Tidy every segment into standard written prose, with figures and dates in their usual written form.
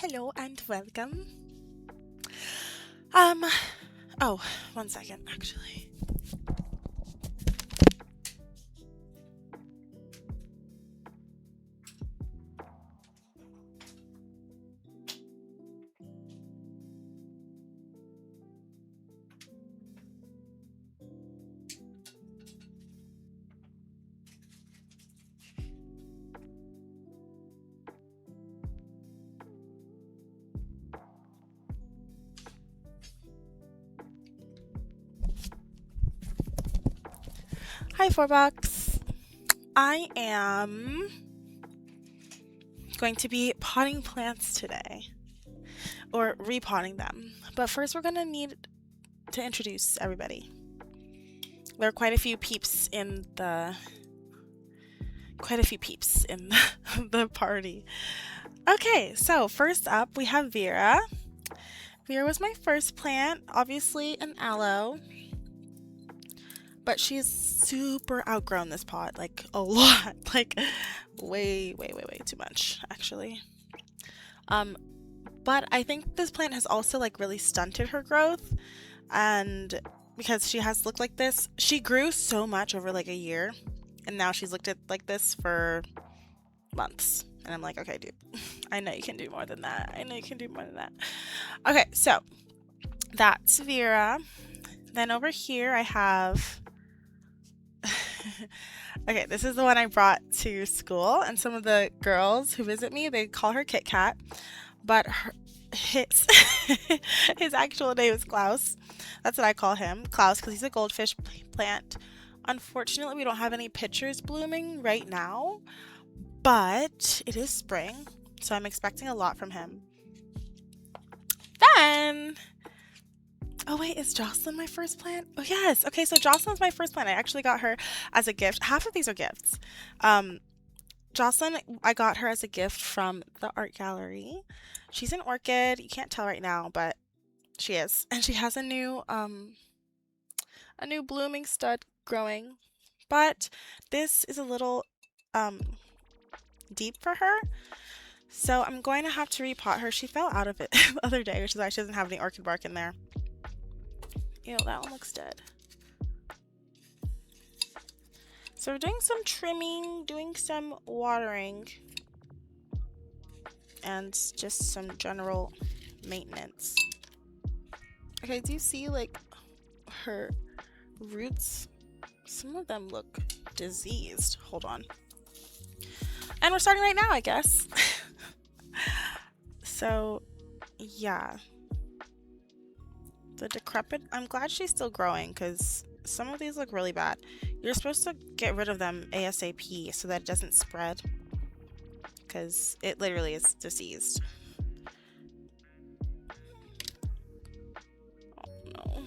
hello and welcome. Um, oh, 1 second, actually. Hi, 4Box. I am going to be potting plants today, or repotting them. But first, we're gonna need to introduce everybody. There are quite a few peeps in the the party. Okay, so first up we have Vera. Vera was my first plant, obviously an aloe, but she's super outgrown this pot, like a lot, like way too much, actually. But I think this plant has also like really stunted her growth, and because she has looked like this, she grew so much over like a year, and now she's looked at like this for months. And I'm like, okay, dude, I know you can do more than that. I know you can do more than that. Okay, so that's Vera. Then over here I have okay, this is the one I brought to school, and some of the girls who visit me, they call her Kit Kat, but his his actual name is Klaus. That's what I call him, Klaus, because he's a goldfish plant. Unfortunately, we don't have any pictures blooming right now, but it is spring, so I'm expecting a lot from him. Then, oh wait, is Jocelyn my first plant? Oh yes. Okay, so Jocelyn's my first plant. I actually got her as a gift. Half of these are gifts. Jocelyn, I got her as a gift from the art gallery. She's an orchid. You can't tell right now, but she is. And she has a new blooming stud growing. But this is a little deep for her. So I'm going to have to repot her. She fell out of it the other day, which is why she doesn't have any orchid bark in there. Ew, that one looks dead. So we're doing some trimming, doing some watering, and just some general maintenance. Okay, do you see like her roots? Some of them look diseased. Hold on. And we're starting right now, I guess. So, yeah. The decrepit, I'm glad she's still growing because some of these look really bad. You're supposed to get rid of them ASAP so that it doesn't spread, because it literally is diseased. Oh no.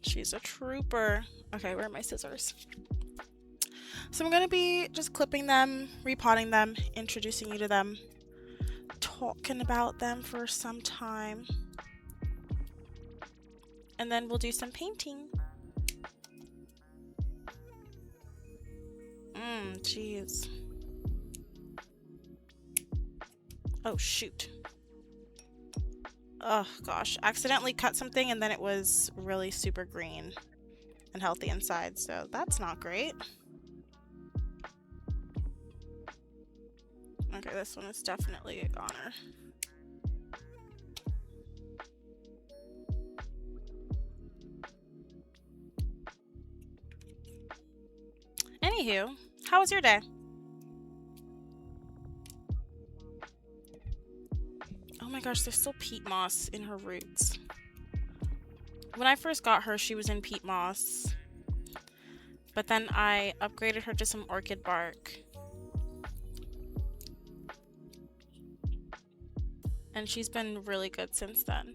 She's a trooper. Okay, where are my scissors? So I'm going to be just clipping them, repotting them, introducing you to them, talking about them for some time. And then we'll do some painting. Jeez. Oh, shoot. Oh, gosh. Accidentally cut something and then it was really super green and healthy inside, so that's not great. Okay, this one is definitely a goner. Anywho, how was your day? Oh my gosh, there's still peat moss in her roots. When I first got her, she was in peat moss, but then I upgraded her to some orchid bark. And she's been really good since then.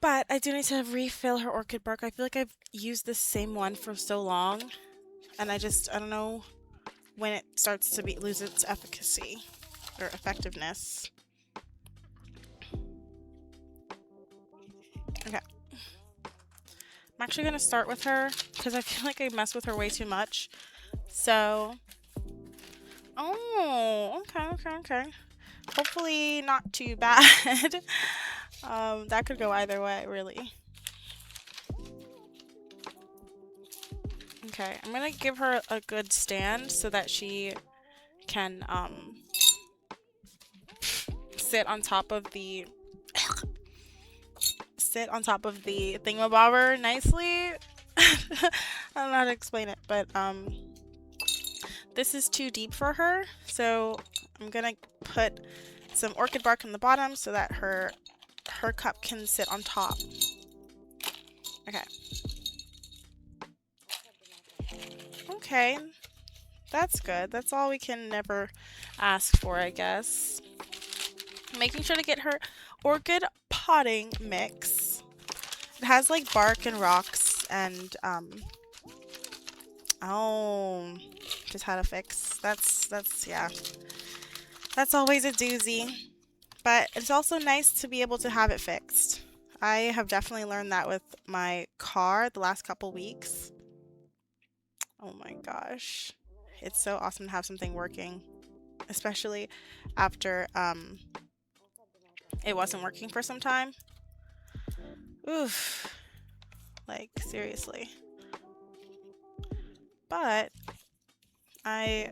But I do need to refill her orchid bark. I feel like I've used the same one for so long, and I don't know when it starts to lose its efficacy or effectiveness. Okay. I'm actually gonna start with her because I feel like I mess with her way too much. So, oh, okay. Hopefully not too bad. That could go either way, really. Okay, I'm gonna give her a good stand so that she can, sit on top of the thingamabobber nicely. I don't know how to explain it, but this is too deep for her, so I'm gonna put some orchid bark in the bottom so that her cup can sit on top. Okay. Okay. That's good. That's all we can never ask for, I guess. Making sure to get her orchid potting mix. It has like bark and rocks and oh, just had a fix. That's yeah. That's always a doozy. But it's also nice to be able to have it fixed. I have definitely learned that with my car the last couple weeks. Oh my gosh. It's so awesome to have something working, especially after it wasn't working for some time. Oof. Like, seriously. But I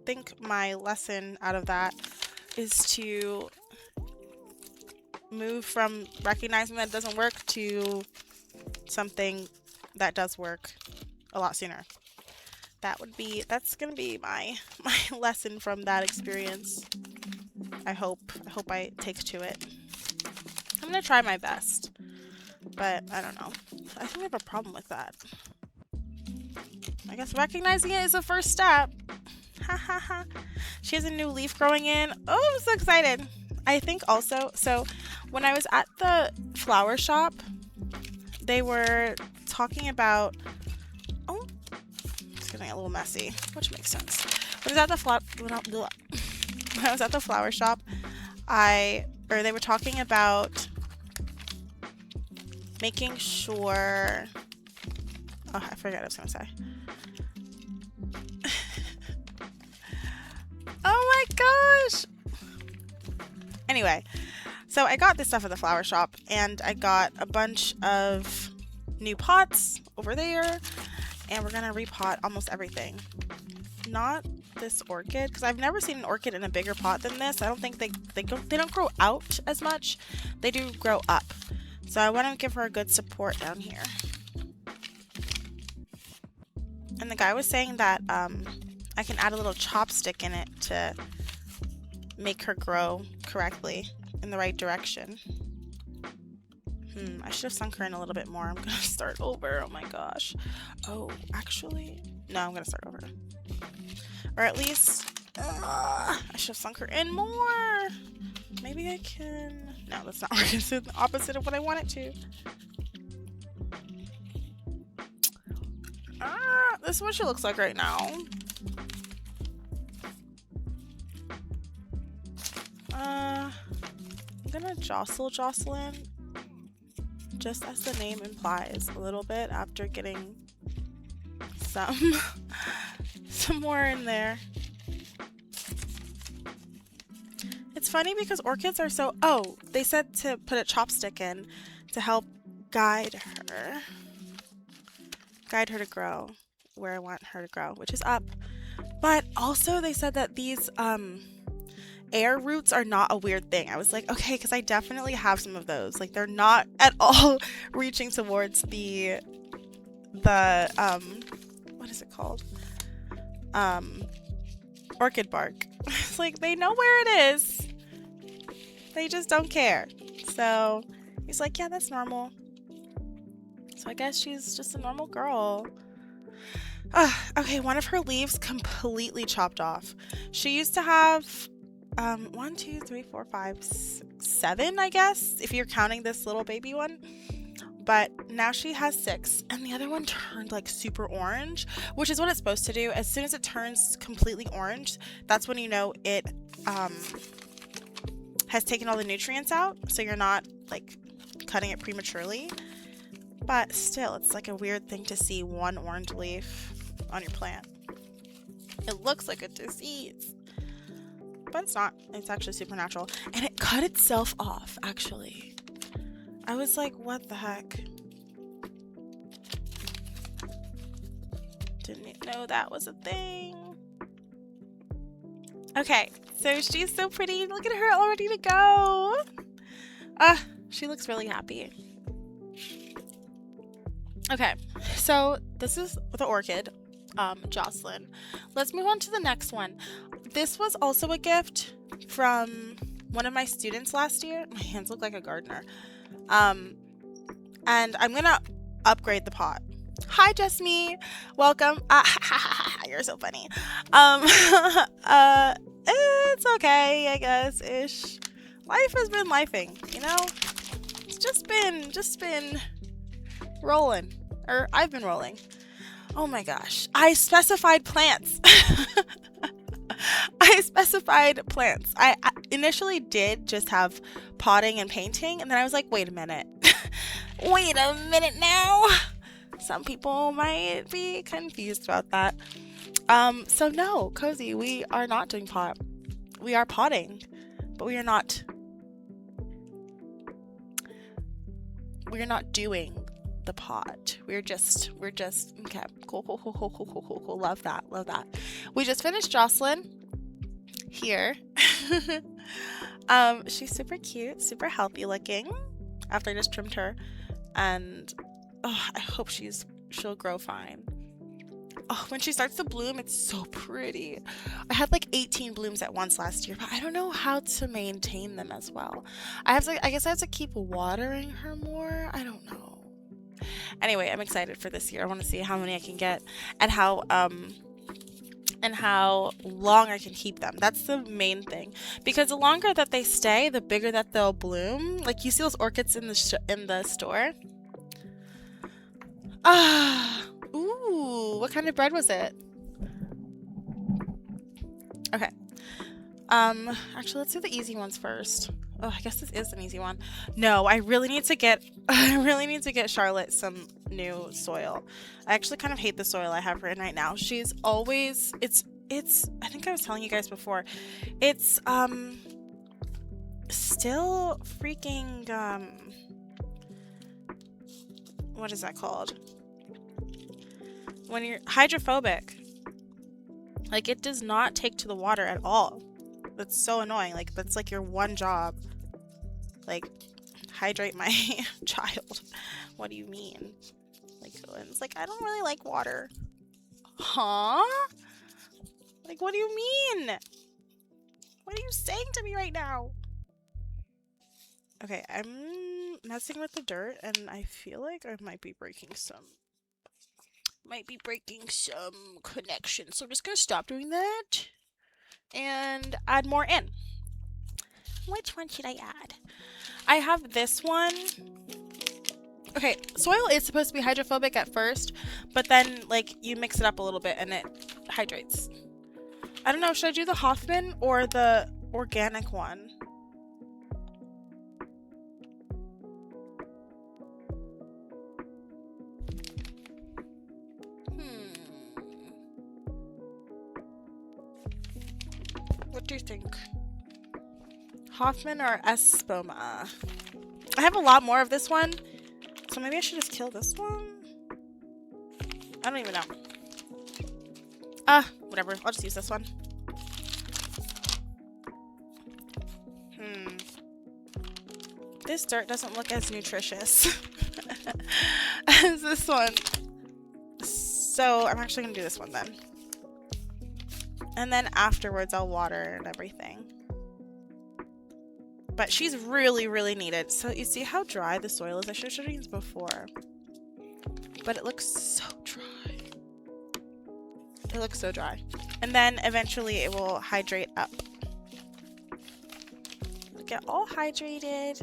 think my lesson out of that is to move from recognizing that it doesn't work to something that does work a lot sooner. That's gonna be my lesson from that experience. I hope I take to it. I'm gonna try my best, but I don't know. I think I have a problem with that. I guess recognizing it is the first step. Ha ha ha. She has a new leaf growing in. Oh, I'm so excited. I think also, so when I was at the flower shop, they were talking about, oh, it's getting a little messy, which makes sense. When I was at the flower shop, they were talking about making sure, oh, I forgot what I was gonna say. Oh my gosh! Anyway, so I got this stuff at the flower shop, and I got a bunch of new pots over there, and we're gonna repot almost everything. Not this orchid, because I've never seen an orchid in a bigger pot than this. I don't think they don't grow out as much. They do grow up. So I want to give her a good support down here. And the guy was saying that I can add a little chopstick in it to make her grow correctly in the right direction. I should have sunk her in a little bit more. I'm gonna start over. Oh my gosh. Oh, actually, no, I'm gonna start over. Or at least, I should have sunk her in more. Maybe I can. No, that's not working. It's the opposite of what I want it to. This is what she looks like right now. I'm gonna jostle Jocelyn, just as the name implies, a little bit after getting some more in there. It's funny because orchids are so, oh, they said to put a chopstick in to help guide her to grow where I want her to grow, which is up. But also they said that these air roots are not a weird thing. I was like, okay, because I definitely have some of those. Like, they're not at all reaching towards the what is it called? Orchid bark. It's like, they know where it is. They just don't care. So he's like, yeah, that's normal. So I guess she's just a normal girl. Okay, one of her leaves completely chopped off. She used to have 1, 2, 3, 4, 5, 6, 7, I guess, if you're counting this little baby one. But now she has 6, and the other one turned like super orange, which is what it's supposed to do. As soon as it turns completely orange, that's when you know it has taken all the nutrients out, so you're not like cutting it prematurely. But still, it's like a weird thing to see one orange leaf on your plant. It looks like a disease, but it's not. It's actually supernatural. And it cut itself off, actually. I was like, what the heck? Didn't know that was a thing. Okay, so she's so pretty. Look at her all ready to go. She looks really happy. Okay, so this is the orchid, Jocelyn. Let's move on to the next one. This was also a gift from one of my students last year. My hands look like a gardener. And I'm gonna upgrade the pot. Hi, Jessme. Welcome. You're so funny. It's okay, I guess, ish. Life has been lifing, you know? It's just been rolling. Or I've been rolling. Oh my gosh. I specified plants. I specified plants. I initially did just have potting and painting, and then I was like, wait a minute. Wait a minute now. Some people might be confused about that. So no, Cozy, we are not doing pot. We are potting, but we are not doing the pot. We're just okay. Cool. Love that. We just finished Jocelyn here. She's super cute, super healthy looking after I just trimmed her, and I hope she'll grow fine. Oh, when she starts to bloom, it's so pretty. I had like 18 blooms at once last year, but I don't know how to maintain them as well. I guess I have to keep watering her more. I don't know. Anyway, I'm excited for this year. I want to see how many I can get and how long I can keep them. That's the main thing, because the longer that they stay, the bigger that they'll bloom. Like, you see those orchids in the store. Ooh, what kind of bread was it? Okay. Actually, let's do the easy ones first. Oh, I guess this is an easy one. No, I really need to get Charlotte some new soil. I actually kind of hate the soil I have written right now. She's always, it's I think I was telling you guys before, it's still freaking what is that called? When you're hydrophobic. Like, it does not take to the water at all. That's so annoying. Like, that's like your one job. Like, hydrate my child. What do you mean? Like, and it's like, I don't really like water. Huh? Like, what do you mean? What are you saying to me right now? Okay, I'm messing with the dirt, and I feel like I might be breaking some connection. So I'm just gonna stop doing that and add more in. Which one should I add? I have this one. Okay, soil is supposed to be hydrophobic at first, but then, like, you mix it up a little bit and it hydrates. I don't know, should I do the Hoffman or the organic one? What do you think? Hoffman or Espoma? I have a lot more of this one, so maybe I should just kill this one? I don't even know. Whatever. I'll just use this one. This dirt doesn't look as nutritious as this one. So I'm actually going to do this one then. And then afterwards I'll water and everything. But she's really, really needed. So you see how dry the soil is? I should have showed you this before. But it looks so dry. It looks so dry. And then eventually it will hydrate up. Get all hydrated.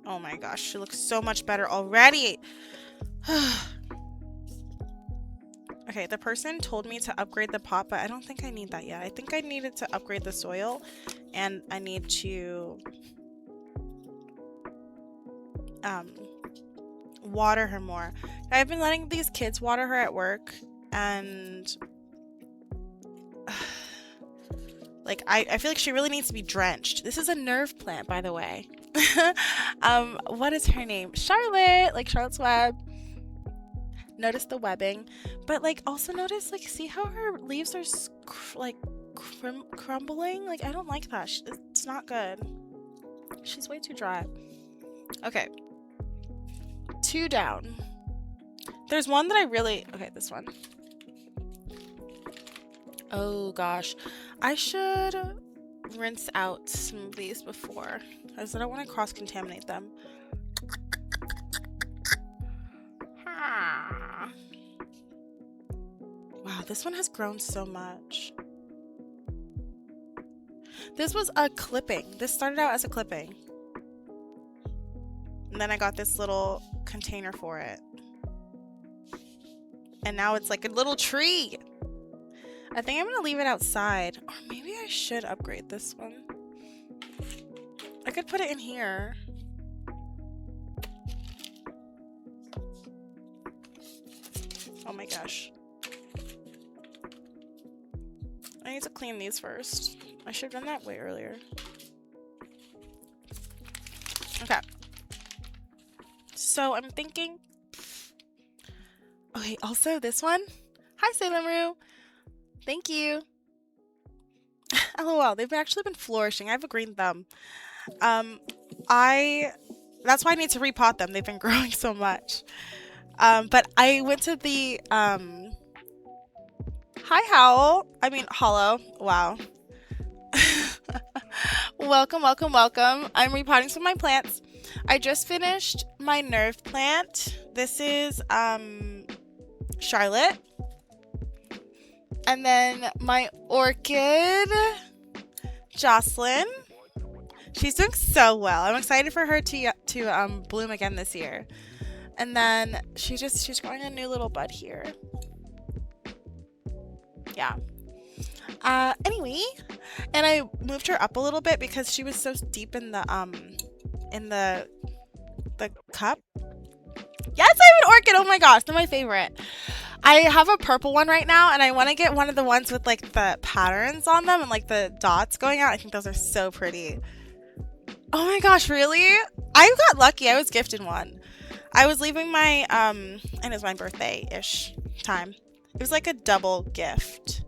Oh my gosh, she looks so much better already. Okay, the person told me to upgrade the pot, but I don't think I need that yet. I think I needed to upgrade the soil, and I need to water her more. I've been letting these kids water her at work, and like I feel like she really needs to be drenched. This is a nerve plant, by the way. What is her name? Charlotte, like Charlotte's Web. Notice the webbing, but like also notice, like, see how her leaves are crumbling? Like, I don't like that. It's not good. She's way too dry. Okay, 2 down. There's one that I really, okay, this one. Oh gosh, I should rinse out some of these before, because I don't want to cross-contaminate them. Wow, this one has grown so much. This was a clipping. This started out as a clipping. And then I got this little container for it. And now it's like a little tree. I think I'm gonna leave it outside. Or maybe I should upgrade this one. I could put it in here. Oh my gosh. I need to clean these first. I should have done that way earlier. Okay. So I'm thinking... Okay, also this one. Hi, Salem Roo. Thank you. LOL, they've actually been flourishing. I have a green thumb. That's why I need to repot them. They've been growing so much. But I went to the, hi, Howl. I mean, Hollow. Wow. Welcome, welcome, welcome. I'm repotting some of my plants. I just finished my nerve plant. This is, Charlotte. And then my orchid, Jocelyn. She's doing so well. I'm excited for her to bloom again this year. And then she's growing a new little bud here. Yeah. Anyway, and I moved her up a little bit because she was so deep in the cup. Yes, I have an orchid. Oh my gosh, they're my favorite. I have a purple one right now, and I want to get one of the ones with like the patterns on them and like the dots going out. I think those are so pretty. Oh my gosh, really? I got lucky. I was gifted one. I was leaving my and it was my birthday-ish time. It was like a double gift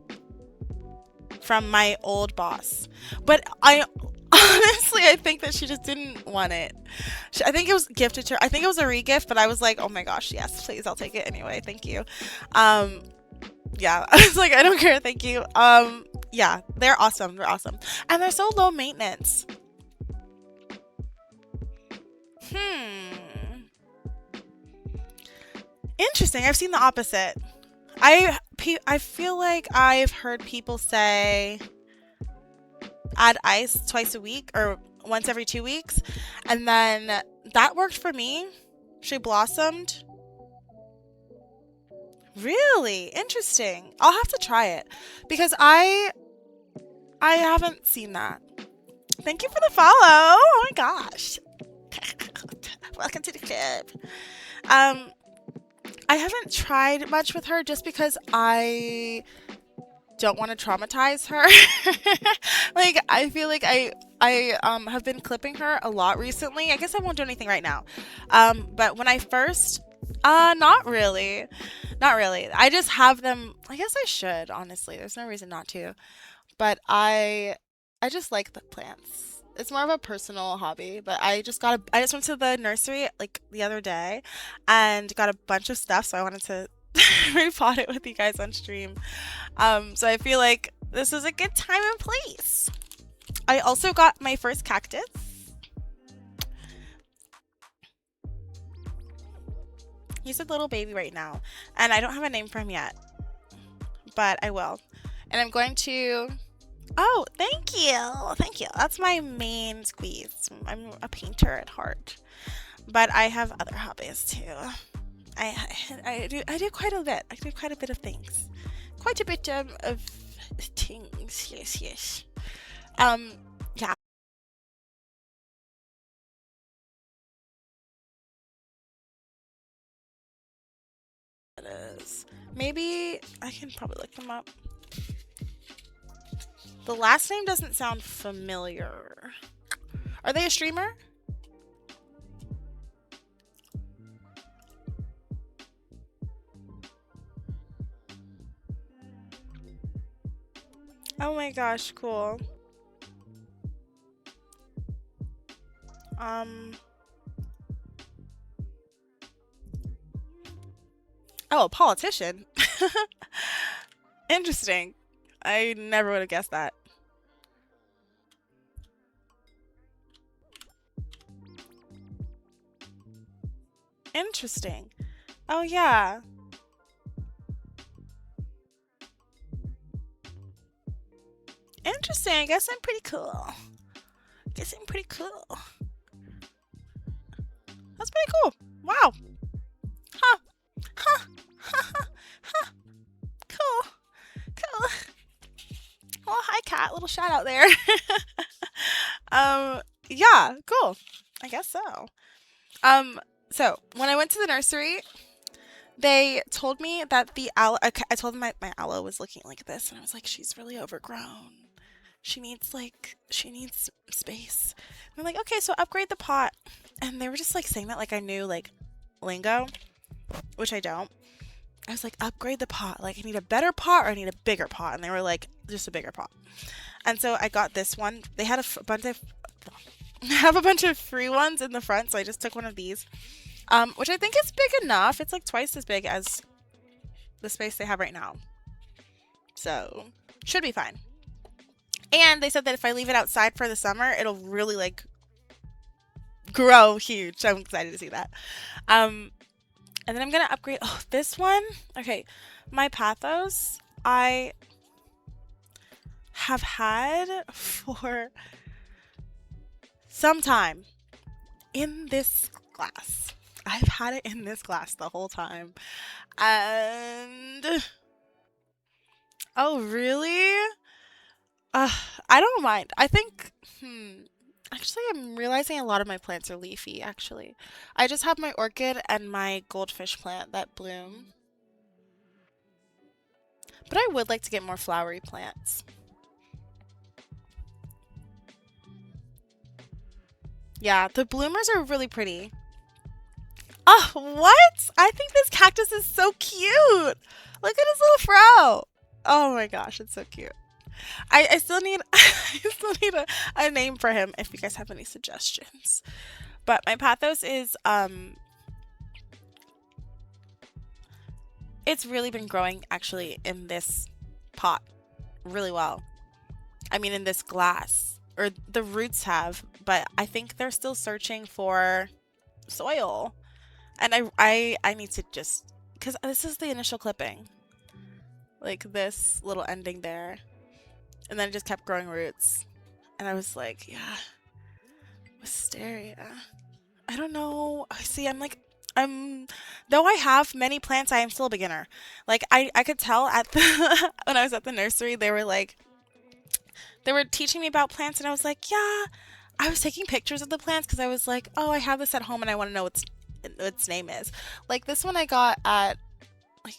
from my old boss. But I honestly, I think that she just didn't want it. I think it was gifted to her. I think it was a re-gift, but I was like, oh my gosh, yes, please, I'll take it anyway. Thank you. Yeah, I was like, I don't care, thank you. Yeah, they're awesome. They're awesome. And they're so low maintenance. Interesting. I've seen the opposite. I feel like I've heard people say add ice twice a week or once every 2 weeks, and then that worked for me. She blossomed. Really interesting. I'll have to try it because I haven't seen that. Thank you for the follow. Oh my gosh. Welcome to the club. I haven't tried much with her just because I don't want to traumatize her. Like, I feel like I have been clipping her a lot recently. I guess I won't do anything right now. But when I first, not really. Not really. I just have them. I guess I should, honestly. There's no reason not to. But I just like the plants. It's more of a personal hobby, but I just went to the nursery like the other day and got a bunch of stuff, so I wanted to repot it with you guys on stream. So I feel like this is a good time and place. I also got my first cactus. He's a little baby right now, and I don't have a name for him yet, but I will. And I'm going to... Oh, thank you. Thank you. That's my main squeeze. I'm a painter at heart, but I have other hobbies too. I do quite a bit. I do quite a bit of things. Quite a bit of things. Yes, yes. Yeah. is. Maybe I can probably look them up. The last name doesn't sound familiar. Are they a streamer? Oh my gosh, cool. Oh, a politician. Interesting. I never would have guessed that. Interesting. Oh yeah. Interesting. I guess I'm pretty cool. Guess I'm pretty cool. That's pretty cool. Wow. Huh. Huh. Huh. Cool. Cool. Well, hi cat. Little shout out there. Yeah, cool. I guess so. So when I went to the nursery, they told me that the aloe. I told them my aloe was looking like this, and I was like, she's really overgrown. She needs space. And they're like, okay, so upgrade the pot. And they were just like saying that like I knew like lingo, which I don't. I was like, upgrade the pot. Like I need a better pot or I need a bigger pot. And they were like, just a bigger pot. And so I got this one. They had a bunch of free ones in the front, so I just took one of these, which I think is big enough. It's like twice as big as the space they have right now, so should be fine. And they said that if I leave it outside for the summer, it'll really like grow huge. I'm excited to see that. And then I'm gonna upgrade. Oh, this one. Okay, my Pathos I have had for some time in this glass. I've had it in this glass the whole time. And oh really? I don't mind. I think actually I'm realizing a lot of my plants are leafy actually. I just have my orchid and my goldfish plant that bloom. But I would like to get more flowery plants. Yeah, the bloomers are really pretty. Oh, what? I think this cactus is so cute. Look at his little fro. Oh my gosh, it's so cute. I still need a name for him if you guys have any suggestions. But my Pathos is it's really been growing actually in this pot really well. I mean in this glass. Or the roots have, but I think they're still searching for soil. And I need to just, because this is the initial clipping. Like this little ending there. And then it just kept growing roots. And I was like, yeah, wisteria. I don't know. See, though I have many plants, I am still a beginner. Like I could tell at the, when I was at the nursery, they were teaching me about plants, and I was like, yeah. I was taking pictures of the plants because I was like, oh, I have this at home and I want to know what its name is. Like this one I got at like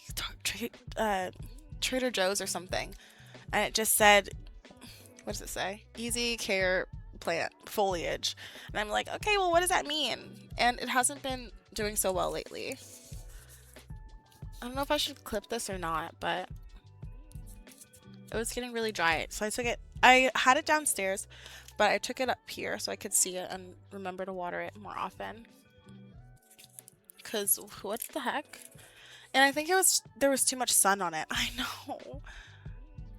Trader Joe's or something, and it just said, what does it say? Easy care plant foliage. And I'm like, okay, well, what does that mean? And it hasn't been doing so well lately. I don't know if I should clip this or not, but it was getting really dry, so I took it. I had it downstairs, but I took it up here so I could see it and remember to water it more often. Cause what the heck? And I think there was too much sun on it. I know.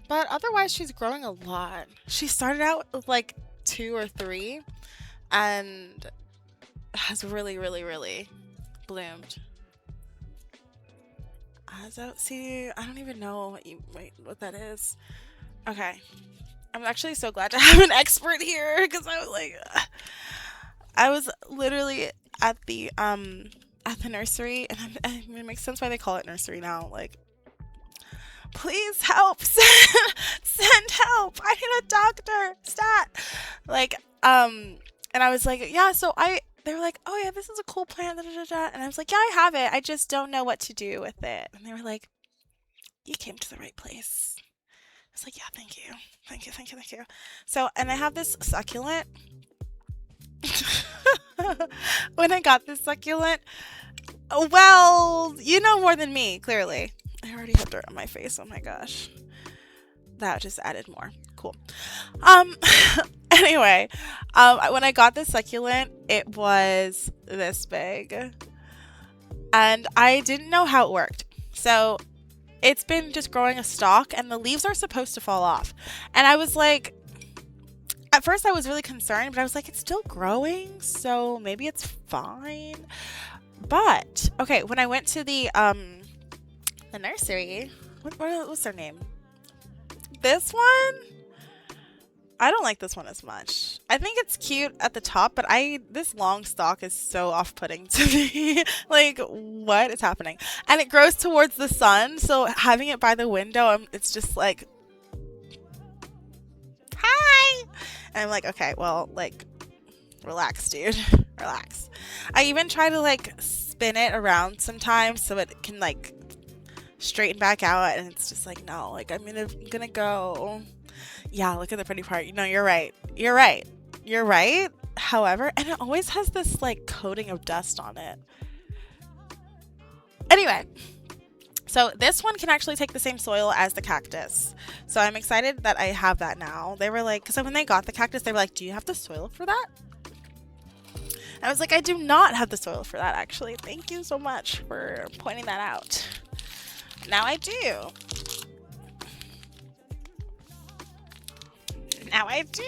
But otherwise she's growing a lot. She started out with like 2 or 3 and has really, really, really bloomed. See, I don't even know what that is. Okay. I'm actually so glad to have an expert here because I was like, I was literally at the nursery, and it makes sense why they call it nursery now. Like, please help, send help. I need a doctor, stat. Like, and I was like, yeah. So they were like, "Oh yeah, this is a cool plant." Da, da, da, da. And I was like, "Yeah, I have it. I just don't know what to do with it." And they were like, "You came to the right place." I was like, "Yeah, thank you, thank you, thank you, thank you." So, and I have this succulent. When I got this succulent, well, you know more than me, clearly. I already have dirt on my face. Oh my gosh. That just added more. Cool. Um, anyway, when I got this succulent, it was this big. And I didn't know how it worked. So it's been just growing a stalk, and the leaves are supposed to fall off. And I was like, at first I was really concerned, but I was like, it's still growing, so maybe it's fine. But okay, when I went to the nursery, what's their name? This one? I don't like this one as much. I think it's cute at the top, but this long stalk is so off-putting to me. Like, what is happening? And it grows towards the sun, so having it by the window, it's just like, hi! And I'm like, okay, well, like, relax, dude. Relax. I even try to, like, spin it around sometimes so it can, like, straighten back out, and it's just like, no, like, I'm gonna go. Yeah, look at the pretty part. You know, you're right. You're right. You're right. However, and it always has this, like, coating of dust on it. Anyway, so this one can actually take the same soil as the cactus. So I'm excited that I have that now. They were like, because when they got the cactus, they were like, do you have the soil for that? I was like, I do not have the soil for that, actually. Thank you so much for pointing that out. Now I do. Now I do.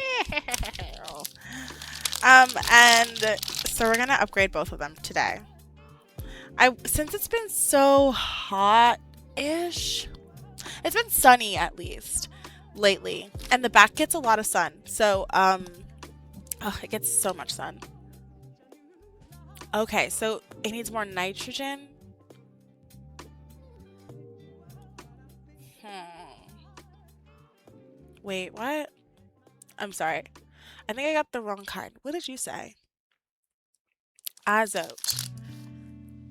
And so we're gonna upgrade both of them today. Since it's been so hot-ish, it's been sunny at least lately, and the back gets a lot of sun. So it gets so much sun. Okay, so it needs more nitrogen. Wait, what? I'm sorry. I think I got the wrong kind. What did you say? Azote.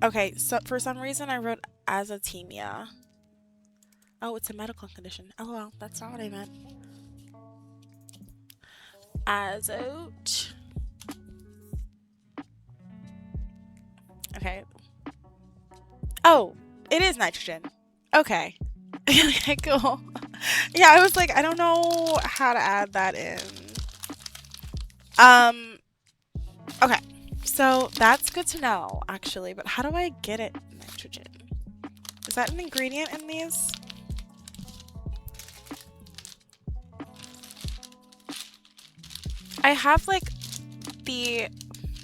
Okay, so for some reason I wrote azotemia. Oh, it's a medical condition. Oh, well, that's not what I meant. Azote. Okay. Oh, it is nitrogen. Okay. Okay, cool. Yeah, I was like, I don't know how to add that in. Okay. So that's good to know, actually, but how do I get it nitrogen? Is that an ingredient in these? I have like the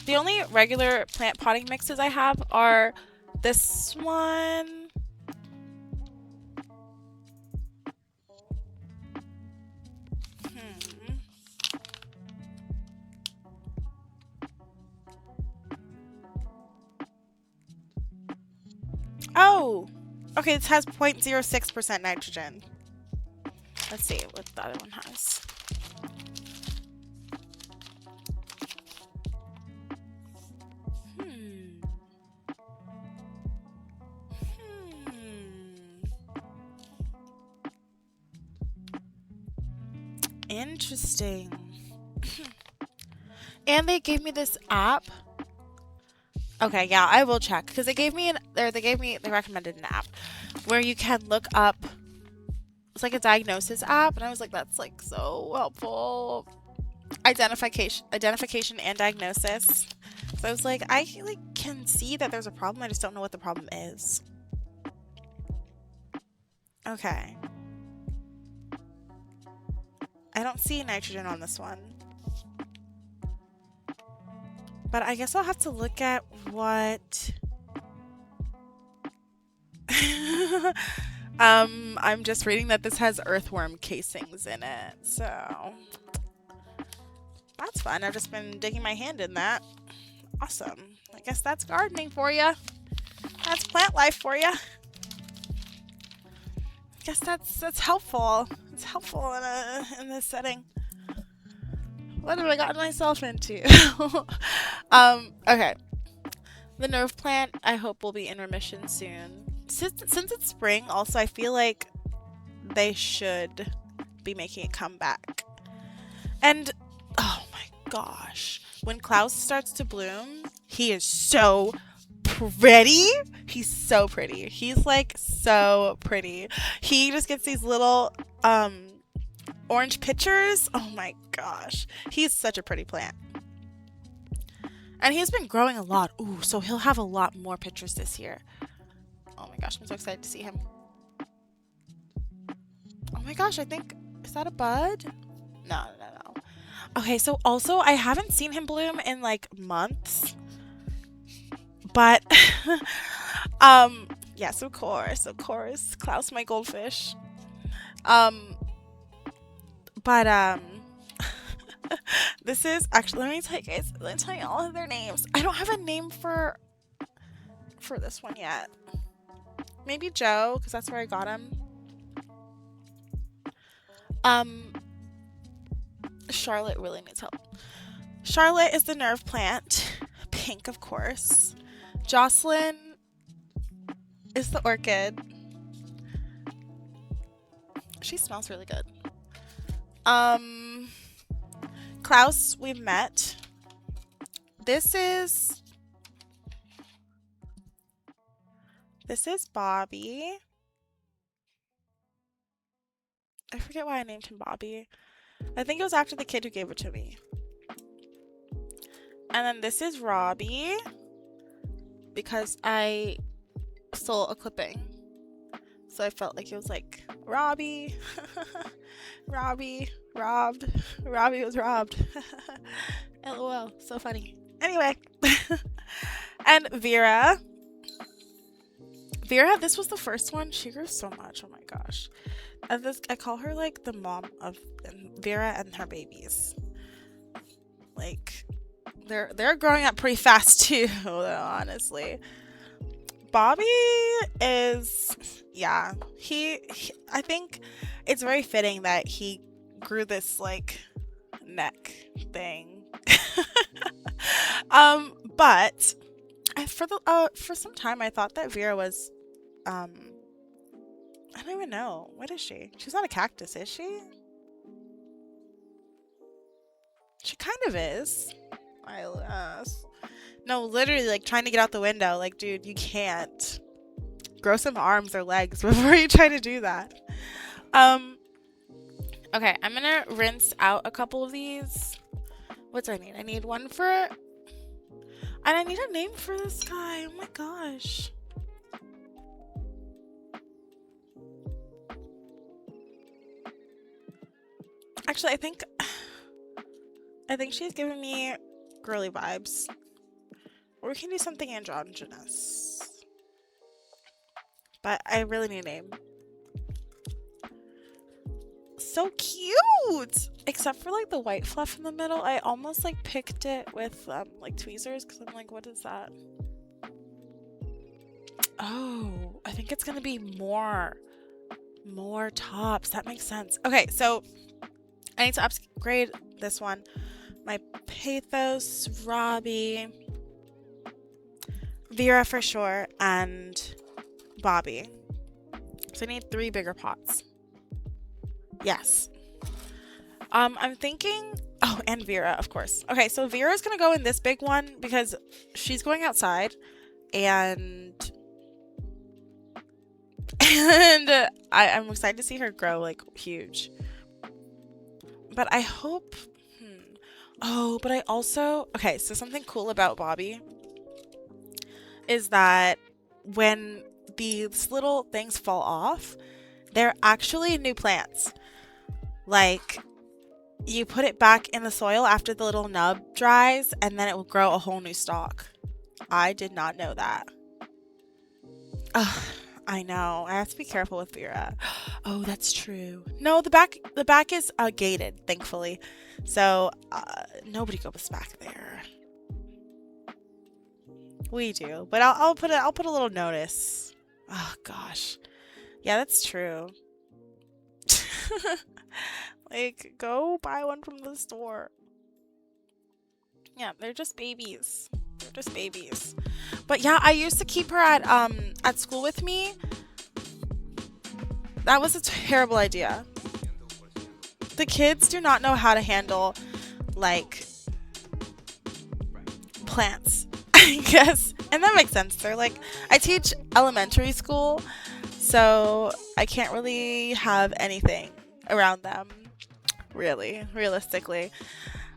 only regular plant potting mixes I have are this one. Oh, okay, this has 0.06% nitrogen. Let's see what the other one has. Interesting. And they gave me this app. Okay, yeah, I will check because they recommended an app where you can look up. It's like a diagnosis app, and I was like, that's like so helpful. Identification and diagnosis. So I was like, I can see that there's a problem. I just don't know what the problem is. Okay. I don't see nitrogen on this one. But I guess I'll have to look at what... I'm just reading that this has earthworm casings in it, so... That's fun. I've just been digging my hand in that. Awesome. I guess that's gardening for you. That's plant life for you. I guess that's helpful. It's helpful in this setting. What have I gotten myself into? Okay. The nerve plant, I hope, will be in remission soon. Since it's spring, also, I feel like they should be making a comeback. And, oh my gosh. When Klaus starts to bloom, he is so pretty. He's so pretty. He's like so pretty. He just gets these little orange pictures. Oh my gosh. He's such a pretty plant. And he's been growing a lot. Ooh, so he'll have a lot more pictures this year. Oh my gosh, I'm so excited to see him. Oh my gosh, I think, is that a bud? No. Okay, so also I haven't seen him bloom in like months. But yes, of course, Klaus my goldfish. But this is actually, let me tell you all of their names. I don't have a name for this one yet. Maybe Joe, because that's where I got him. Charlotte really needs help. Charlotte is the nerve plant. Pink, of course. Jocelyn is the orchid. She smells really good. Klaus, we've met. This is Bobby. I forget why I named him Bobby. I think it was after the kid who gave it to me. And then this is Robbie, because I stole a clipping. So I felt like it was like, Robbie, Robbie, robbed, Robbie was robbed. LOL, so funny. Anyway, and Vera, this was the first one. She grew so much, oh my gosh. And I call her like the mom of Vera and her babies. Like, they're growing up pretty fast too, though, honestly. Bobby is, yeah, he I think it's very fitting that he grew this like neck thing. But for some time I thought that Vera was I don't even know, what is she? She's not a cactus, is she? She kind of is. No, literally, like, trying to get out the window. Like, dude, you can't. Grow some arms or legs before you try to do that. Okay, I'm gonna rinse out a couple of these. What do I need? I need one for... And I need a name for this guy. Oh my gosh. Actually, I think she's giving me girly vibes. Or we can do something androgynous. But I really need a name. So cute! Except for like the white fluff in the middle. I almost like picked it with like tweezers because I'm like, what is that? Oh, I think it's gonna be more tops. That makes sense. Okay, so I need to upgrade this one. My Pathos, Robbie, Vera for sure, and Bobby. So I need 3 bigger pots. Yes. I'm thinking... Oh, and Vera, of course. Okay, so Vera's gonna go in this big one because she's going outside, and I'm excited to see her grow like huge. But I hope... Oh, but I also... Okay, so something cool about Bobby is that when these little things fall off, they're actually new plants. Like, you put it back in the soil after the little nub dries, and then it will grow a whole new stalk. I did not know that. Ugh, I know. I have to be careful with Vera. Oh, that's true. No, the back is gated, thankfully. So, nobody goes back there. We do, but I'll put a little notice. Oh gosh, yeah, that's true. Like, go buy one from the store. Yeah, they're just babies. They're just babies. But yeah, I used to keep her at school with me. That was a terrible idea. The kids do not know how to handle like plants. I guess. And that makes sense. They're like I teach elementary school, so I can't really have anything around them, really, realistically.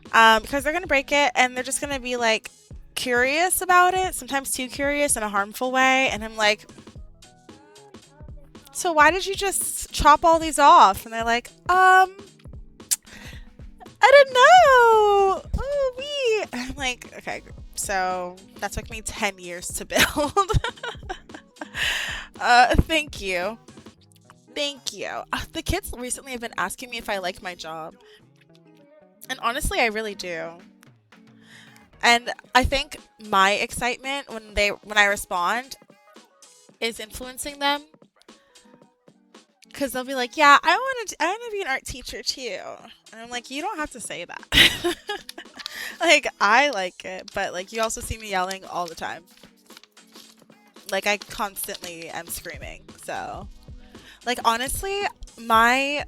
Because they're gonna break it and they're just gonna be like curious about it, sometimes too curious in a harmful way, and I'm like, so why did you just chop all these off? And they're like, I don't know. Oh, we. I'm like, okay, so that took me 10 years to build. Thank you. Thank you. The kids recently have been asking me if I like my job. And honestly, I really do. And I think my excitement when I respond is influencing them, because they'll be like, "Yeah, I want to be an art teacher too." And I'm like, "You don't have to say that." Like, I like it, but like you also see me yelling all the time. Like I constantly am screaming. So, like honestly, my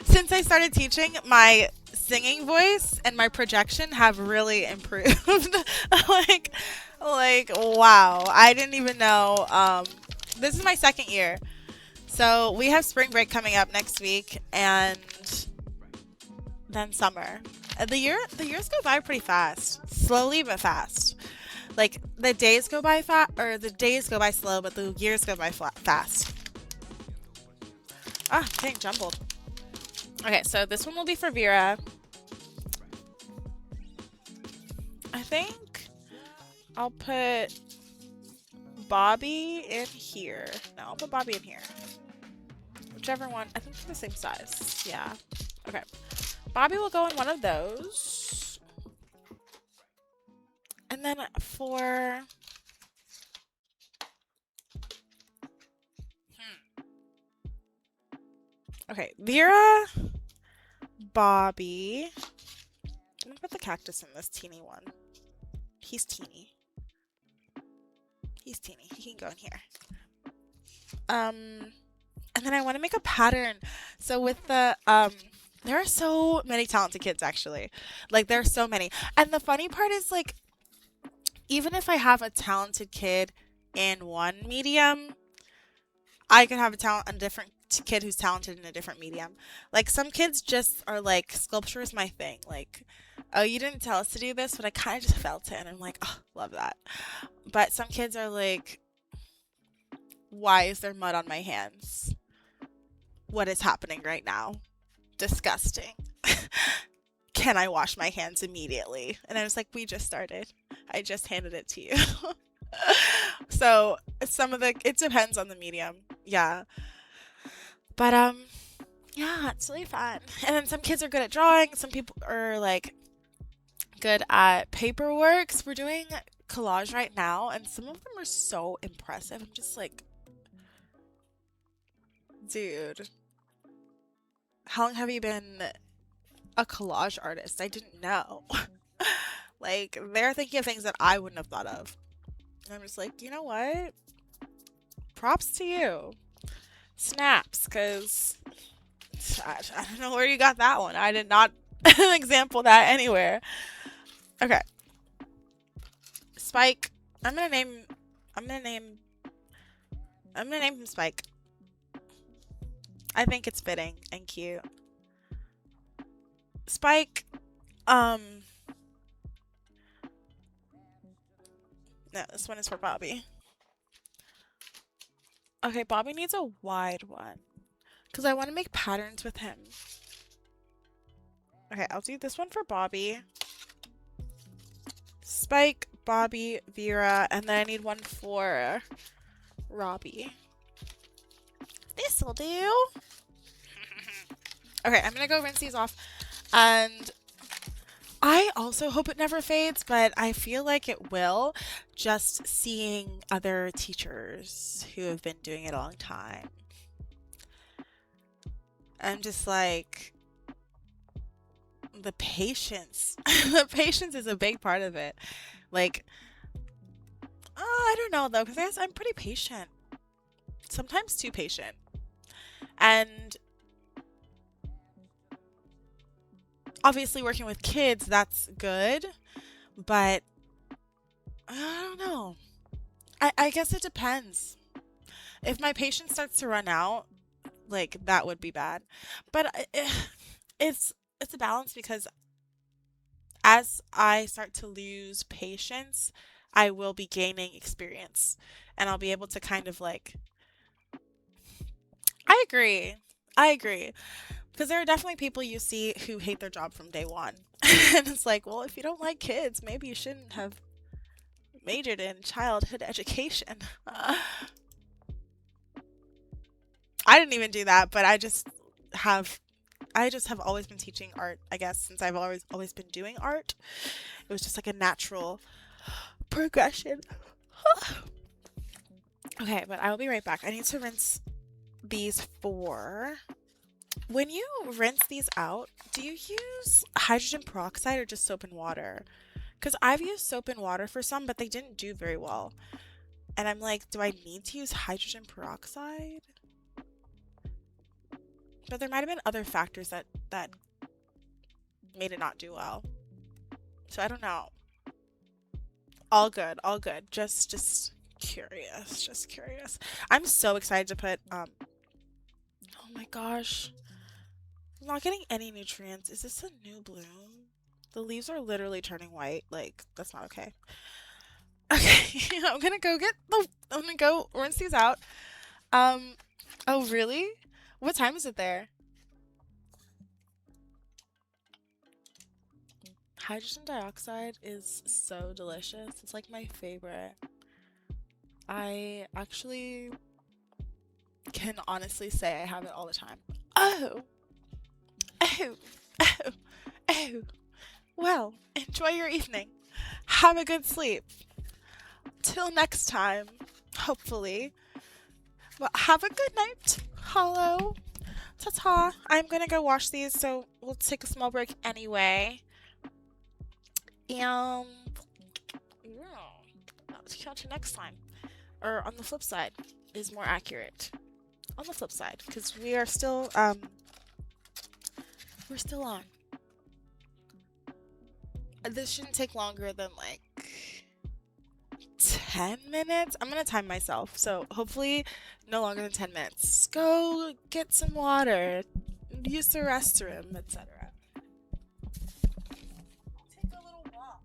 since I started teaching, my singing voice and my projection have really improved. like wow. I didn't even know this is my second year. So, we have spring break coming up next week and then summer. The years go by pretty fast. Slowly but fast. Like the days go by the days go by slow, but the years go by fast. Ah, getting jumbled. Okay, so this one will be for Vera. I think I'll put Bobby in here. No, I'll put Bobby in here. Whichever one. I think they're the same size. Yeah. Okay. Bobby will go in one of those. And then for... Okay, Vera, Bobby. I'm gonna put the cactus in this teeny one. He's teeny. He's teeny. He can go in here. And then I want to make a pattern. So with the there are so many talented kids actually. Like there are so many. And the funny part is like even if I have a talented kid in one medium, I could have a different kid who's talented in a different medium. Like some kids just are like sculpture is my thing. Like, oh, you didn't tell us to do this, but I kind of just felt it and I'm like, oh, love that. But some kids are like, why is there mud on my hands? What is happening right now? Disgusting. Can I wash my hands immediately? And I was like, we just started. I just handed it to you. So it depends on the medium. Yeah. But yeah, it's really fun. And then some kids are good at drawing. Some people are like good at paperwork. So we're doing collage right now, and some of them are so impressive. I'm just like, dude, how long have you been a collage artist? I didn't know. Like they're thinking of things that I wouldn't have thought of. And I'm just like, you know what? Props to you. Snaps, because I don't know where you got that one. I did not example that anywhere. Okay. Spike. I'm gonna name him Spike. I think it's fitting and cute. Spike, no, this one is for Bobby. Okay, Bobby needs a wide one. Because I want to make patterns with him. Okay, I'll do this one for Bobby. Spike, Bobby, Vera, and then I need one for Robbie. This'll do. Okay, I'm gonna go rinse these off. And I also hope it never fades, but I feel like it will. Just seeing other teachers who have been doing it a long time. I'm just like, The patience. The patience is a big part of it. Like, I don't know though, because I guess I'm pretty patient. Sometimes too patient. And obviously, working with kids, that's good. But I don't know. I guess it depends. If my patience starts to run out, like that would be bad. But it's it's a balance because as I start to lose patience, I will be gaining experience and I'll be able to kind of like I agree. I agree. Because there are definitely people you see who hate their job from day one. And it's like, well, if you don't like kids, maybe you shouldn't have majored in childhood education. I didn't even do that, but have I just have always been teaching art, I guess, since I've always been doing art. It was just like a natural progression. Okay, but I will be right back. I need to rinse these four. When you rinse these out, do you use hydrogen peroxide or just soap and water? Because I've used soap and water for some, but they didn't do very well. And I'm like, do I need to use hydrogen peroxide? But there might have been other factors that made it not do well. So I don't know. All good, all good. Just curious, just curious. I'm so excited to put oh my gosh. I'm not getting any nutrients. Is this a new bloom? The leaves are literally turning white. Like, that's not okay. Okay, I'm gonna go rinse these out. Um, oh really? What time is it there? Hydrogen dioxide is so delicious. It's like my favorite. I actually can honestly say I have it all the time. Oh, oh, oh, oh. Well, enjoy your evening. Have a good sleep. Till next time, hopefully. Well, have a good night. Hello. Ta ta. I'm gonna go wash these, so we'll take a small break anyway. And yeah, I'll catch you next time. Or on the flip side is more accurate. On the flip side, because we're still on. This shouldn't take longer than like 10 minutes. I'm gonna time myself, so hopefully no longer than 10 minutes. Go get some water, use the restroom, etc. Take a little walk.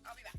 I'll be back.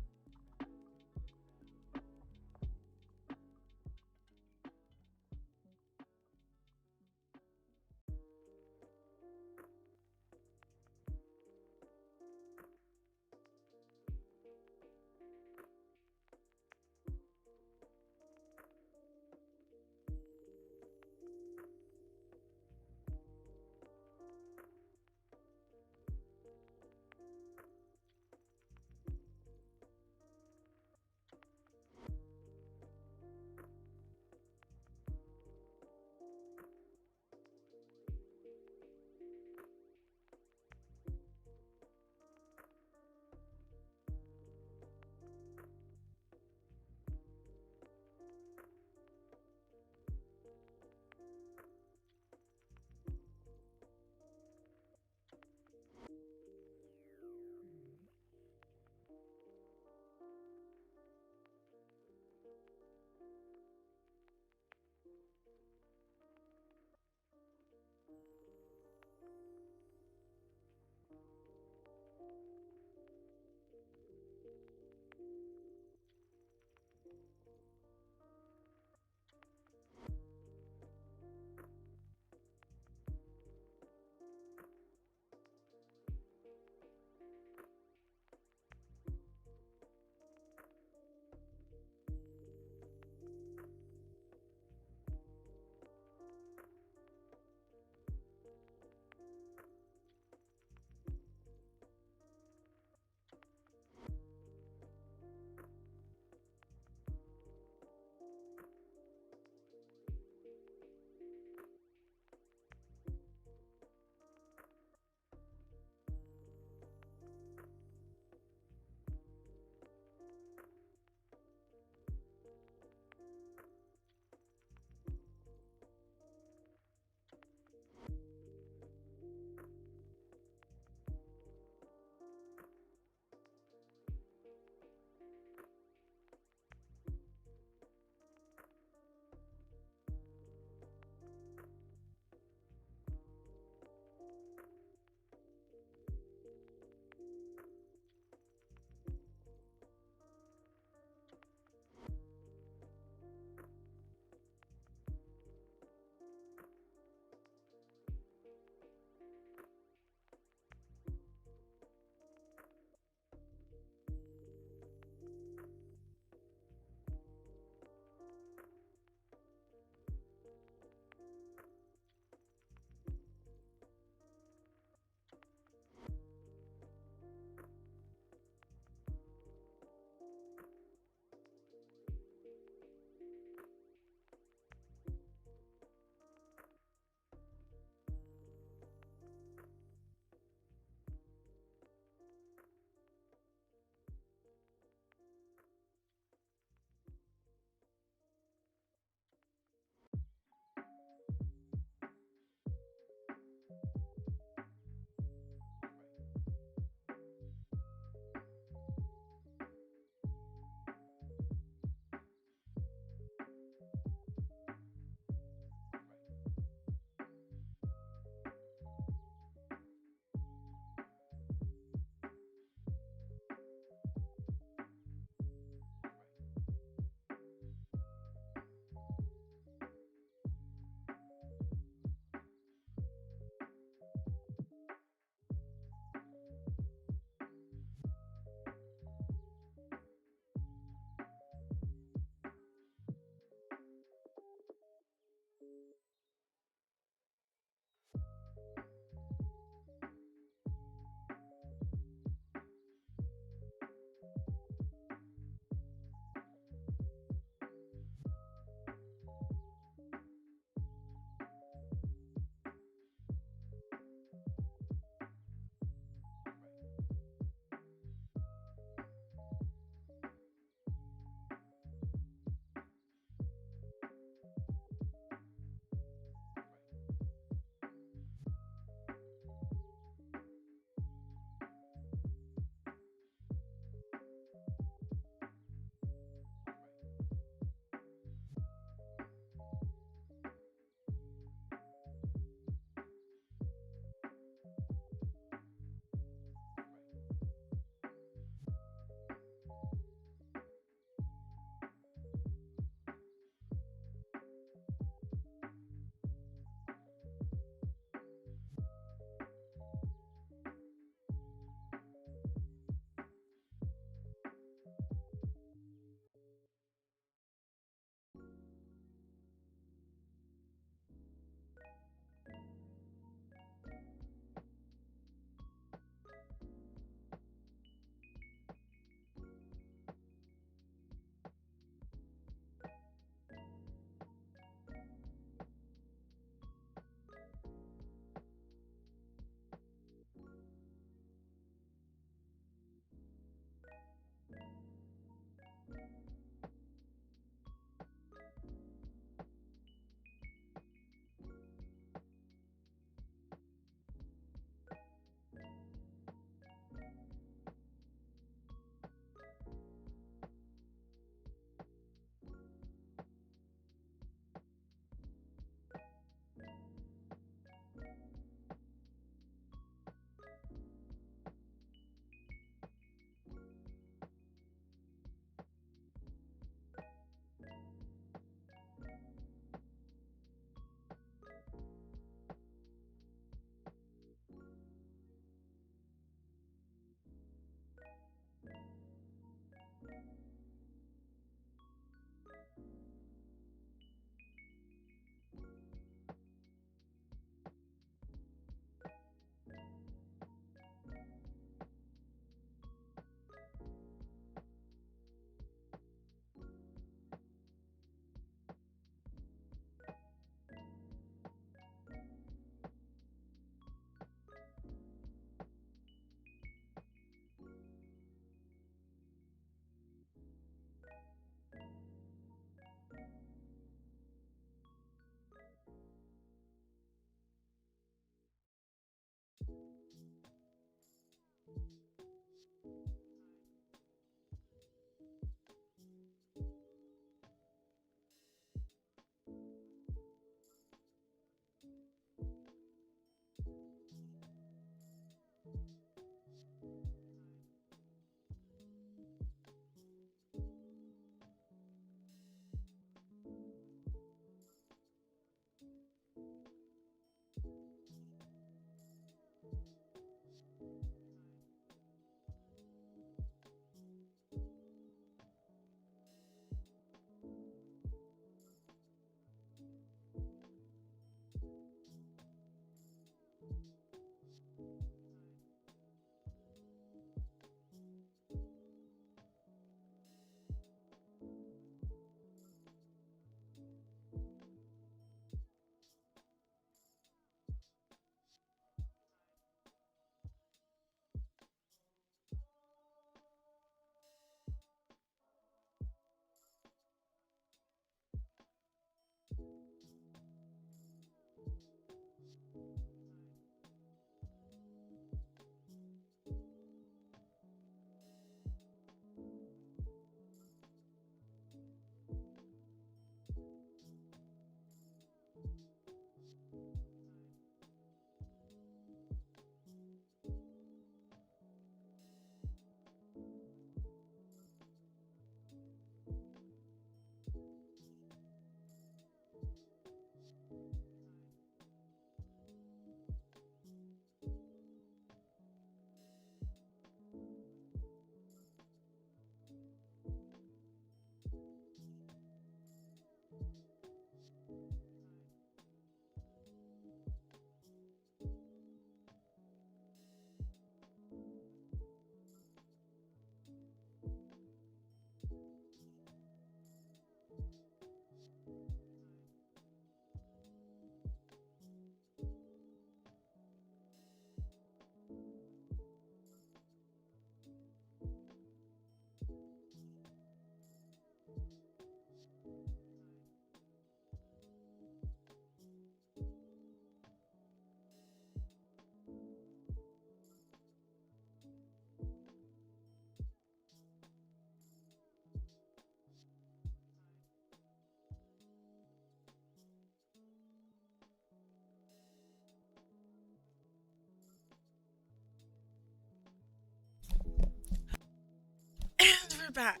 we're back.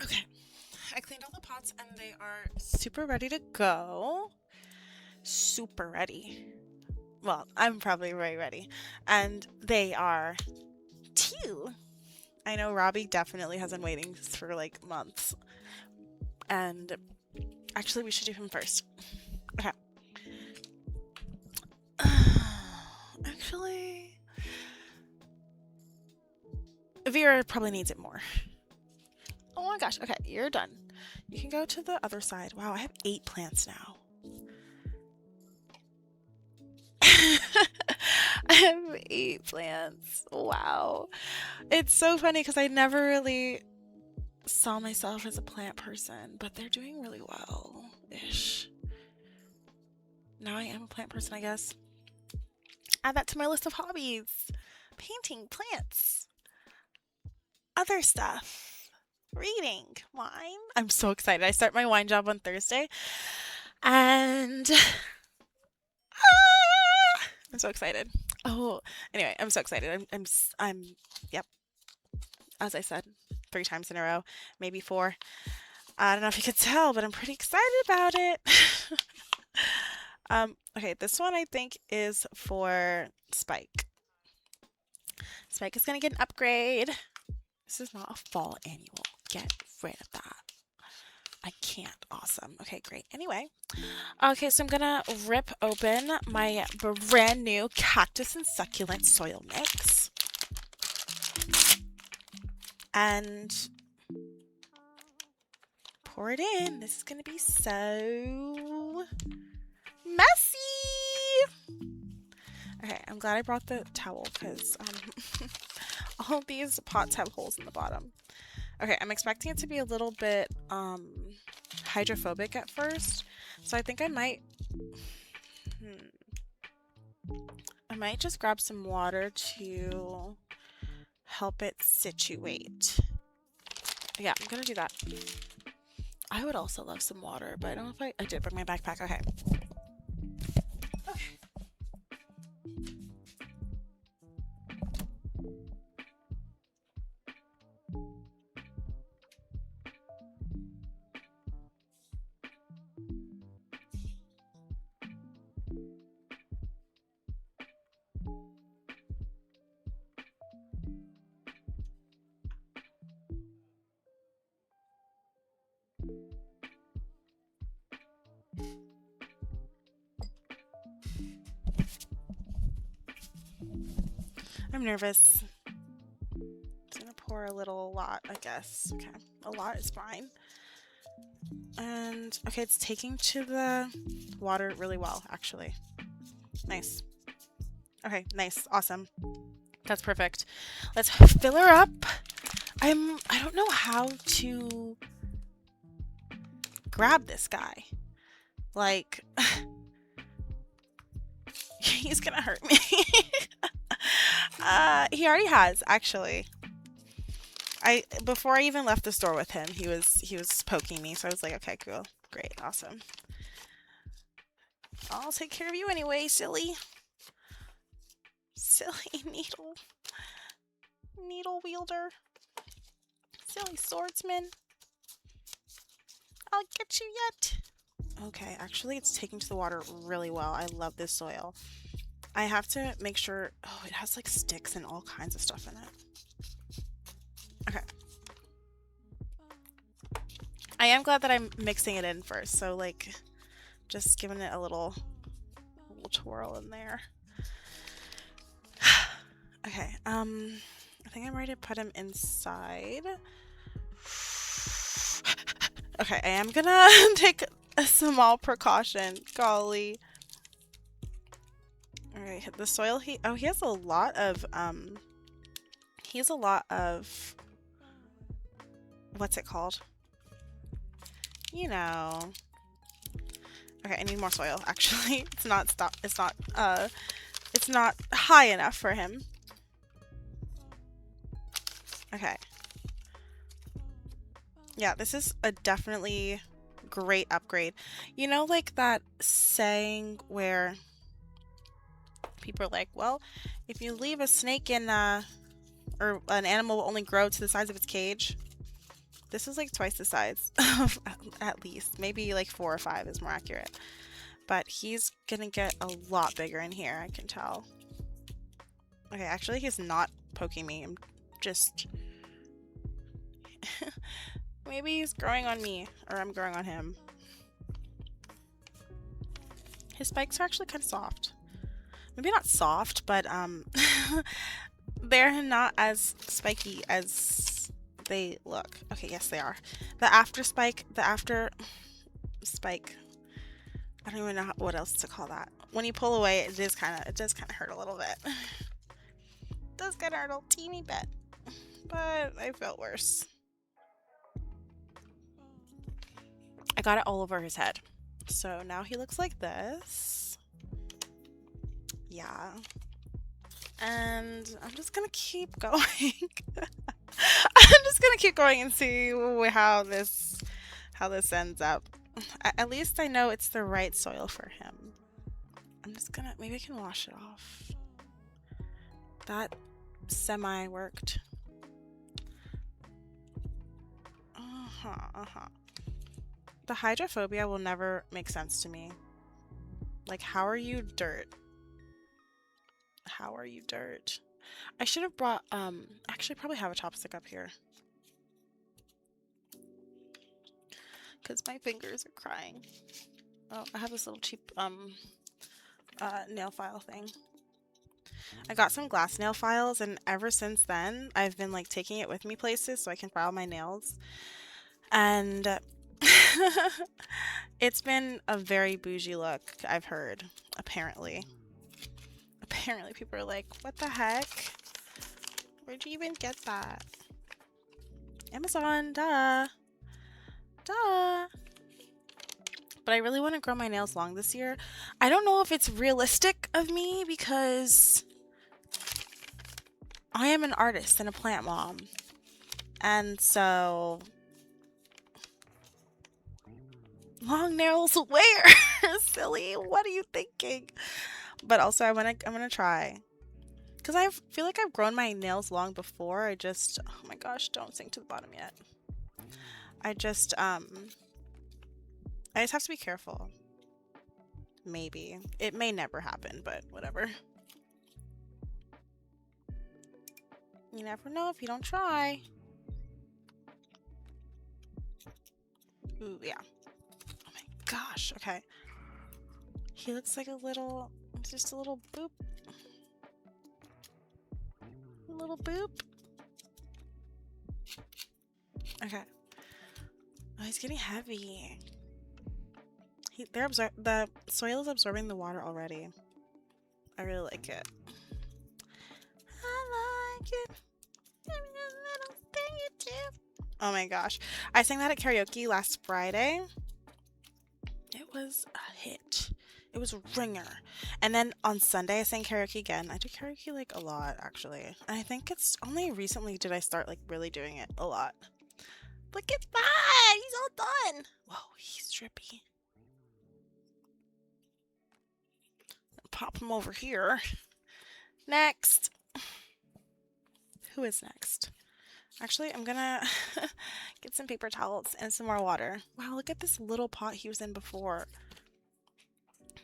Okay, I cleaned all the pots and they are super ready to go. Super ready. Well, I'm probably very ready. And they are too. I know Robbie definitely has been waiting for like months. And actually, we should do him first. Okay. Actually, Vera probably needs it more. Oh my gosh. Okay, you're done. You can go to the other side. Wow, I have 8 plants now. I have 8 plants. Wow. It's so funny because I never really saw myself as a plant person, but they're doing really well-ish. Now I am a plant person, I guess. Add that to my list of hobbies. Painting, plants, other stuff, reading, wine. I'm so excited. I start my wine job on Thursday, and I'm so excited. Oh, anyway, I'm so excited. Yep. As I said, 3 times in a row, maybe 4. I don't know if you could tell, but I'm pretty excited about it. Okay, this one I think is for Spike. Spike is gonna get an upgrade. This is not a fall annual. Get rid of that. I can't. Awesome. Okay, great. Anyway, okay, so I'm gonna rip open my brand new cactus and succulent soil mix. And pour it in. This is gonna be so messy. Okay, I'm glad I brought the towel because all of these pots have holes in the bottom. Okay, I'm expecting it to be a little bit hydrophobic at first, so I think I might just grab some water to help it situate. Yeah, I'm gonna do that. I would also love some water, but I don't know if I did bring my backpack. Okay. I'm nervous. It's gonna pour a lot, I guess. Okay, a lot is fine. And okay, it's taking to the water really well, actually. Nice. Okay, nice, awesome. That's perfect. Let's fill her up. I don't know how to grab this guy. Like, he's gonna hurt me. He already has, actually. Before I even left the store with him, he was poking me, so I was like, okay, cool, great, awesome. I'll take care of you anyway, silly needle wielder, silly swordsman. I'll get you yet. Okay, actually, it's taking to the water really well. I love this soil. I have to make sure. Oh, it has like sticks and all kinds of stuff in it. Okay. I am glad that I'm mixing it in first, so like just giving it a little twirl in there. Okay, I think I'm ready to put him inside. Okay, I am gonna take a small precaution. Golly. Alright, the soil he has a lot of what's it called? You know. Okay, I need more soil, actually. It's not high enough for him. Okay. Yeah, this is a definitely great upgrade. You know, like that saying where people are like, well, if you leave a snake in or an animal will only grow to the size of its cage. This is like twice the size, at least. Maybe like 4 or 5 is more accurate. But he's gonna get a lot bigger in here, I can tell. Okay, actually he's not poking me. I'm just... Maybe he's growing on me, or I'm growing on him. His spikes are actually kind of soft. Maybe not soft, but they're not as spiky as they look. Okay, yes they are. The after spike, I don't even know what else to call that. When you pull away, it does kind of hurt a little bit. It does kind of hurt a teeny bit, but I felt worse. I got it all over his head. So now he looks like this. Yeah. And I'm just gonna keep going. I'm just gonna keep going and see how this ends up. At least I know it's the right soil for him. I'm just gonna, maybe I can wash it off. That semi worked. The hydrophobia will never make sense to me. Like, how are you dirt? How are you dirt? I should have brought, actually I probably have a chopstick up here. Because my fingers are crying. Oh, I have this little cheap, nail file thing. I got some glass nail files, and ever since then, I've been, like, taking it with me places so I can file my nails. And it's been a very bougie look, I've heard, apparently. Apparently people are like, what the heck? Where'd you even get that? Amazon, duh. Duh. But I really want to grow my nails long this year. I don't know if it's realistic of me because I am an artist and a plant mom. And so... long nails where? Silly, what are you thinking? But also I'm gonna try. Because I feel like I've grown my nails long before. I just, oh my gosh, don't sink to the bottom yet. I just have to be careful. Maybe. It may never happen, but whatever. You never know if you don't try. Ooh, yeah. Oh my gosh, okay. He looks like a little, just a little boop. A little boop. Okay. Oh, he's getting heavy. The soil is absorbing the water already. I really like it. I like it. Every little thing you do. Oh my gosh. I sang that at karaoke last Friday. It was a hit. It was a ringer. And then on Sunday I sang karaoke again. I do karaoke like a lot actually. And I think it's only recently did I start like really doing it a lot. Look at that! He's all done! Whoa, he's drippy. Pop him over here. Next! Who is next? Actually, I'm gonna get some paper towels and some more water. Wow, look at this little pot he was in before.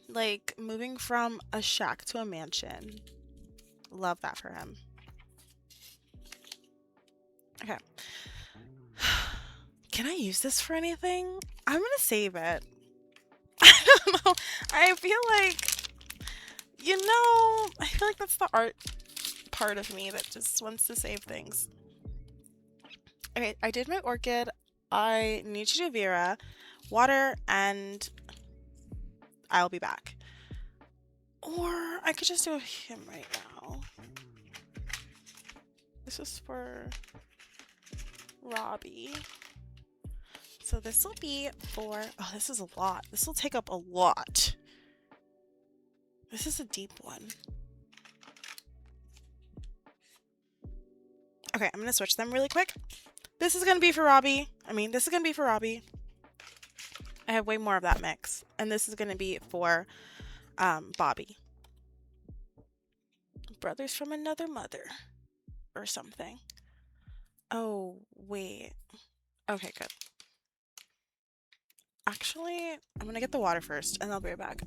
Like, moving from a shack to a mansion. Love that for him. Okay. Can I use this for anything? I'm gonna save it. I don't know. I feel like, you know, I feel like that's the art part of me that just wants to save things. Okay, I did my orchid. I need to do Vera, water, and I'll be back. Or I could just do him right now. This is for Robbie. So this will be for, oh, this is a lot. This will take up a lot. This is a deep one. Okay, I'm gonna switch them really quick. This is gonna be for Robbie. This is gonna be for Robbie. I have way more of that mix. And this is gonna be for Bobby. Brothers from another mother. Or something. Oh, wait. Okay, good. Actually, I'm gonna get the water first, and I'll be right back.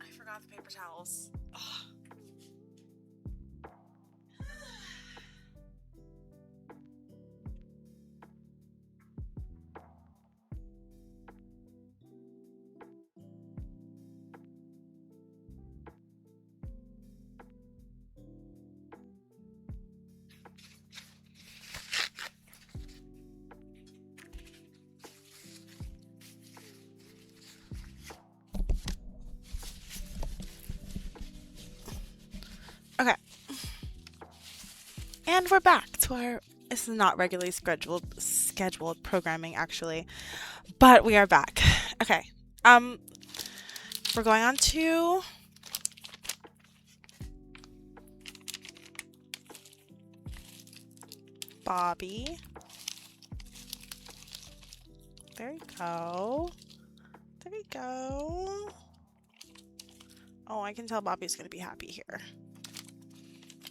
I forgot the paper towels. Ugh. Okay. And we're back to our, this is not regularly scheduled programming actually, but we are back. Okay. We're going on to Bobby. There you go. There you go. Oh, I can tell Bobby's gonna be happy here.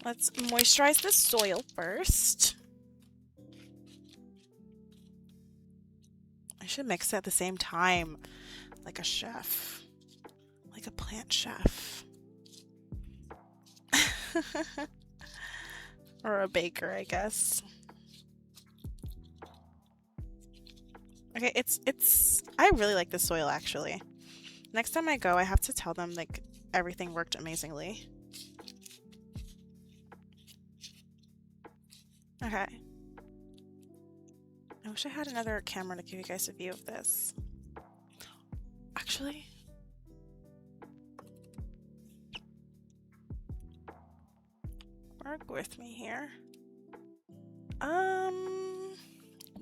Let's moisturize the soil first. I should mix it at the same time, like a chef. Like a plant chef. Or a baker, I guess. Okay, I really like the soil actually. Next time I go, I have to tell them like everything worked amazingly. Okay. I wish I had another camera to give you guys a view of this. Actually, work with me here.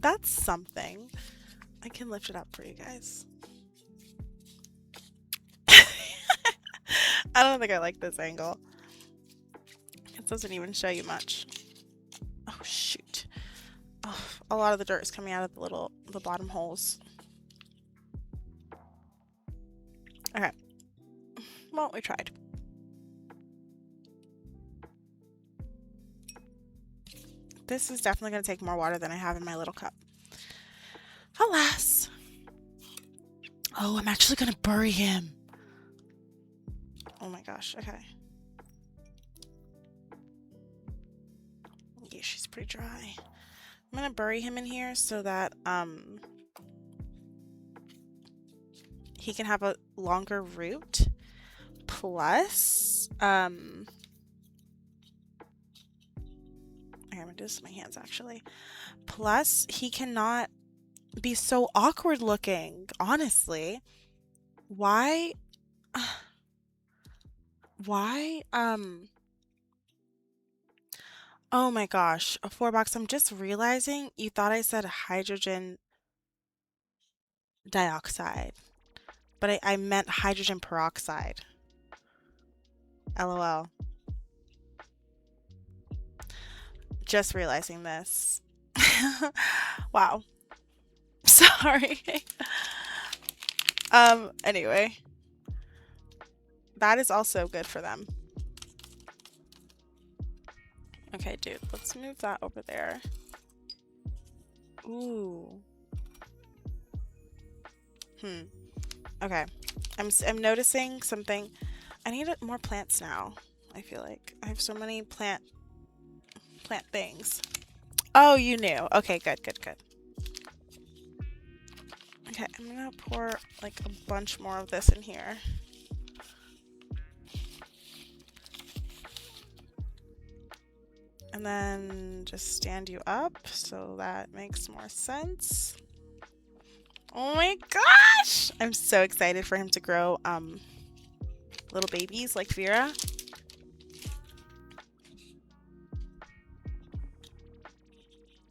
That's something. I can lift it up for you guys. I don't think I like this angle. It doesn't even show you much. Oh shoot. Oh, a lot of the dirt is coming out of the bottom holes. Okay. Well, we tried. This is definitely going to take more water than I have in my little cup. Alas. Oh, I'm actually going to bury him. Oh my gosh. Okay. Yeah, she's pretty dry. I'm going to bury him in here so that he can have a longer root. Plus, okay, I'm gonna do this with my hands actually. Plus, he cannot be so awkward looking, honestly. Why? Why? Oh my gosh, a 4-box. I'm just realizing you thought I said hydrogen dioxide, but I meant hydrogen peroxide. LOL. Just realizing this. Wow. Sorry. Anyway. That is also good for them. Okay, dude, let's move that over there. Ooh. Okay. I'm noticing something. I need more plants now. I feel like I have so many plant things. Oh, you knew. Okay, good. Okay, I'm gonna pour like a bunch more of this in here. And then just stand you up so that makes more sense. Oh my gosh! I'm so excited for him to grow little babies like Vera.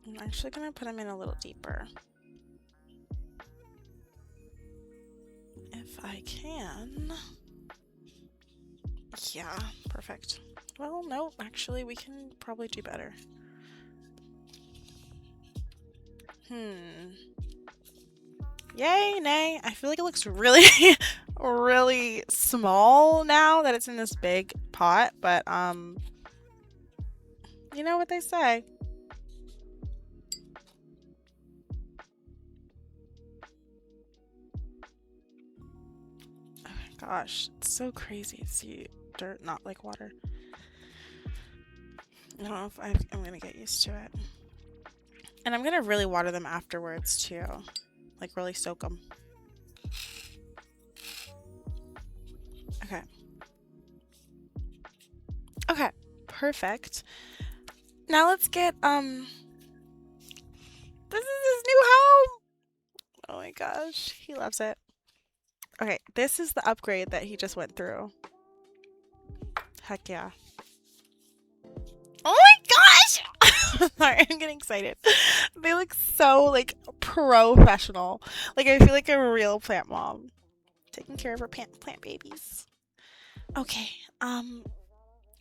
I'm actually gonna put him in a little deeper. If I can. Heck yeah. Perfect. Well, no, actually, we can probably do better. Yay, nay. I feel like it looks really, really small now that it's in this big pot, but, you know what they say. Oh my gosh, it's so crazy to see dirt not like water. I don't know if I'm gonna get used to it. And I'm gonna really water them afterwards too. Like really soak them. Okay. Okay. Perfect. Now let's get this is his new home. Oh my gosh, he loves it. Okay, this is the upgrade that he just went through. Heck yeah. Oh my gosh! Sorry, I'm getting excited. They look so like professional. Like I feel like a real plant mom taking care of her plant babies. Okay,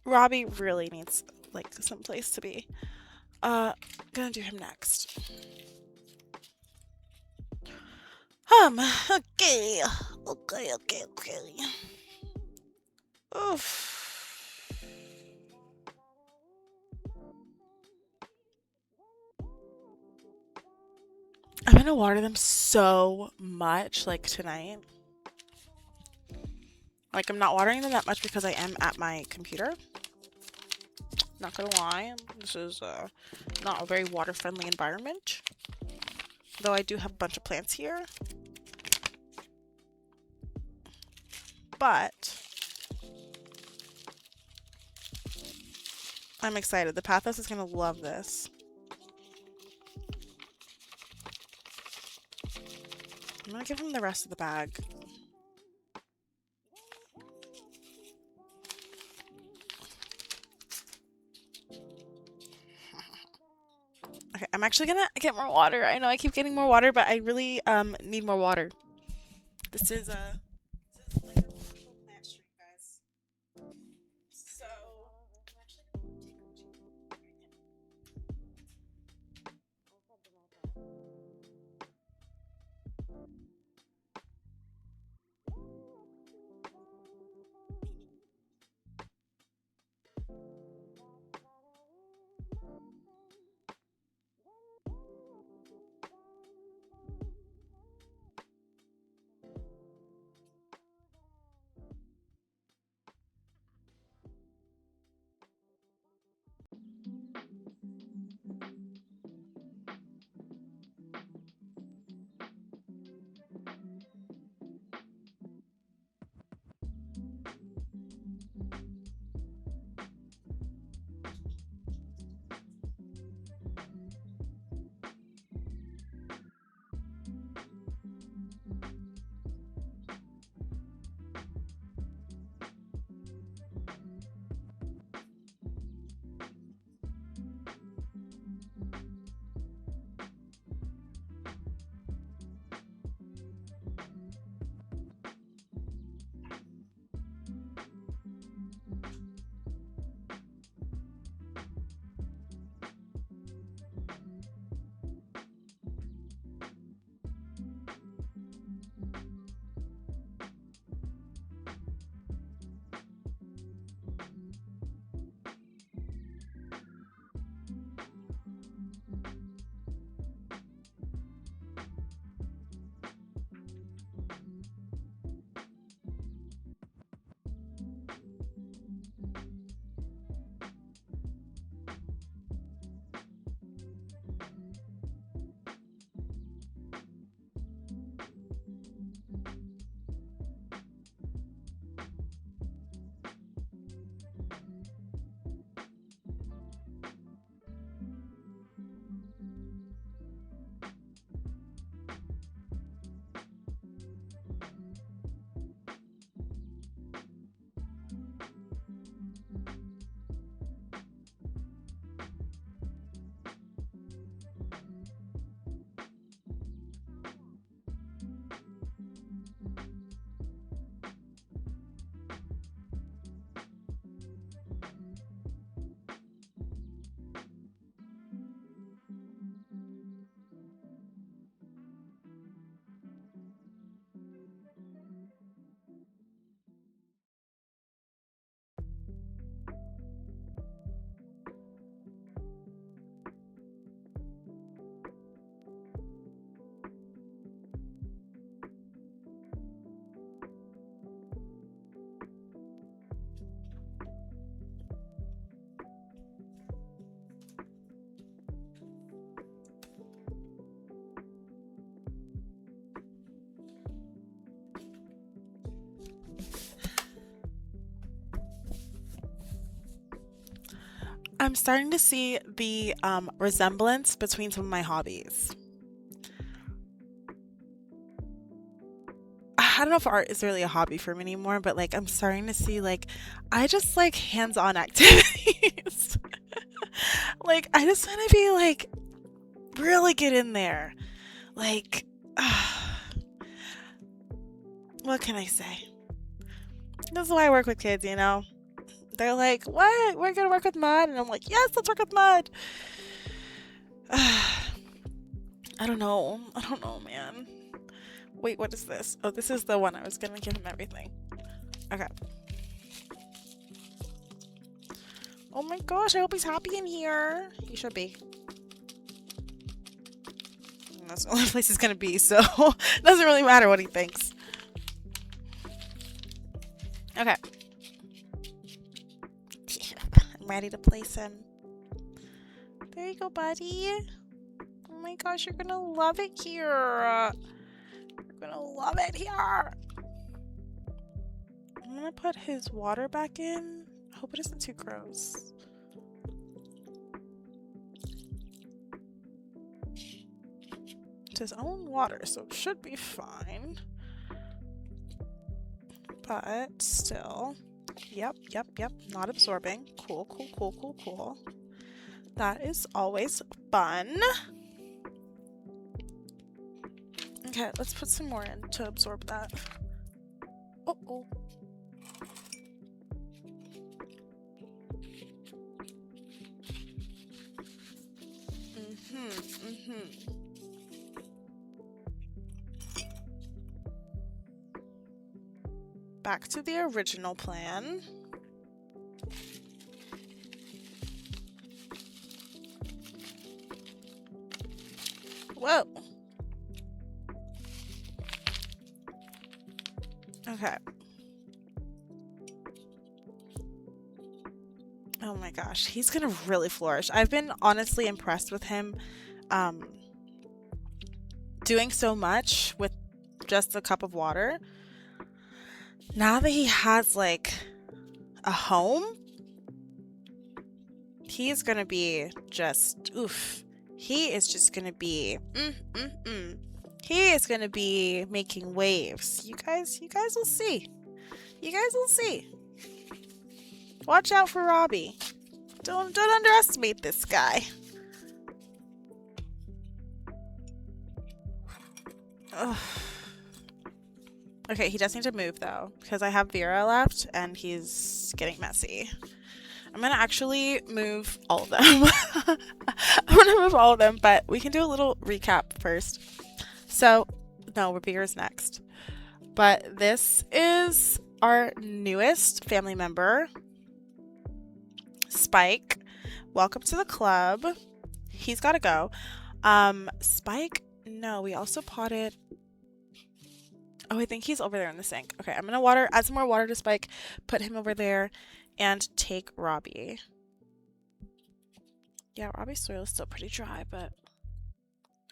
Robbie really needs like some place to be. Gonna do him next. Okay. Okay. Oof. I'm gonna water them so much, like tonight. Like, I'm not watering them that much because I am at my computer. Not gonna lie, this is not a very water-friendly environment. Though I do have a bunch of plants here. But I'm excited. The Pathos is gonna love this. I'm gonna give him the rest of the bag. Okay, I'm actually gonna get more water. I know I keep getting more water, but I really need more water. This is like a little plant street, guys. So I'm actually gonna take I'm starting to see the resemblance between some of my hobbies. I don't know if art is really a hobby for me anymore, but like I'm starting to see like I just like hands-on activities. Like I just want to be like really get in there. Like what can I say? This is why I work with kids, you know. They're like, "What? We're gonna work with mud," and I'm like, "Yes, let's work with mud." I don't know. I don't know, man. Wait, what is this? Oh, this is the one I was gonna give him everything. Okay. Oh my gosh, I hope he's happy in here. He should be. And that's the only place he's gonna be, so it doesn't really matter what he thinks. Okay. I'm ready to place him. There you go, buddy. Oh my gosh, you're gonna love it here. You're gonna love it here. I'm gonna put his water back in. I hope it isn't too gross. It's his own water, so it should be fine. But still. Yep. Not absorbing. Cool. That is always fun. Okay, let's put some more in to absorb that. Oh. Back to the original plan. Whoa. Okay. Oh my gosh, he's gonna really flourish. I've been honestly impressed with him doing so much with just a cup of water. Now that he has like a home, he's gonna be just oof. He is just gonna be He is gonna be making waves. You guys will see. You guys will see. Watch out for Robbie. Don't underestimate this guy. Ugh. Okay, he does need to move though, because I have Vera left and he's getting messy. I'm gonna actually move all of them. I'm gonna move all of them, but we can do a little recap first. So, no, Vera's next. But this is our newest family member, Spike. Welcome to the club. He's gotta go. Spike, no, we also potted. Oh, I think he's over there in the sink. Okay, I'm gonna add some more water to Spike, put him over there, and take Robbie. Yeah, Robbie's soil is still pretty dry, but...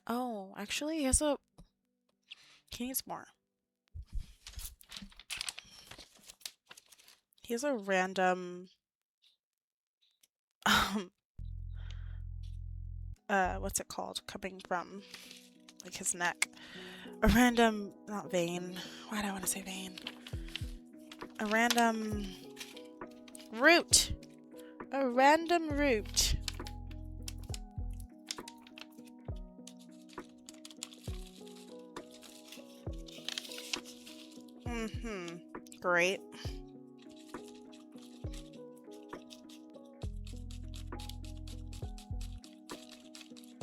Oh, actually, he needs more. He has a random... what's it called? Coming from, like, his neck. A random... Not vein. Why do I want to say vein? A random... root! A random root. Great.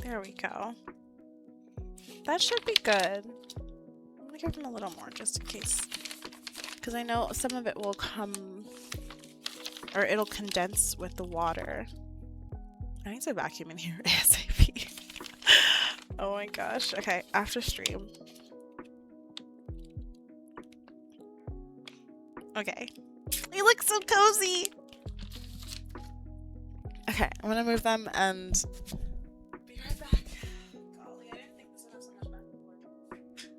There we go. That should be good. I'm gonna give him a little more just in case. Because I know some of it will come... or it'll condense with the water. I need to vacuum in here ASAP. Oh my gosh. Okay, after stream. Okay. They look so cozy! Okay, I'm gonna move them and be right back. Golly, I didn't think this would have so much back and forth.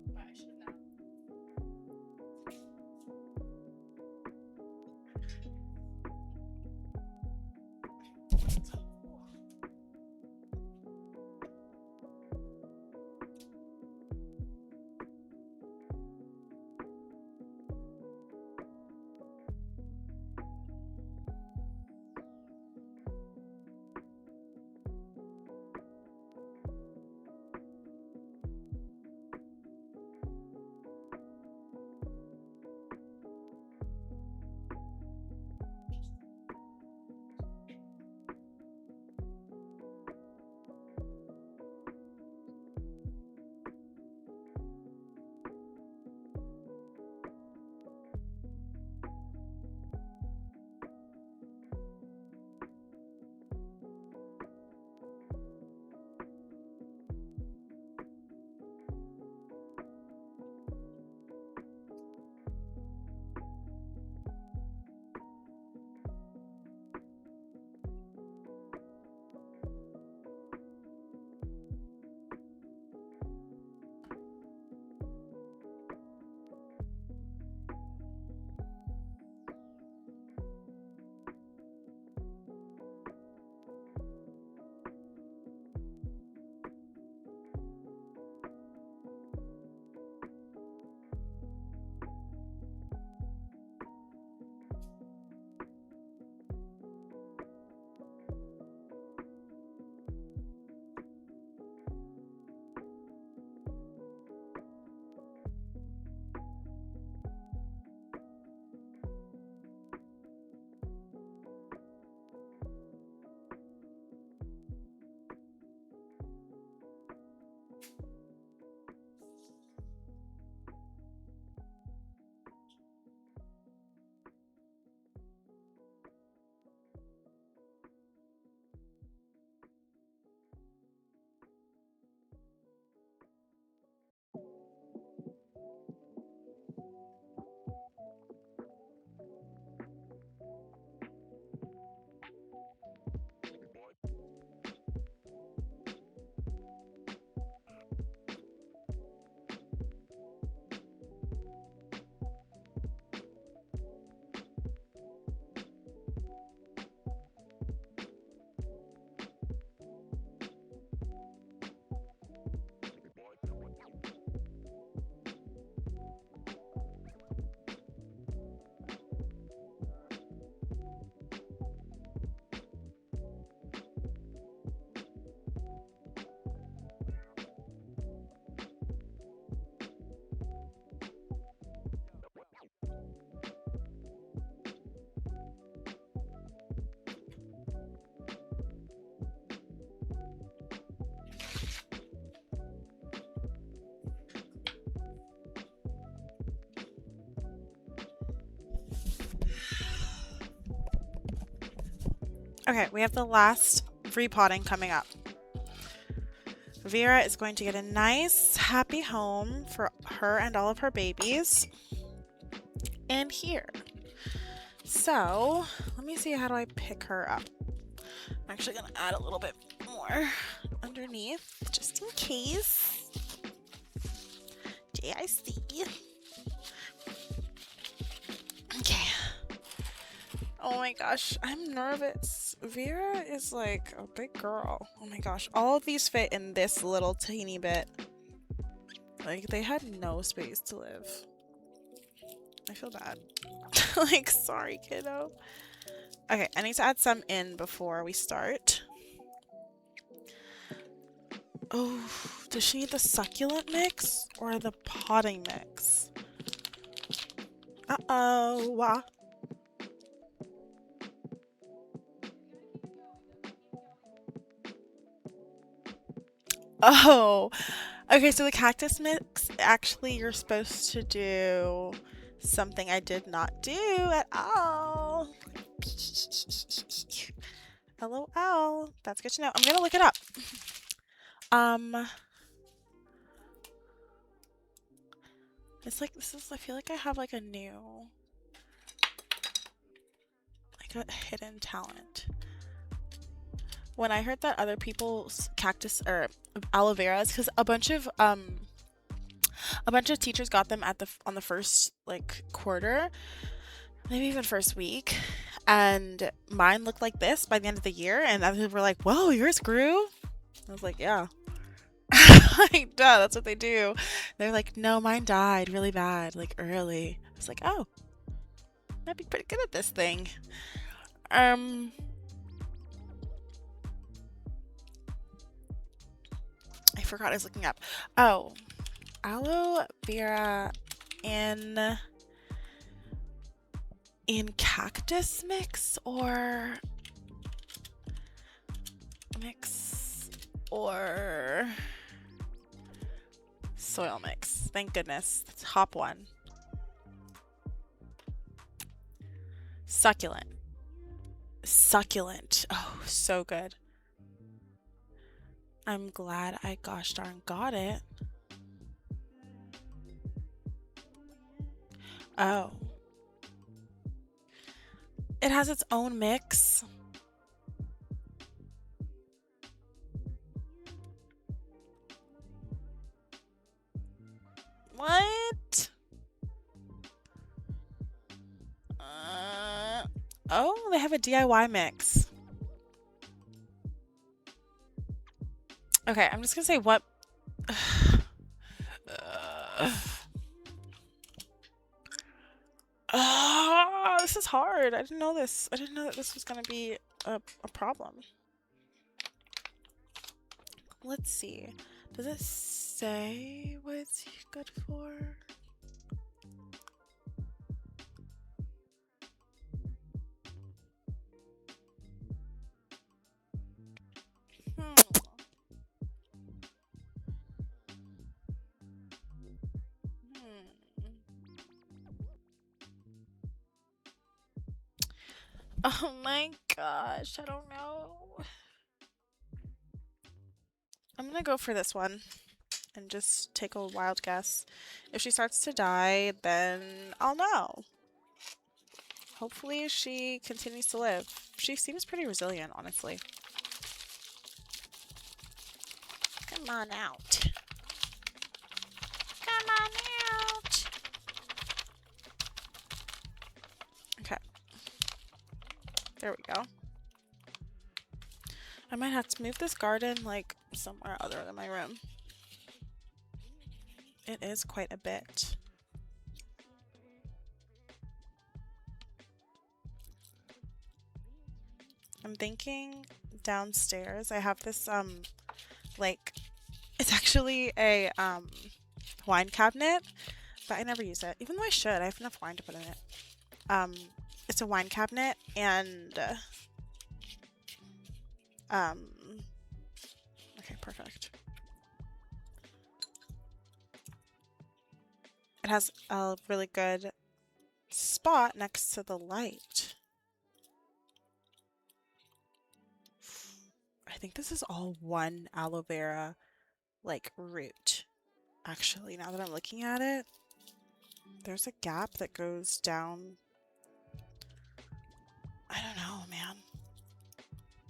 But I should have known. Okay, we have the last repotting coming up. Vera is going to get a nice, happy home for her and all of her babies in here. So, let me see, how do I pick her up? I'm actually going to add a little bit more underneath, just in case. JIC. Okay. Oh my gosh, I'm nervous. Vera is like a big girl. Oh my gosh, all of these fit in this little teeny bit. Like, they had no space to live. I feel bad. Like, sorry, kiddo. Okay, I need to add some in before we start. Oh, does she need the succulent mix or the potting mix? Uh-oh. Oh, okay, so the cactus mix, actually you're supposed to do something I did not do at all. LOL. That's good to know. I'm gonna look it up. It's like, I feel like I have like a new, like a hidden talent. When I heard that other people's cactus or aloe veras, because a bunch of teachers got them at on the first like quarter, maybe even first week, and mine looked like this by the end of the year, and other people were like, "Whoa, yours grew!" I was like, "Yeah." Like, duh, that's what they do. They're like, "No, mine died really bad, like early." I was like, "Oh, I'd be pretty good at this thing." I forgot I was looking up. Oh, aloe vera in cactus mix or soil mix. Thank goodness. That's hop one. Succulent. Succulent. Oh, so good. I'm glad I gosh darn got it. Oh. It has its own mix. What? Oh, they have a DIY mix. Okay, I'm just gonna say what. This is hard. I didn't know this. I didn't know that this was gonna be a problem. Let's see. Does it say what it's good for? Oh my gosh, I don't know. I'm gonna go for this one and just take a wild guess. If she starts to die, then I'll know. Hopefully she continues to live. She seems pretty resilient, honestly. Come on out. Come on out. Okay. There we go. I might have to move this garden, like, somewhere other than my room. It is quite a bit. I'm thinking downstairs I have this, like, it's actually a, wine cabinet, but I never use it. Even though I should, I have enough wine to put in it. It's a wine cabinet, and, okay, perfect. It has a really good spot next to the light. I think this is all one aloe vera like root. Actually, now that I'm looking at it, there's a gap that goes down. I don't know, man.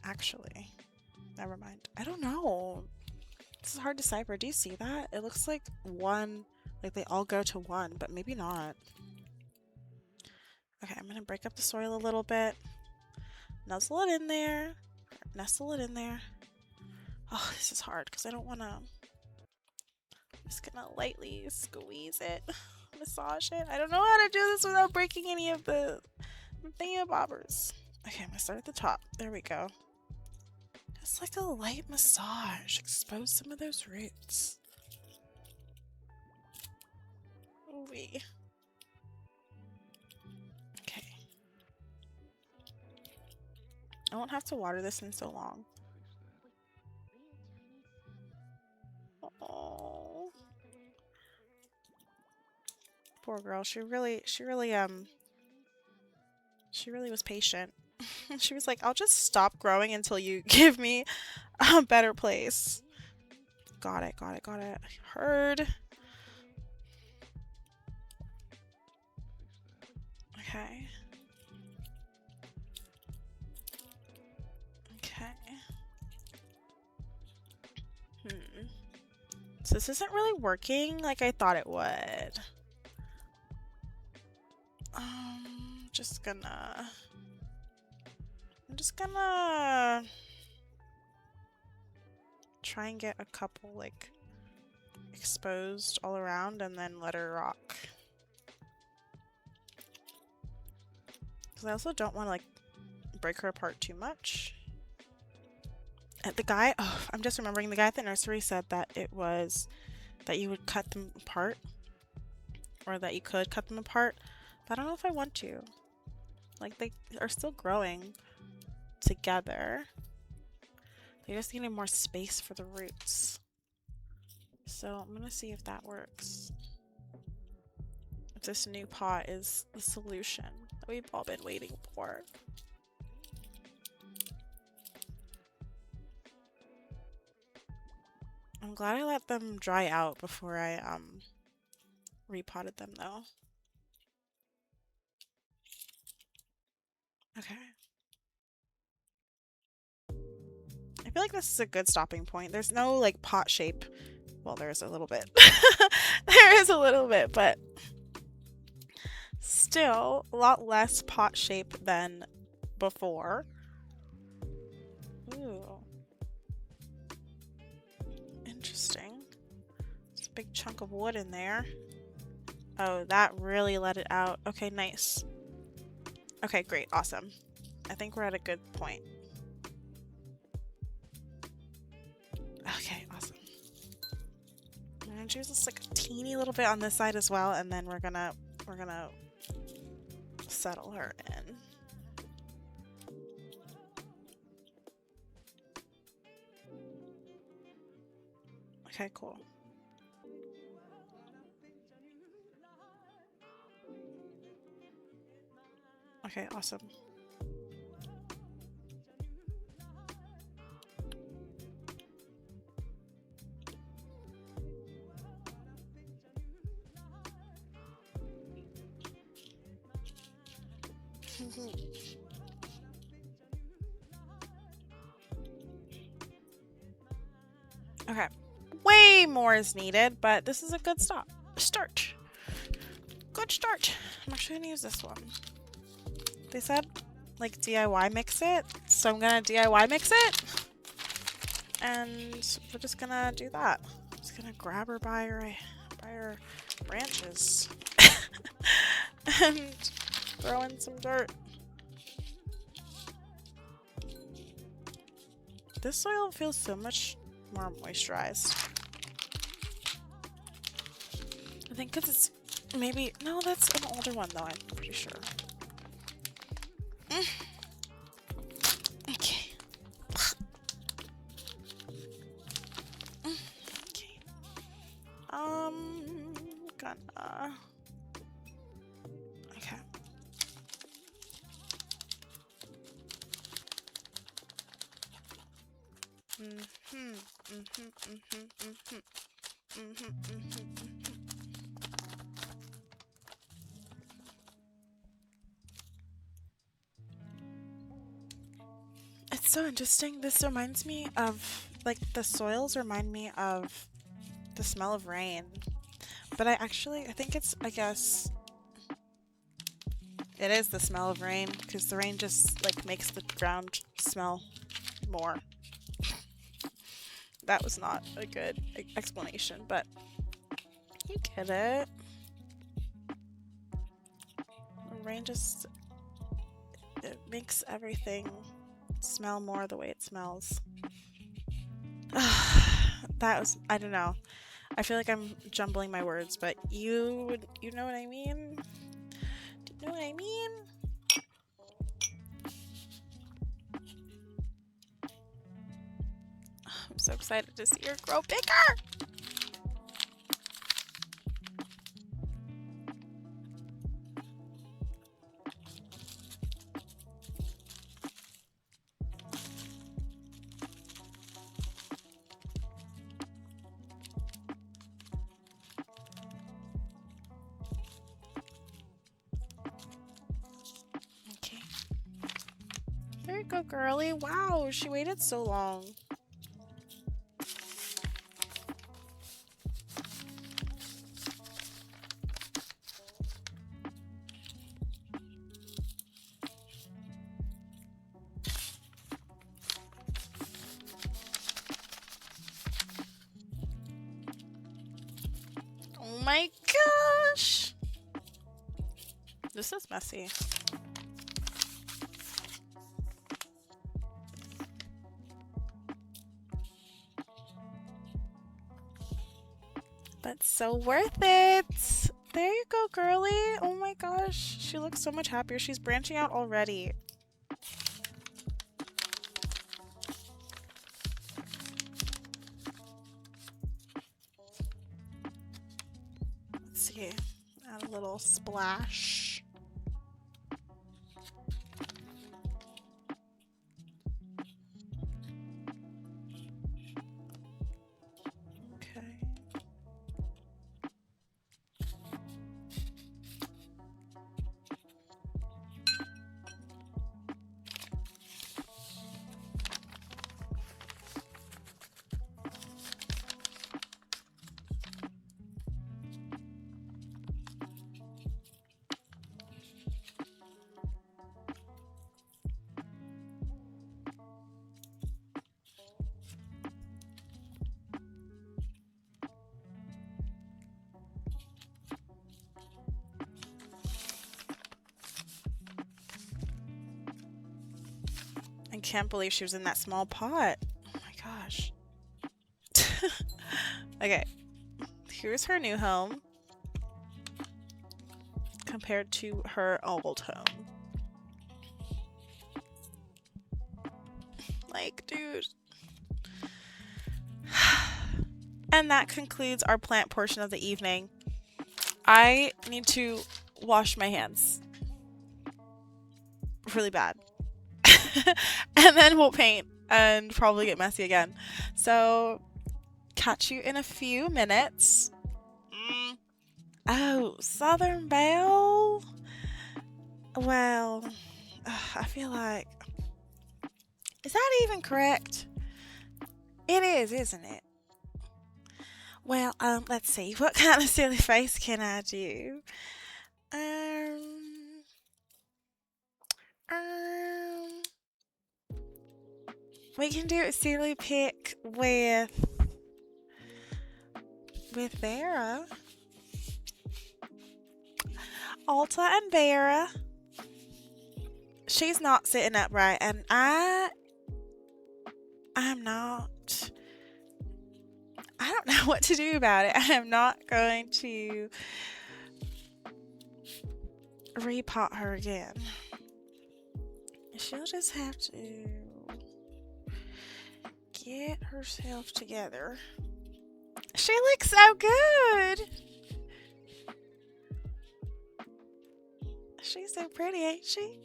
Actually, never mind. I don't know. This is hard to decipher. Do you see that? It looks like one, like they all go to one, but maybe not. Okay, I'm gonna break up the soil a little bit. Nuzzle it in there. Nestle it in there. Oh, this is hard because I don't want to. I'm just gonna lightly squeeze it, massage it. I don't know how to do this without breaking any of the thingy-bobbers. Okay, I'm gonna start at the top. There we go. Just like a light massage. Expose some of those roots. Ooh-wee. Okay. I won't have to water this in so long. Oh, poor girl. She really was patient. She was like, I'll just stop growing until you give me a better place. Got it. I heard. Okay. So this isn't really working like I thought it would. I'm just gonna try and get a couple like exposed all around and then let her rock. Because I also don't want to like break her apart too much. The guy, I'm just remembering the guy at the nursery said that it was that you would cut them apart, or that you could cut them apart. But I don't know if I want to. Like, they are still growing together. They just needed more space for the roots. So I'm gonna see if that works. If this new pot is the solution that we've all been waiting for. I'm glad I let them dry out before I repotted them though. Okay. I feel like this is a good stopping point. There's no like pot shape. Well, there's a little bit. There is a little bit, but still a lot less pot shape than before. Ooh. Interesting. There's a big chunk of wood in there. Oh, that really let it out. Okay, nice. Okay, great. Awesome. I think we're at a good point. Okay, awesome. I'm gonna choose this like a teeny little bit on this side as well, and then we're gonna settle her in. Okay, cool. Okay, awesome. Okay. Way more is needed, but this is a good start. Good start. I'm actually gonna use this one. They said like DIY mix it, so I'm gonna DIY mix it. And we're just gonna do that. I'm just gonna grab her by her branches and throw in some dirt. This soil feels so much more moisturized. I think because it's maybe... No, that's an older one though, I'm pretty sure. Okay. Okay. Gonna... Okay. Mhm, mhm, mhm, mhm, mhm, mhm. It's so interesting. This reminds me of, like, the soils remind me of the smell of rain. But I think it's, I guess, it is the smell of rain because the rain just, like, makes the ground smell more. That was not a good explanation, but you get it. The rain just, it makes everything smell more the way it smells. That was, I don't know. I feel like I'm jumbling my words, but you know what I mean? Do you know what I mean? I'm so excited to see her grow bigger. Okay. There you go, girly. Wow, she waited so long. Oh my gosh. This is messy. But so worth it. There you go, girly. Oh my gosh. She looks so much happier. She's branching out already. Let's see. Add a little splash. Okay. I can't believe she was in that small pot. Oh my gosh. Okay. Here's her new home compared to her old home. Like, dude. And that concludes our plant portion of the evening. I need to wash my hands really bad. And then we'll paint and probably get messy again. So, catch you in a few minutes. Oh, Southern Belle? Well, I feel like... Is that even correct? It is, isn't it? Well, let's see. What kind of silly face can I do? Um, um, we can do a silly pick with Vera. Alta and Vera. She's not sitting upright, and I'm not. I don't know what to do about it. I am not going to repot her again. She'll just have to get herself together. She looks so good. She's so pretty, ain't she?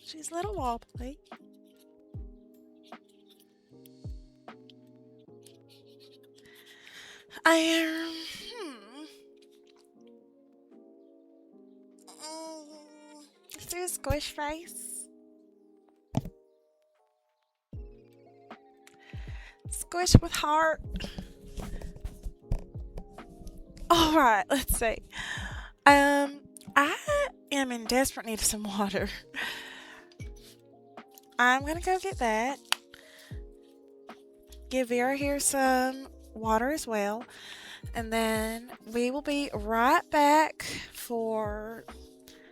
She's a little wobbly. I let's do a squish face. Squish with heart. All right, let's see. I am in desperate need of some water. I'm gonna go get that. Give Vera here some water as well. And then we will be right back for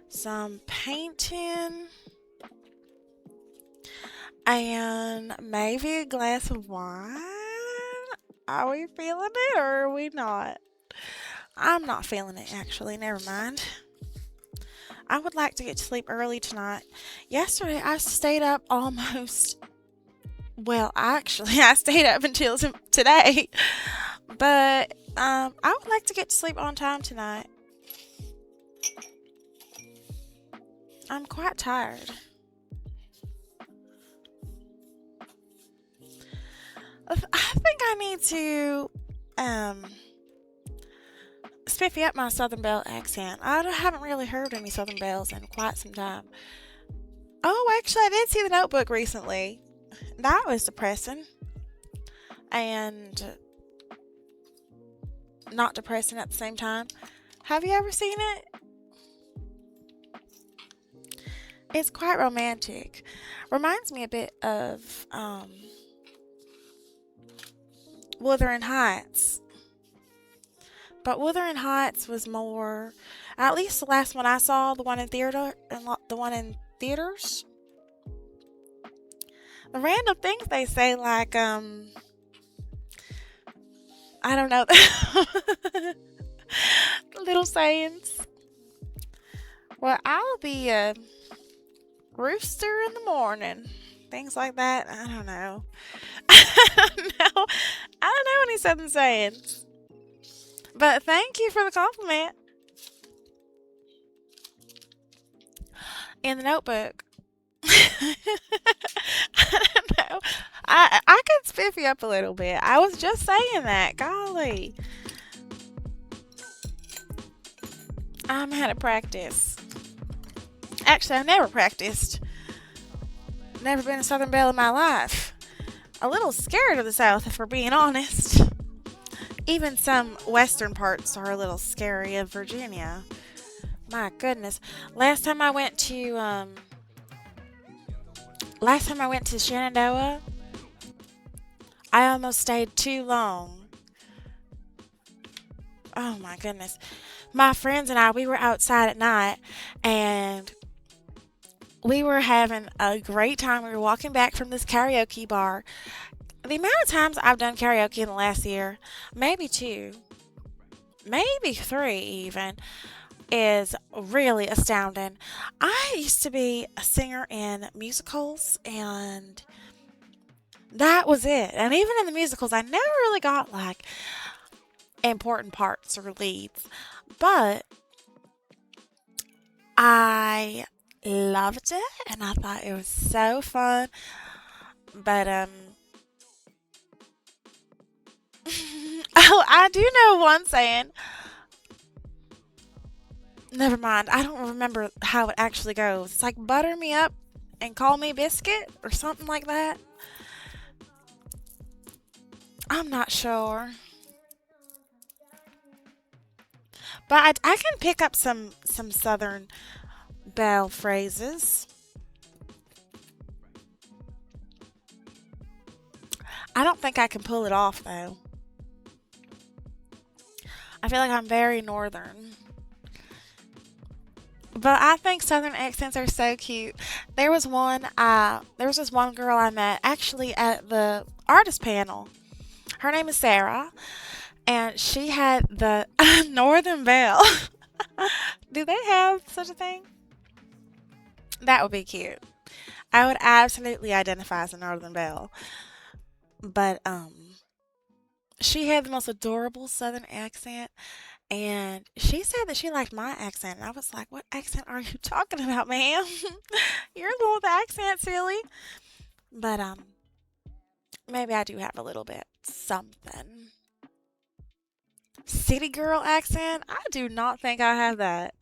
some painting and maybe a glass of wine. Are we feeling it or are we not? I'm not feeling it actually. Never mind. I would like to get to sleep early tonight. Yesterday I stayed up almost. Well, actually, I stayed up until today. But I would like to get to sleep on time tonight. I'm quite tired. I think I need to spiffy up my Southern Belle accent. I haven't really heard any Southern Belles in quite some time. Oh, actually, I did see The Notebook recently. That was depressing. And not depressing at the same time. Have you ever seen it? It's quite romantic. Reminds me a bit of Wuthering Heights. But Wuthering Heights was more, at least the last one I saw, the one in theaters. The random things they say, like I don't know, little sayings. Well, I'll be a rooster in the morning. Things like that. I don't know. I don't know. I don't know any Southern sayings. But thank you for the compliment. In The Notebook. I don't know. I could spiff you up a little bit. I was just saying that. Golly. I'm out of practice. Actually, I've never practiced. Never been a Southern Belle in my life. A little scared of the South, if we're being honest. Even some western parts are a little scary of Virginia. My goodness. Last time I went to Shenandoah, I almost stayed too long. Oh my goodness. My friends and I, we were outside at night and we were having a great time. We were walking back from this karaoke bar. The amount of times I've done karaoke in the last year, maybe two, maybe three even, is really astounding. I used to be a singer in musicals, and that was it. And even in the musicals, I never really got like important parts or leads, but I loved it, and I thought it was so fun. But oh, I do know one saying. Never mind. I don't remember how it actually goes. It's like butter me up and call me biscuit or something like that. I'm not sure. But I can pick up some Southern Belle phrases. I don't think I can pull it off though. I feel like I'm very northern. But I think Southern accents are so cute. There was this one girl I met actually at the artist panel. Her name is Sarah, and she had the Northern Belle. Do they have such a thing? That would be cute. I would absolutely identify as a Northern Belle. But she had the most adorable Southern accent, and she said that she liked my accent. And I was like, "What accent are you talking about, ma'am? You're the one with the accent, silly." But maybe I do have a little bit something. City girl accent? I do not think I have that.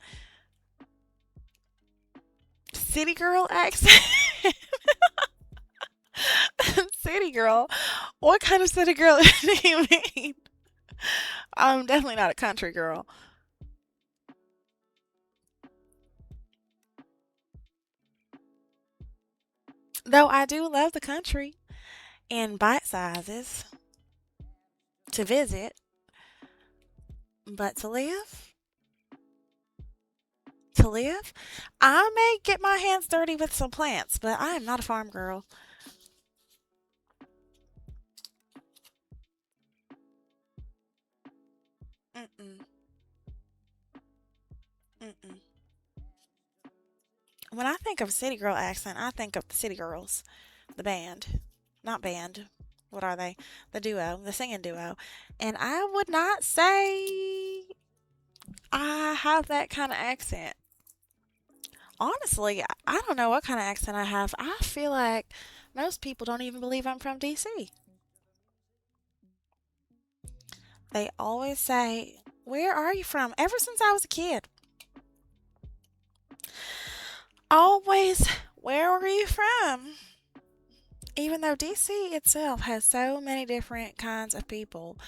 City girl accent? City girl? What kind of city girl do you mean? I'm definitely not a country girl. Though I do love the country in bite sizes to visit, but to live, I may get my hands dirty with some plants, but I am not a farm girl. Mm-mm, mm-mm. When I think of city girl accent, I think of the City Girls, the band, not band. What are they? The duo, the singing duo. And I would not say I have that kind of accent. Honestly, I don't know what kind of accent I have. I feel like most people don't even believe I'm from DC. They always say, "Where are you from?" Ever since I was a kid. Always, "Where are you from?" Even though DC itself has so many different kinds of people,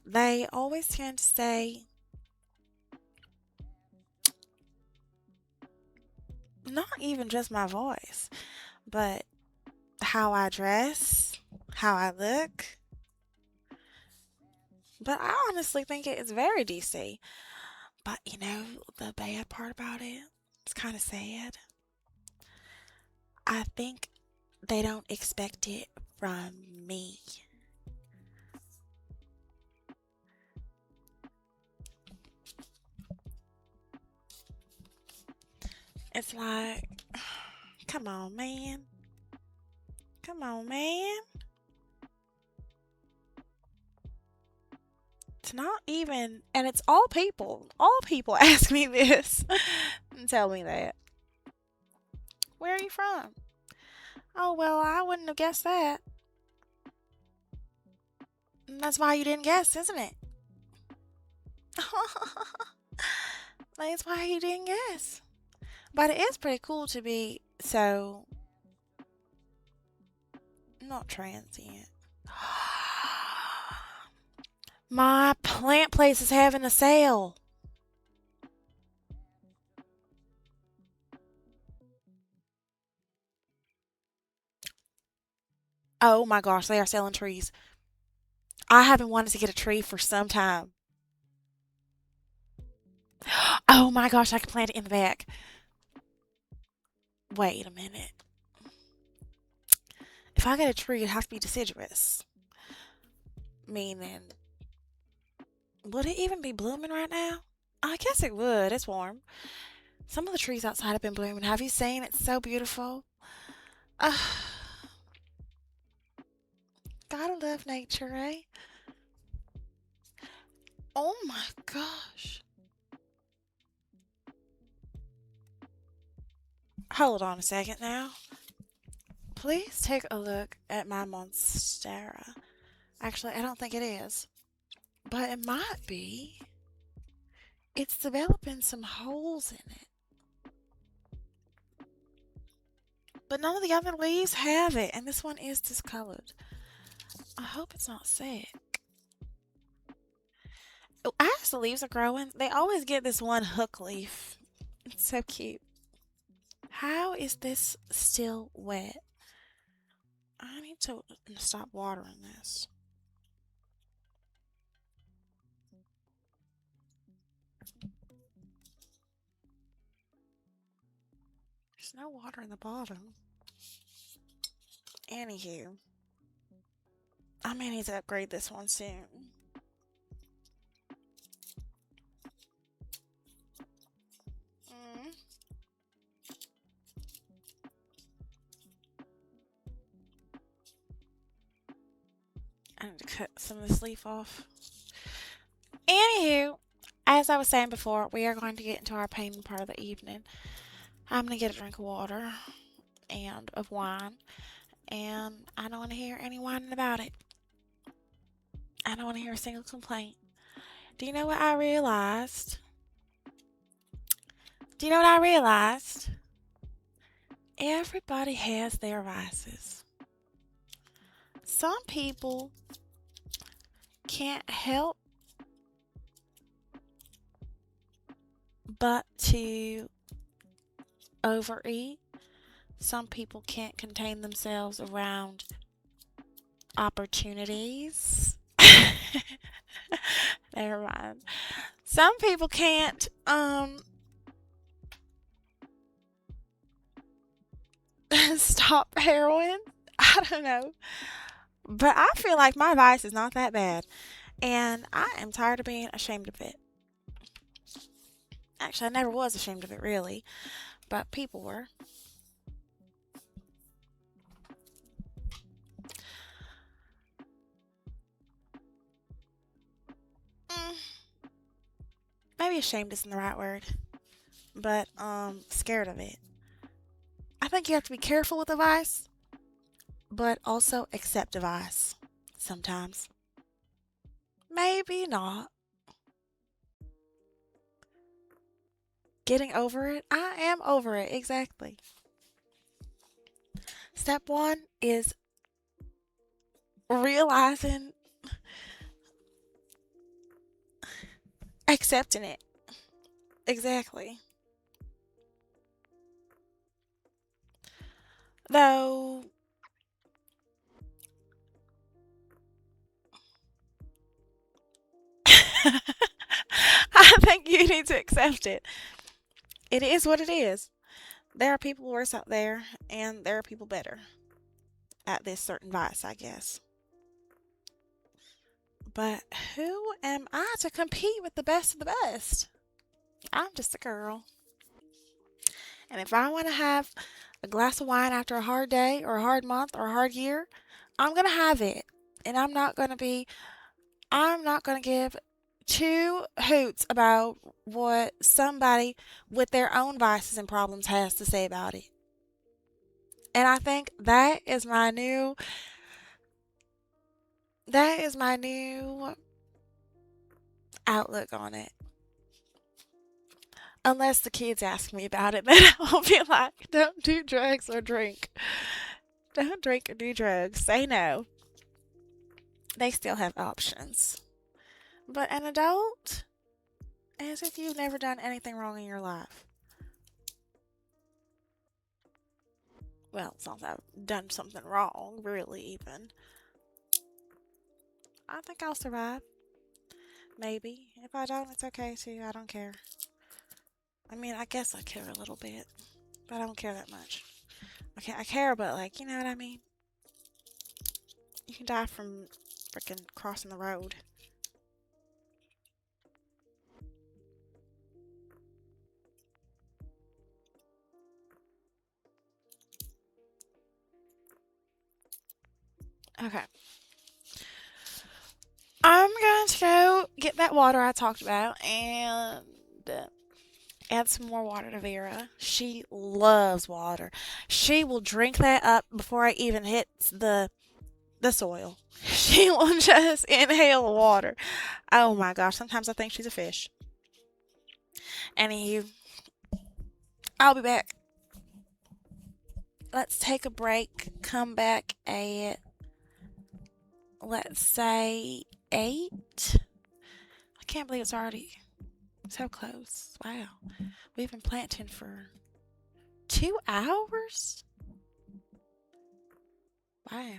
they always tend to say, not even just my voice, but how I dress, how I look. But I honestly think it is very DC. But the bad part about it, it's kind of sad. I think they don't expect it from me. It's like, come on, man. Come on, man. It's not even, and it's all people. All people ask me this and tell me that. Where are you from? Oh, well, I wouldn't have guessed that. And that's why you didn't guess, isn't it? That's why you didn't guess. But it is pretty cool to be so not transient. My plant place is having a sale. Oh my gosh, they are selling trees. I haven't wanted to get a tree for some time. Oh my gosh, I can plant it in the back. Wait a minute. If I get a tree, it'd have to be deciduous. Meaning, would it even be blooming right now? I guess it would. It's warm. Some of the trees outside have been blooming. Have you seen? It's so beautiful. Uh, gotta love nature, eh? Oh my gosh. Hold on a second now. Please take a look at my monstera. Actually, I don't think it is, but it might be. It's developing some holes in it, but none of the other leaves have it, and this one is discolored. I hope it's not sick. Oh, as the leaves are growing, they always get this one hook leaf. It's so cute. How is this still wet? I need to stop watering this. There's no water in the bottom. Anywho, I may need to upgrade this one soon. Mm. I need to cut some of this leaf off. Anywho, as I was saying before, we are going to get into our painting part of the evening. I'm going to get a drink of water and of wine, and I don't want to hear any whining about it. I don't want to hear a single complaint. Do you know what I realized? Do you know what I realized? Everybody has their vices. Some people can't help but to overeat. Some people can't contain themselves around opportunities. Never mind. Some people can't stop heroin. I don't know. But I feel like my vice is not that bad. And I am tired of being ashamed of it. Actually, I never was ashamed of it, really. But people were. Mm, maybe ashamed isn't the right word. But, scared of it. I think you have to be careful with a vice, but also accept a vice sometimes. Maybe not. Getting over it? I am over it, exactly. Step one is realizing, accepting it. Exactly. Though, I think you need to accept it. It is what it is. There are people worse out there, and there are people better at this certain vice, I guess. But who am I to compete with the best of the best? I'm just a girl. And if I want to have a glass of wine after a hard day or a hard month or a hard year, I'm going to have it. And I'm not going to give two hoots about what somebody with their own vices and problems has to say about it. And I think that is my new outlook on it. Unless the kids ask me about it, then I'll be like, don't do drugs or drink. Don't drink or do drugs. Say no. They still have options. But an adult, as if you've never done anything wrong in your life. Well, it's not that I've done something wrong, really, even. I think I'll survive. Maybe. If I don't, it's okay too. I don't care. I mean, I guess I care a little bit, but I don't care that much. Okay, I care, but like, you know what I mean? You can die from freaking crossing the road. Okay. I'm going to go get that water I talked about and add some more water to Vera. She loves water. She will drink that up before I even hit the soil. She will just inhale water. Oh my gosh, sometimes I think she's a fish. Anywho, I'll be back. Let's take a break. Come back at, let's say, 8. I can't believe it's already so close. Wow. We've been planting for 2 hours? Wow.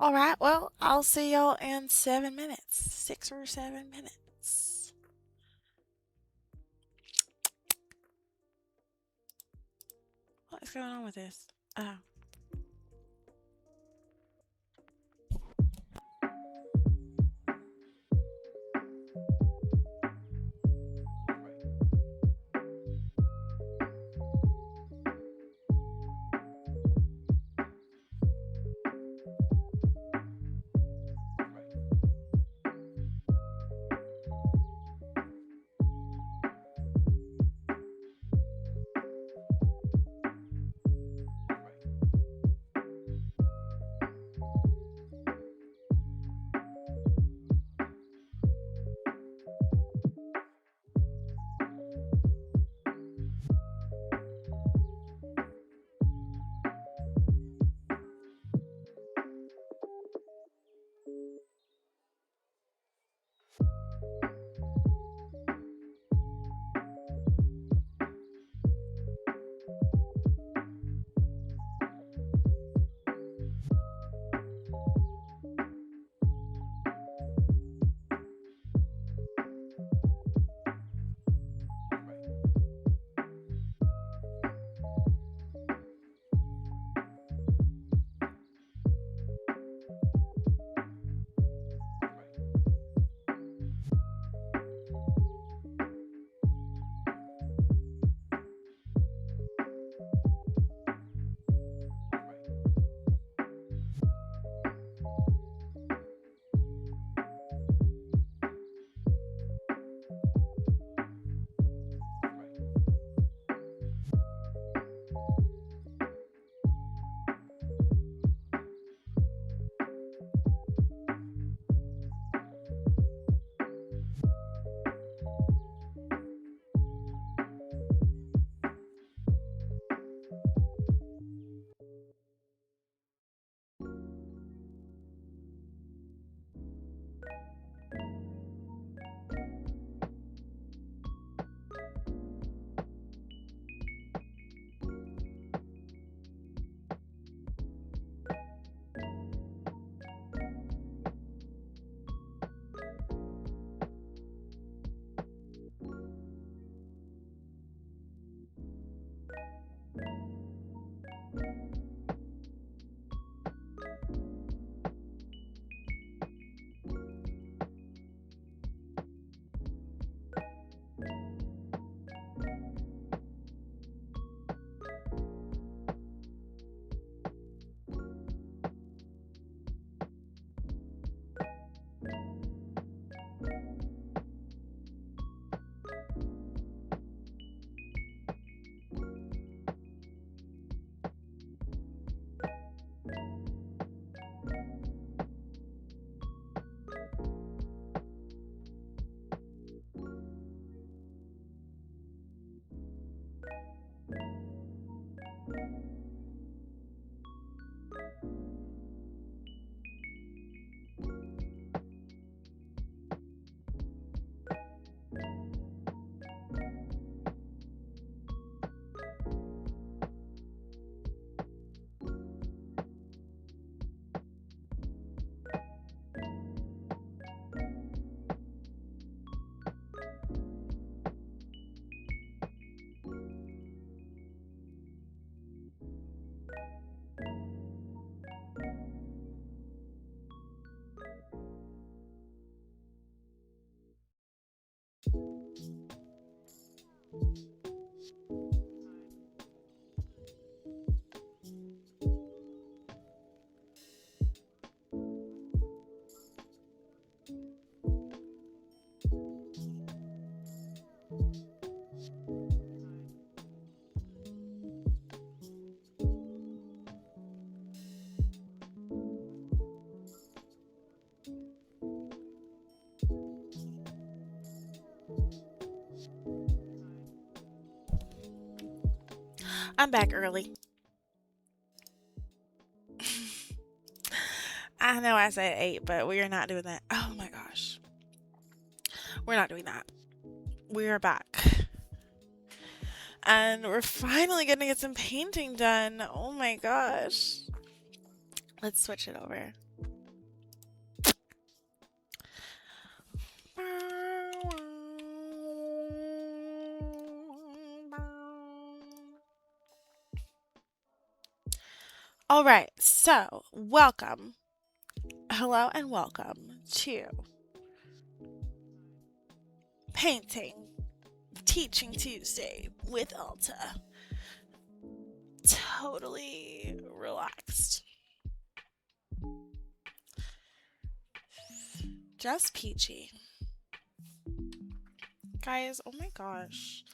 All right. Well, I'll see y'all in 7 minutes. 6 or 7 minutes. What is going on with this? Oh. I'm back early. I know I said 8, but we are not doing that. Oh my gosh. We're not doing that. We are back. And we're finally going to get some painting done. Oh my gosh. Let's switch it over. All right, so welcome. Hello and welcome to Painting Teaching Tuesday with Alta. Totally relaxed. Just peachy. Guys, oh my gosh.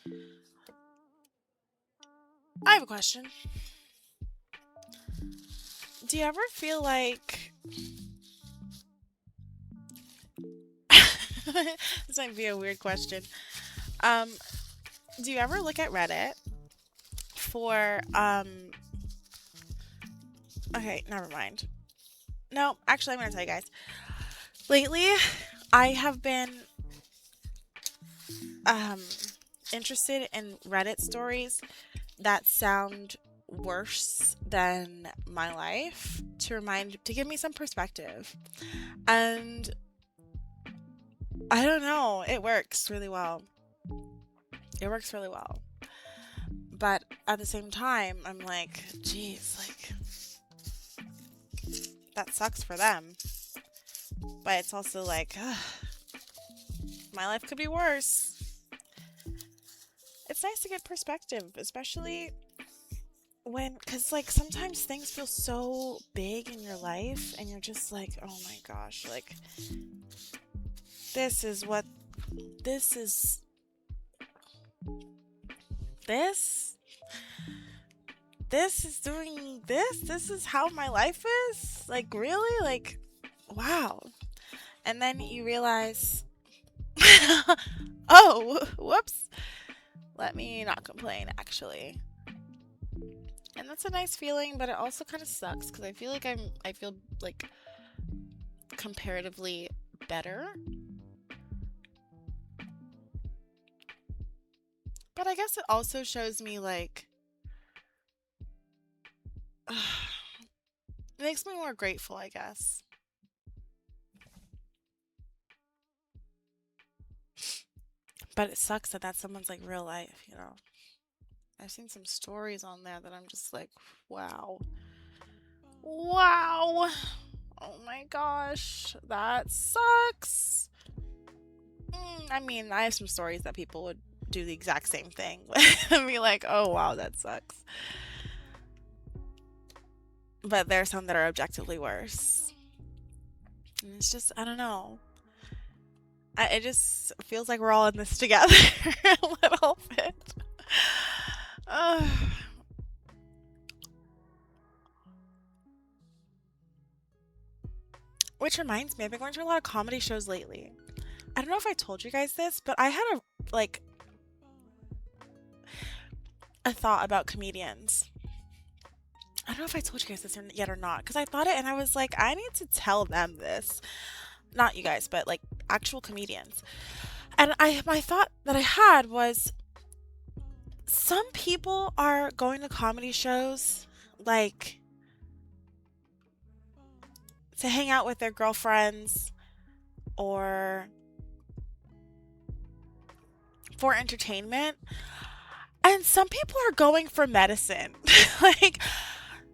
I have a question. Do you ever feel like this might be a weird question. Do you ever look at Reddit for okay, never mind. No, actually I'm gonna tell you guys. Lately, I have been interested in Reddit stories that sound worse than my life to give me some perspective. And I don't know, it works really well. It works really well. But at the same time, I'm like, geez, like that sucks for them. But it's also like, my life could be worse. It's nice to get perspective, especially because like sometimes things feel so big in your life and you're just like, oh my gosh, like this is doing this is how my life is, like really, like wow. And then you realize oh whoops, let me not complain actually. And that's a nice feeling, but it also kind of sucks because I feel like comparatively better. But I guess it also shows me like it makes me more grateful, I guess. But it sucks that that's someone's like real life, you know. I've seen some stories on there that I'm just like, wow. Wow. Oh my gosh. That sucks. I mean, I have some stories that people would do the exact same thing and be like, oh wow, that sucks. But there are some that are objectively worse. And it's just, I don't know. It just feels like we're all in this together a little bit. Which reminds me, I've been going to a lot of comedy shows lately. I don't know if I told you guys this, but I had a thought about comedians. I don't know if I told you guys this yet or not, because I thought it and I was like, I need to tell them this. Not you guys, but like actual comedians. And my thought that I had was, some people are going to comedy shows like to hang out with their girlfriends or for entertainment. And some people are going for medicine. Like,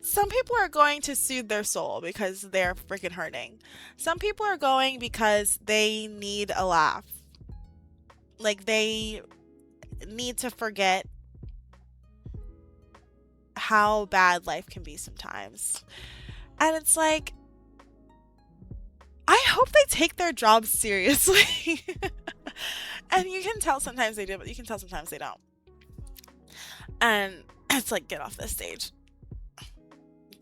some people are going to soothe their soul because they're freaking hurting. Some people are going because they need a laugh. Like, need to forget how bad life can be sometimes. And it's like, I hope they take their jobs seriously. And you can tell sometimes they do, but you can tell sometimes they don't. And it's like, get off this stage.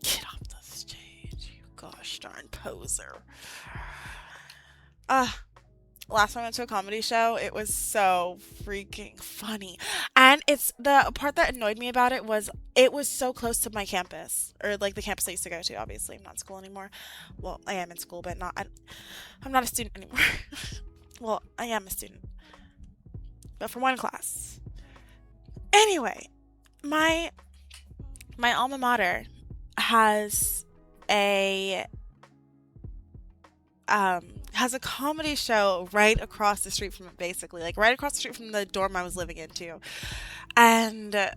Get off the stage, you gosh darn poser. Last time I went to a comedy show, it was so freaking funny. And it's the part that annoyed me about it was so close to my campus, or like the campus I used to go to. Obviously, I'm not in school anymore. Well, I am in school, but I'm not a student anymore. Well, I am a student, but for one class. Anyway, my alma mater has a comedy show right across the street from it, basically, like right across the street from the dorm I was living into. And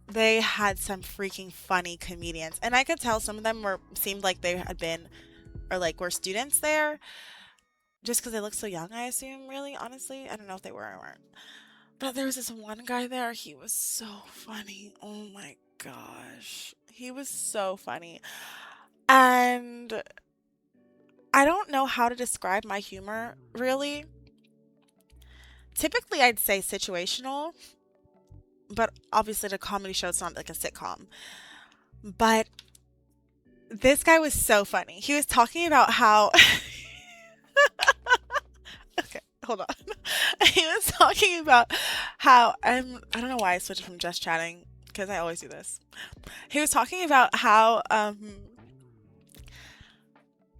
they had some freaking funny comedians, and I could tell some of them seemed like they had been, or like were students there, just because they looked so young, I assume. Really, honestly, I don't know if they were or weren't. But there was this one guy there. He was so funny. Oh my gosh. He was so funny. And I don't know how to describe my humor, really. Typically, I'd say situational. But obviously, the comedy show, it's not like a sitcom. But this guy was so funny. He was talking about how... Okay, hold on. He was talking about how I don't know why I switched from just chatting, because I always do this. He was talking about how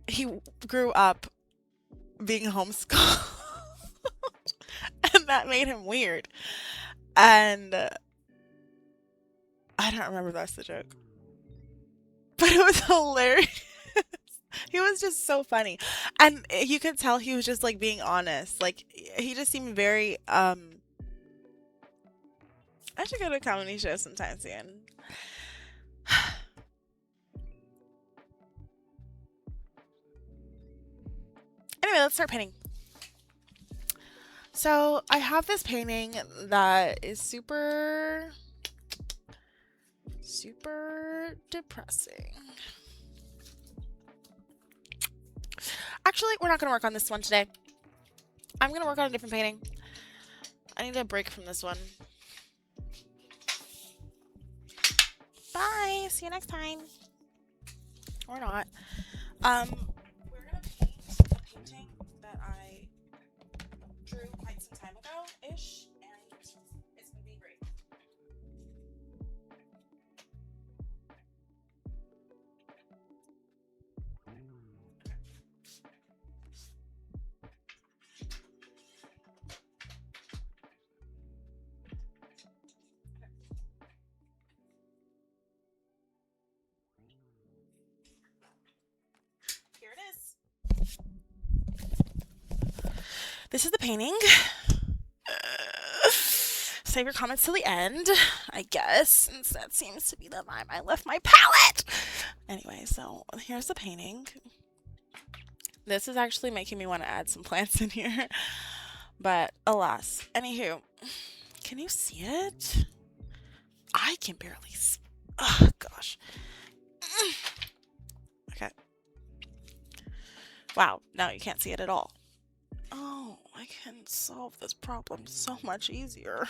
he grew up being homeschooled and that made him weird. And I don't remember the rest of the joke, but it was hilarious. He was just so funny, and you could tell he was just like being honest. Like, he just seemed very I should go to a comedy show sometime soon. Anyway, let's start painting. So I have this painting that is super depressing. Actually, we're not going to work on this one today. I'm going to work on a different painting. I need a break from this one. Bye. See you next time. Or not. We're going to paint a painting that I drew quite some time ago-ish, and it's going to be great. Here it is. This is the painting. Save your comments till the end, I guess, since that seems to be the vibe I left my palette. Anyway, so here's the painting. This is actually making me want to add some plants in here, but alas. Anywho, can you see it? I can barely see. Oh gosh. Okay. Wow, now you can't see it at all. Oh, I can solve this problem so much easier.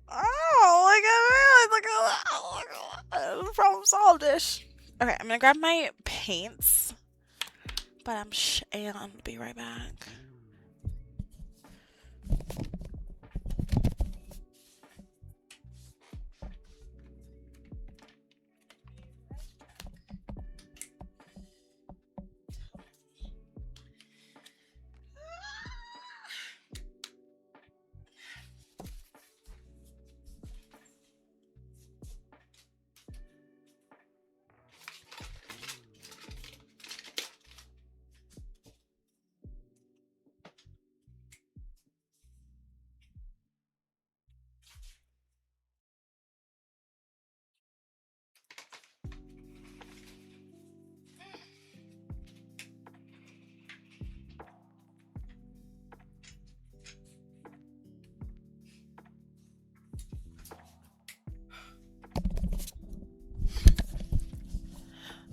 Oh, look at me. Look at problem solved-ish. Okay, I'm gonna grab my paints. But I'll be right back.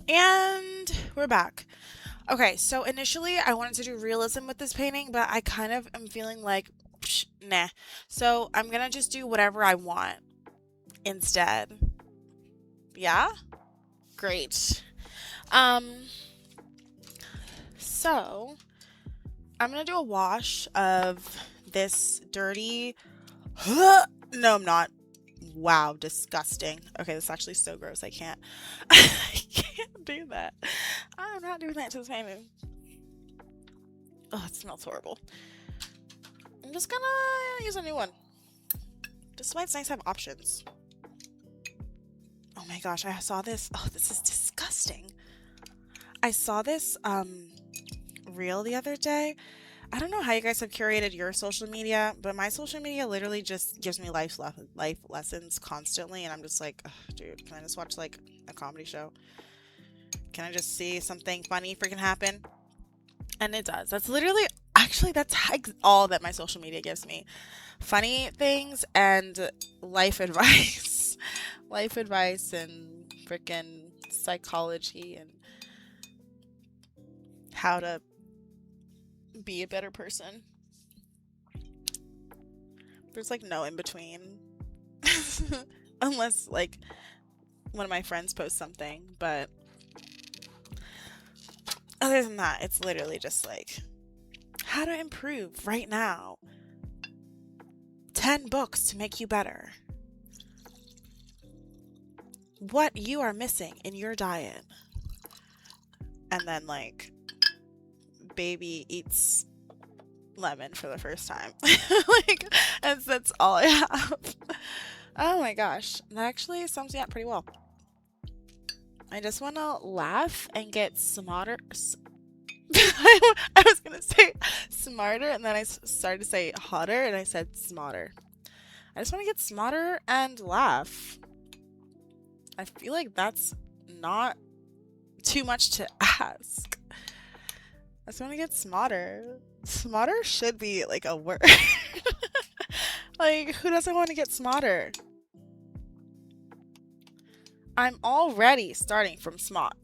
And we're back. Okay, so initially I wanted to do realism with this painting, but I kind of am feeling like, psh, nah. So I'm gonna just do whatever I want instead. Yeah? Great. Um, so I'm gonna do a wash of this dirty. No, I'm not. Wow, disgusting. Okay, this is actually so gross. I can't. I can't do that. I'm not doing that to this painting. Oh, it smells horrible. I'm just gonna use a new one. This is why it's nice to have options. Oh my gosh, I saw this. Oh, this is disgusting. I saw this reel the other day. I don't know how you guys have curated your social media, but my social media literally just gives me life lessons constantly, and I'm just like, ugh, dude, can I just watch like a comedy show? Can I just see something funny freaking happen? And it does. That's literally actually that's all that my social media gives me. Funny things and life advice. Life advice and freaking psychology and how to be a better person. There's like no in between. Unless like one of my friends posts something, but other than that, it's literally just like how to improve right now. 10 books to make you better. What you are missing in your diet. And then like baby eats lemon for the first time. Like that's all I have. Oh my gosh. That actually sums me up pretty well. I just want to laugh and get smarter. I was going to say smarter and then I started to say hotter and I said smarter. I just want to get smarter and laugh. I feel like that's not too much to ask. I just want to get smarter. Smarter should be like a word. Like, who doesn't want to get smarter? I'm already starting from smart.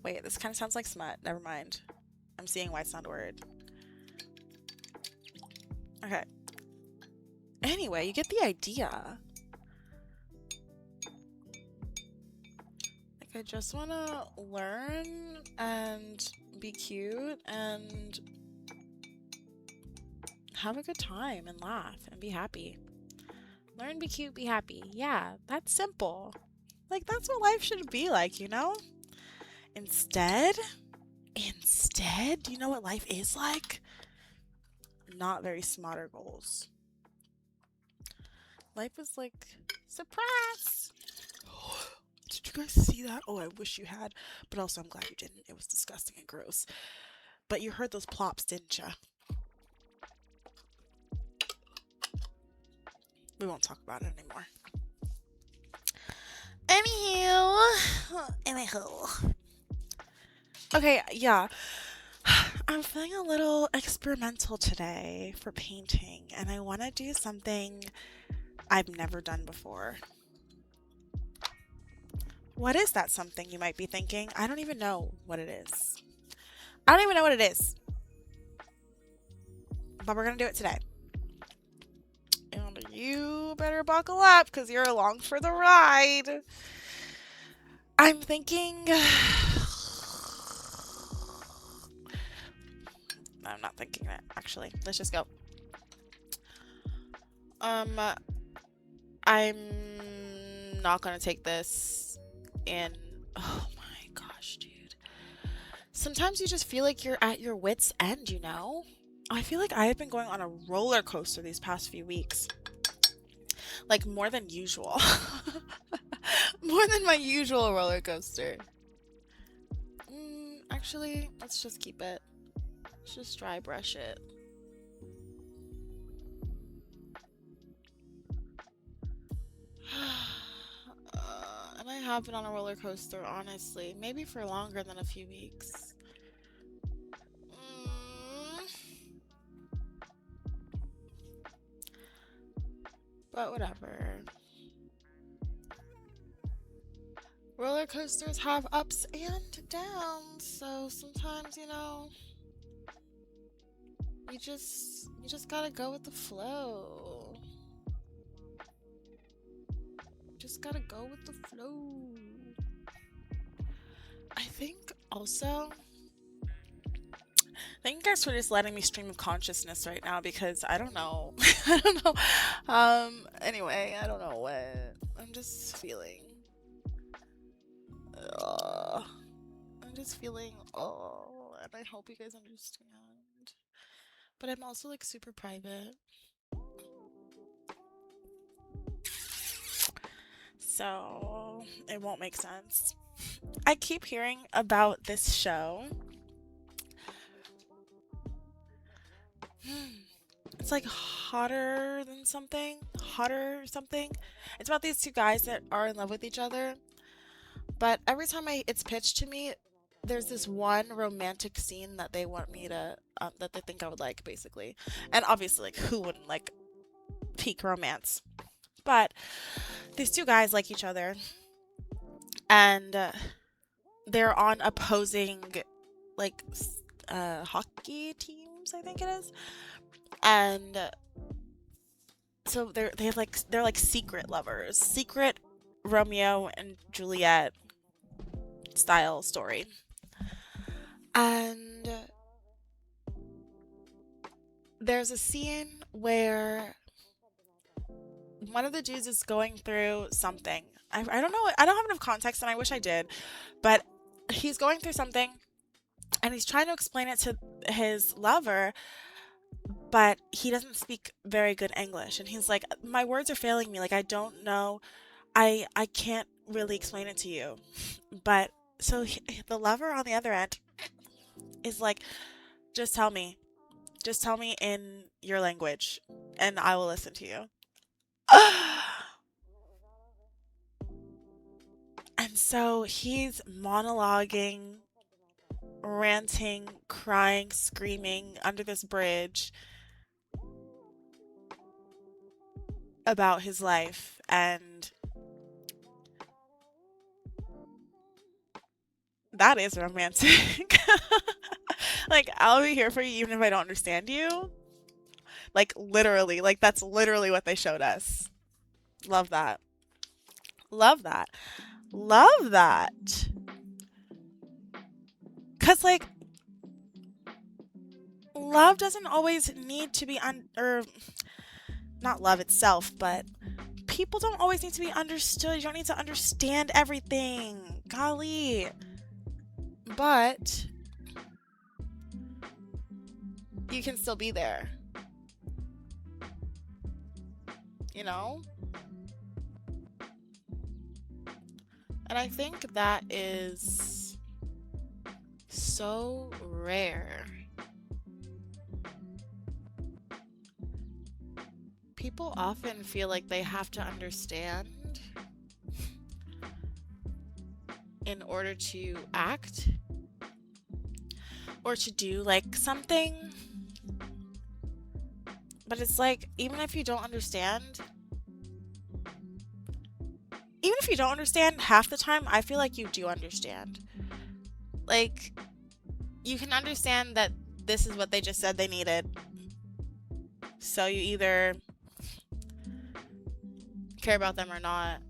Wait, this kind of sounds like smut. Never mind. I'm seeing why it's not a word. Okay. Anyway, you get the idea. Like, I just want to learn and be cute and have a good time and laugh and be happy. Learn, be cute, be happy. Yeah, that's simple. Like, that's what life should be like, you know? Instead, do you know what life is like? Not very smarter goals. Life is like, surprise! Did you guys see that? Oh, I wish you had. But also, I'm glad you didn't. It was disgusting and gross. But you heard those plops, didn't ya? We won't talk about it anymore. Anywho. Okay, yeah. I'm feeling a little experimental today for painting, and I want to do something I've never done before. What is that something, you might be thinking? I don't even know what it is. I don't even know what it is. But we're going to do it today. And you better buckle up because you're along for the ride. I'm thinking... I'm not thinking that, actually. Let's just go. I'm not gonna take this in... Oh my gosh, dude. Sometimes you just feel like you're at your wit's end, you know? I feel like I have been going on a roller coaster these past few weeks. Like, more than usual. More than my usual roller coaster. Actually, let's just keep it. Let's just dry brush it. And I have been on a roller coaster, honestly. Maybe for longer than a few weeks. But whatever. roller coasters have ups and downs, so sometimes, you just gotta go with the flow. Just gotta go with the flow. I think also, thank you guys for just letting me stream of consciousness right now because I don't know. I don't know. Anyway, I don't know what. I'm just feeling. Uh, I'm just feeling, and I hope you guys understand. But I'm also like super private. So it won't make sense. I keep hearing about this show. It's like hotter than something. Hotter something. It's about these two guys that are in love with each other. But every time it's pitched to me, there's this one romantic scene that they want me to, that they think I would like, basically. And obviously, like, who wouldn't like peak romance? But these two guys like each other, and they're on opposing, like, hockey teams, I think it is. And so they're like secret lovers, secret Romeo and Juliet style story. And there's a scene where one of the dudes is going through something. I don't know. I don't have enough context, and I wish I did. But he's going through something, and he's trying to explain it to his lover, but he doesn't speak very good English. And he's like, my words are failing me. Like, I don't know. I can't really explain it to you. But so the lover on the other end is like, just tell me. Just tell me in your language, and I will listen to you. And so he's monologuing, ranting, crying, screaming under this bridge about his life. And that is romantic. Like, I'll be here for you even if I don't understand you. Like, literally. Like, that's literally what they showed us. Love that. Love that. Love that. Because, like, love doesn't always need to be or not love itself, but people don't always need to be understood. You don't need to understand everything. Golly. But you can still be there. You know? And I think that is so rare. People often feel like they have to understand in order to act or to do like something. But it's like, even if you don't understand, half the time, I feel like you do understand. Like, you can understand that this is what they just said they needed. So you either care about them or not.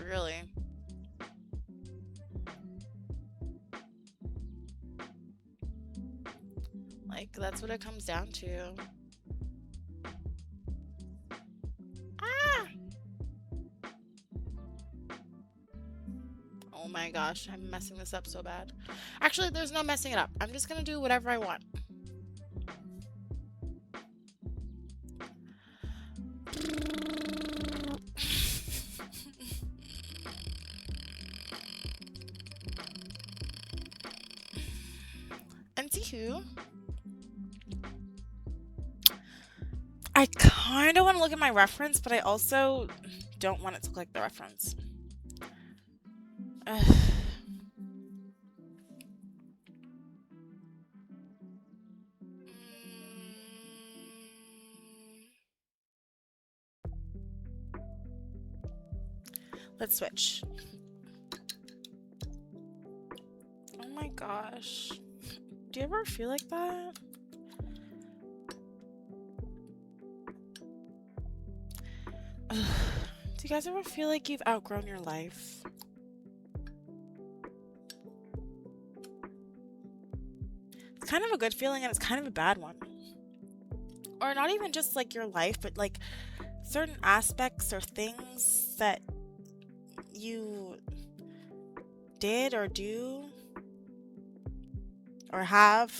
Really. Like, that's what it comes down to. Ah! Oh my gosh, I'm messing this up so bad. Actually, there's no messing it up. I'm just gonna do whatever I want. Anywho, I kind of want to look at my reference, but I also don't want it to look like the reference. Let's switch. Oh my gosh. Do you ever feel like that? Ugh. Do you guys ever feel like you've outgrown your life? It's kind of a good feeling and it's kind of a bad one. Or not even just like your life, but like certain aspects or things that you did or do or have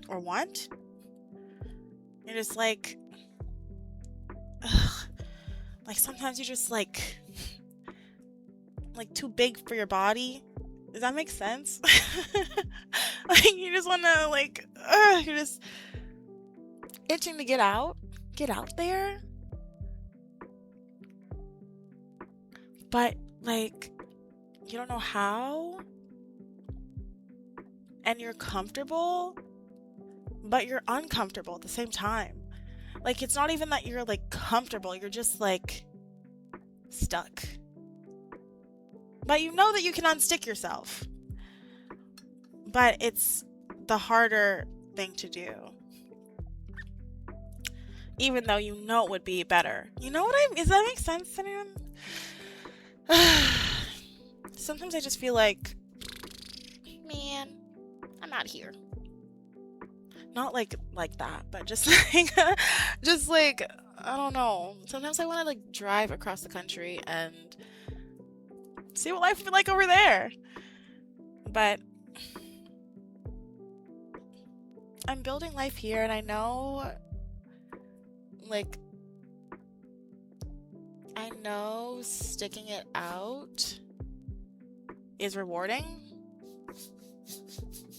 or want. You're just like, ugh. Like sometimes you're just like too big for your body. Does that make sense? Like you just want to like, you're just itching to get out there. But like you don't know how. And you're comfortable, but you're uncomfortable at the same time. Like it's not even that you're like comfortable, you're just like stuck. But you know that you can unstick yourself. But it's the harder thing to do. Even though you know it would be better. You know what does that make sense to anyone? Sometimes I just feel like, man, I'm out here. Not like that, but just like I don't know. Sometimes I want to like drive across the country and see what life would be like over there. But I'm building life here, and I know sticking it out is rewarding.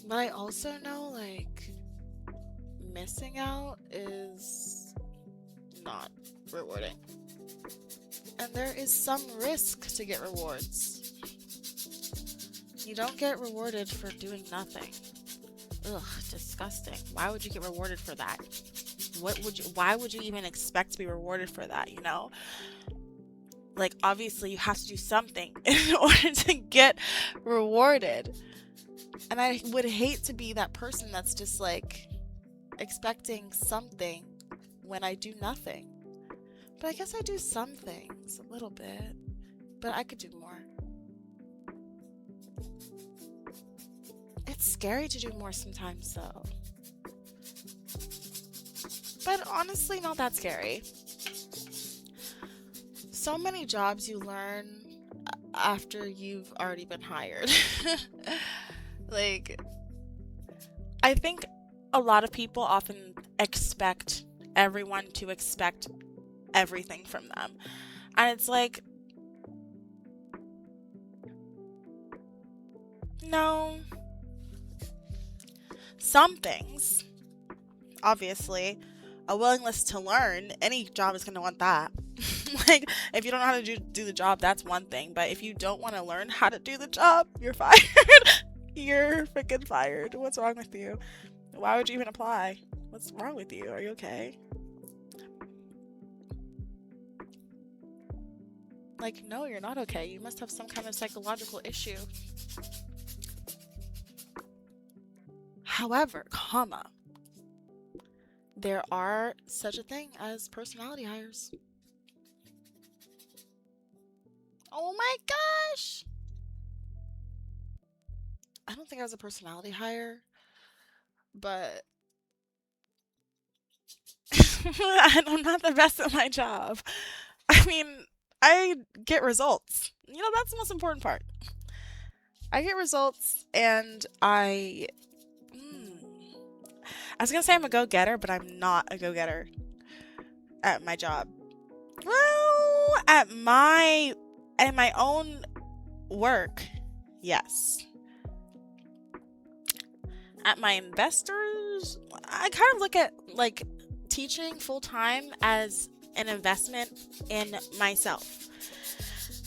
But I also know like missing out is not rewarding. And there is some risk to get rewards. You don't get rewarded for doing nothing. Ugh, disgusting. Why would you get rewarded for that? Why would you even expect to be rewarded for that, you know? Like, obviously you have to do something in order to get rewarded. And I would hate to be that person that's just like expecting something when I do nothing. But I guess I do some things a little bit, but I could do more. It's scary to do more sometimes though. But honestly, not that scary. So many jobs you learn after you've already been hired. Like, I think a lot of people often expect everyone to expect everything from them. And it's like, no. Some things, obviously, a willingness to learn, any job is going to want that. Like, if you don't know how to do the job, that's one thing. But if you don't want to learn how to do the job, you're fired. You're freaking fired. What's wrong with you? Why would you even apply? What's wrong with you? Are you okay? Like, no, you're not okay. You must have some kind of psychological issue. However, there are such a thing as personality hires. Oh my gosh! I don't think I was a personality hire, but I'm not the best at my job. I mean, I get results. You know, that's the most important part. I get results, and I was gonna say I'm a go-getter, but I'm not a go-getter at my job. Well, at my own work, yes. At my investors, I kind of look at like teaching full-time as an investment in myself.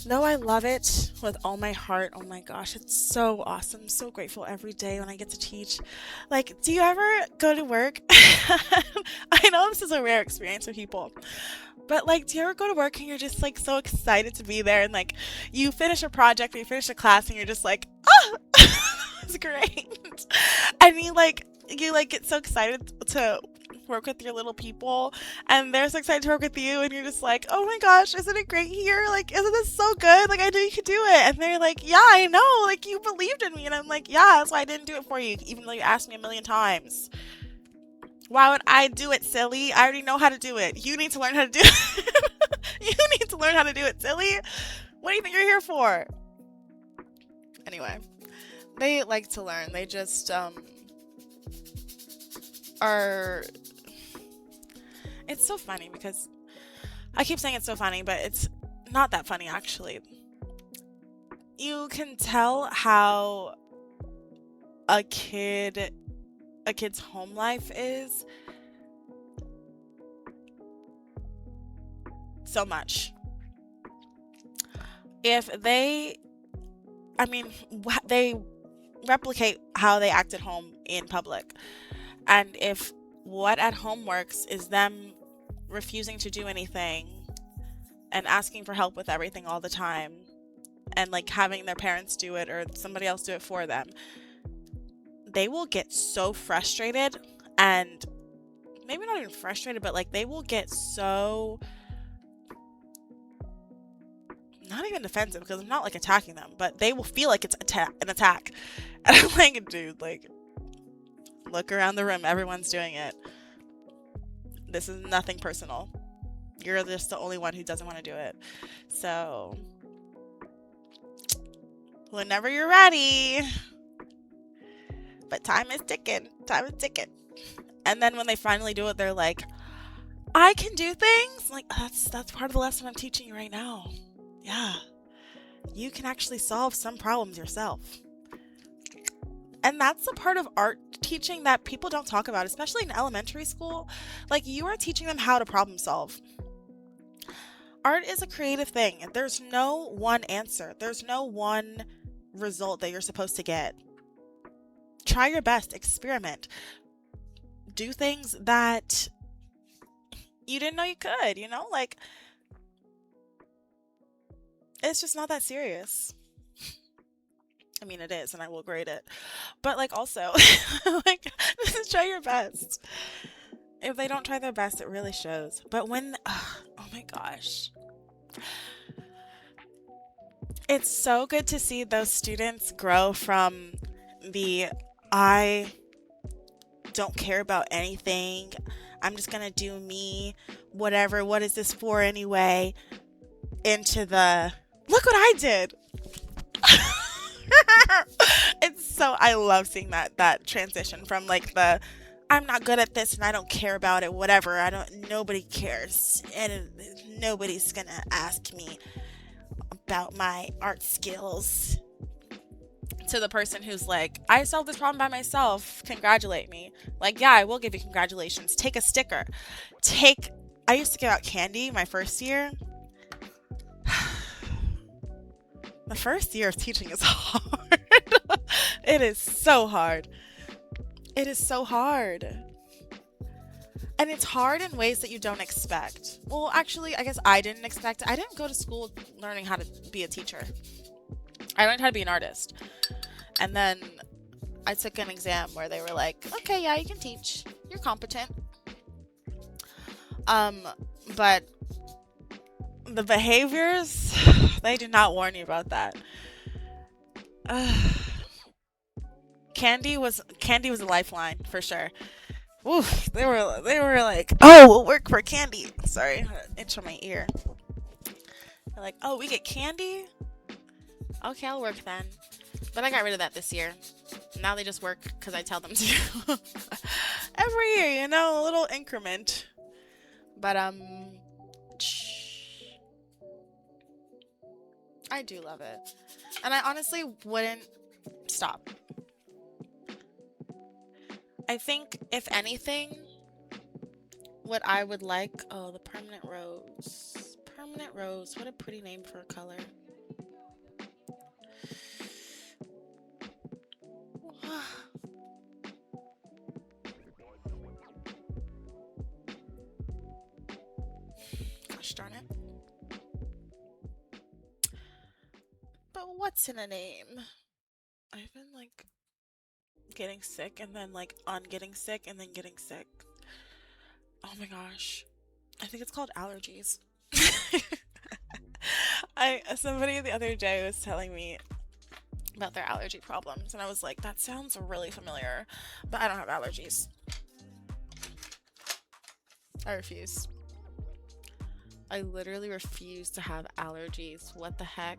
Though I love it with all my heart, oh my gosh, it's so awesome. I'm so grateful every day when I get to teach. Like, do you ever go to work? I know this is a rare experience for people, But like, do you ever go to work and you're just like so excited to be there, and like you finish a project or you finish a class and you're just like, oh, it's great, and you get so excited to work with your little people, and they're so excited to work with you, and you're just like, oh my gosh, isn't it great here? Like, isn't this so good? Like, I knew you could do it. And they're like, yeah, I know. Like, you believed in me. And I'm like, yeah, that's why I didn't do it for you, even though you asked me a million times. Why would I do it, silly? I already know how to do it. You need to learn how to do it. You need to learn how to do it, silly. What do you think you're here for? Anyway, they like to learn. They just are. It's so funny because I keep saying it's so funny, but it's not that funny actually. You can tell how a kid's home life is so much. If they, I mean, they replicate how they act at home in public. And if what at home works is them refusing to do anything and asking for help with everything all the time, and like having their parents do it or somebody else do it for them, they will get so frustrated, and maybe not even frustrated, but like they will get so, not even defensive, because I'm not like attacking them, but they will feel like it's an attack. And I'm like, dude, like, look around the room, everyone's doing it. This is nothing personal. You're just the only one who doesn't want to do it. So whenever you're ready. But time is ticking. Time is ticking. And then when they finally do it, they're like, I can do things. Like, that's part of the lesson I'm teaching you right now. Yeah. You can actually solve some problems yourself. And that's the part of art teaching that people don't talk about, especially in elementary school. Like, you are teaching them how to problem solve. Art is a creative thing. There's no one answer. There's no one result that you're supposed to get. Try your best. Experiment. Do things that you didn't know you could, Like, it's just not that serious. I mean, it is, and I will grade it. But, like, also, like, just try your best. If they don't try their best, it really shows. But when, oh my gosh. It's so good to see those students grow from the, I don't care about anything, I'm just gonna do me, whatever, what is this for anyway, into the, look what I did. I love seeing that transition from like the, I'm not good at this and I don't care about it, whatever, nobody cares and nobody's gonna ask me about my art skills, to the person who's like, I solved this problem by myself, congratulate me. Like, yeah, I will give you congratulations. Take a sticker. I used to give out candy my first year. The first year of teaching is hard. It is so hard. It is so hard. And it's hard in ways that you don't expect. Well, actually, I guess I didn't expect it. I didn't go to school learning how to be a teacher. I learned how to be an artist. And then I took an exam where they were like, okay, yeah, you can teach. You're competent. But the behaviors, they do not warn you about that. Candy was a lifeline for sure. Oof, they were like, oh, we'll work for candy. Sorry, itch on my ear. They're like, oh, we get candy? Okay, I'll work then. But I got rid of that this year. Now they just work because I tell them to. Every year, a little increment. But, I do love it. And I honestly wouldn't stop. I think, if anything, what I would like... Oh, the permanent rose. Permanent rose. What a pretty name for a color. What's in a name? I've been like getting sick and then like on getting sick and then getting sick. Oh my gosh. I think it's called allergies. I somebody the other day was telling me about their allergy problems and I was like, that sounds really familiar, but I don't have allergies. I refuse. I literally refuse to have allergies. What the heck?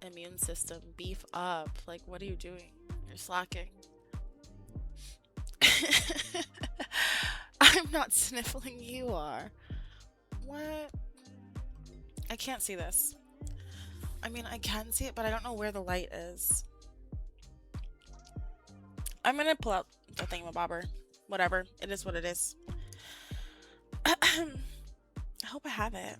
Immune system, beef up. Like, what are you doing? You're slacking. I'm not sniffling, you are. What? I can't see this. I mean, I can see it, but I don't know where the light is. I'm gonna pull out the thingamabobber. Whatever. It is what it is. I hope I have it.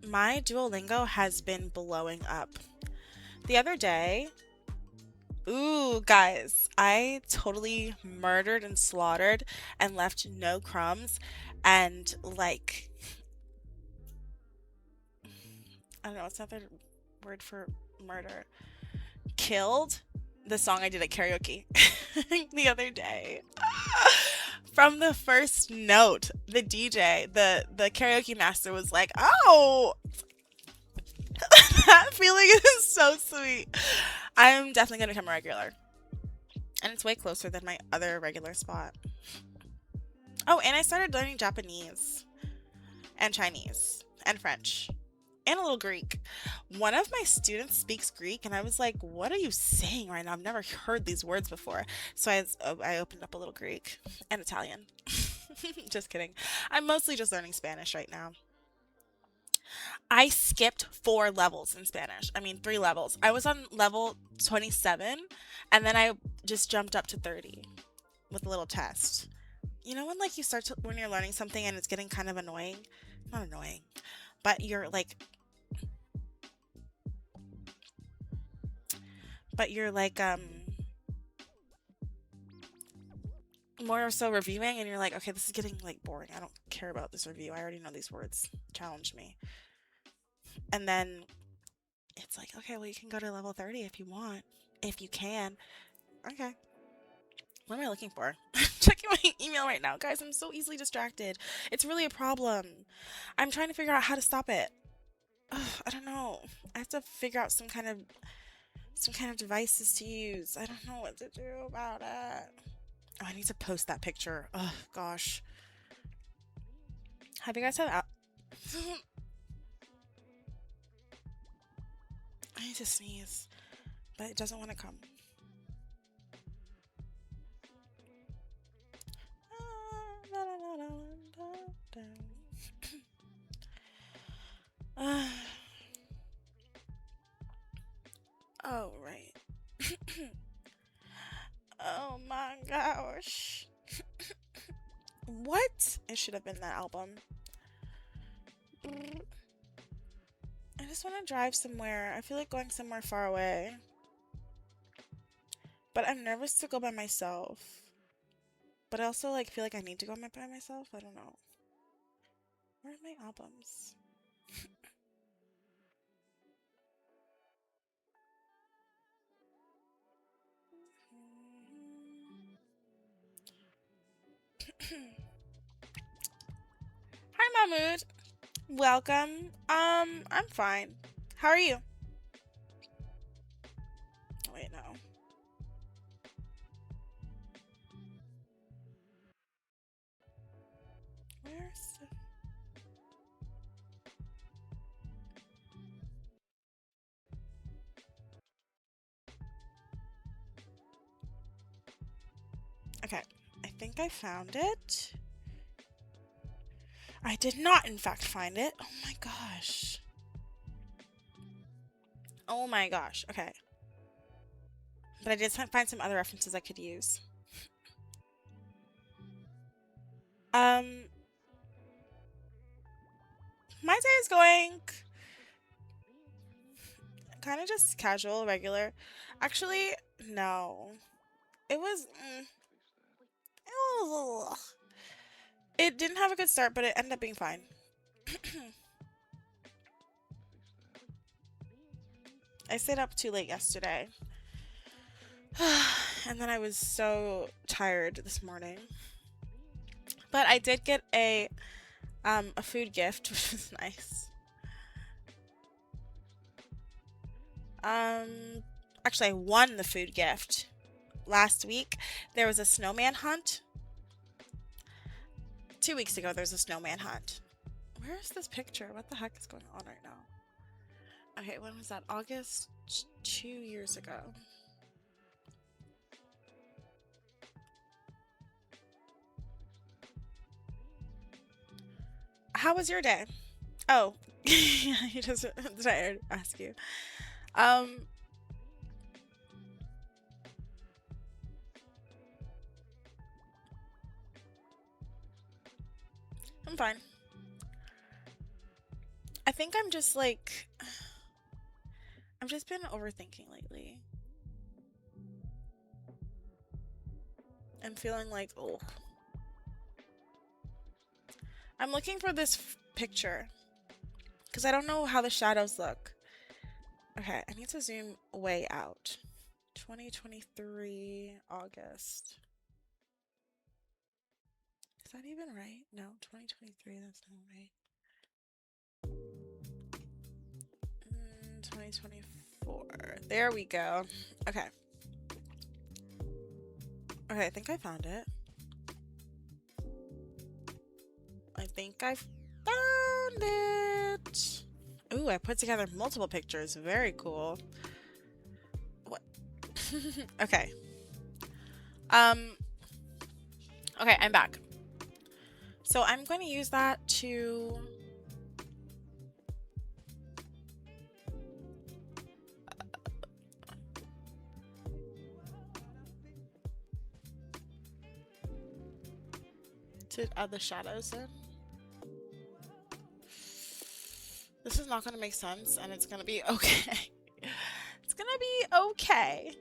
My Duolingo has been blowing up. The other day, ooh, guys, I totally murdered and slaughtered and left no crumbs and like, I don't know, what's another word for murder? Killed the song I did at karaoke the other day. From the first note, the DJ, the karaoke master was like, "Oh, that feeling is so sweet." I'm definitely gonna become a regular, and it's way closer than my other regular spot. Oh, and I started learning Japanese and Chinese and French and a little Greek. One of my students speaks Greek, and I was like, "What are you saying right now? I've never heard these words before." So I opened up a little Greek and Italian. Just kidding. I'm mostly just learning Spanish right now. I skipped 4 levels in Spanish. I mean, 3 levels. I was on level 27, and then I just jumped up to 30 with a little test. You know when like you start to when you're learning something and it's getting kind of annoying? Not annoying, but you're like more so reviewing and you're like, okay, this is getting like boring. I don't care about this review. I already know these words. Challenge me. And then it's like, okay, well, you can go to level 30 if you want. If you can. Okay. What am I looking for? Checking my email right now. Guys, I'm so easily distracted. It's really a problem. I'm trying to figure out how to stop it. Ugh, I don't know. I have to figure out some kind of devices to use. I don't know what to do about it. Oh, I need to post that picture. Oh gosh. Have you guys had I need to sneeze, but it doesn't want to come. Oh, right. Oh my gosh. What? It should have been that album. I just want to drive somewhere. I feel like going somewhere far away. But I'm nervous to go by myself. But I also like feel like I need to go by myself. I don't know. Where are my albums? Hi, Mahmood. Welcome. I'm fine. How are you? Oh, wait, no. Where's the... Okay, I think I found it. I did not, in fact, find it. Oh my gosh. Oh my gosh. Okay. But I did find some other references I could use. Um, my day is going kind of just casual, regular. Actually, no. It was. It didn't have a good start, but it ended up being fine. I stayed up too late yesterday. And then I was so tired this morning. But I did get a food gift, which was nice. Actually I won the food gift. Last week there was a snowman hunt. 2 weeks ago there's a snowman hunt. Where is this picture? What the heck is going on right now? Okay, when was that? August 2 years ago. How was your day? Oh, he just did I ask you? Um, I'm fine. I think I'm just like I've just been overthinking lately. I'm feeling like, oh, I'm looking for this picture because I don't know how the shadows look. Okay, I need to zoom way out. 2023 August. Is that even right? No, 2023, that's not right. 2024. There we go. Okay. Okay, I think I found it. I think I found it. Ooh, I put together multiple pictures. Very cool. What? Okay. Okay, I'm back. So I'm going to use that to add the shadows in. This is not going to make sense, and it's going to be okay. It's going to be okay.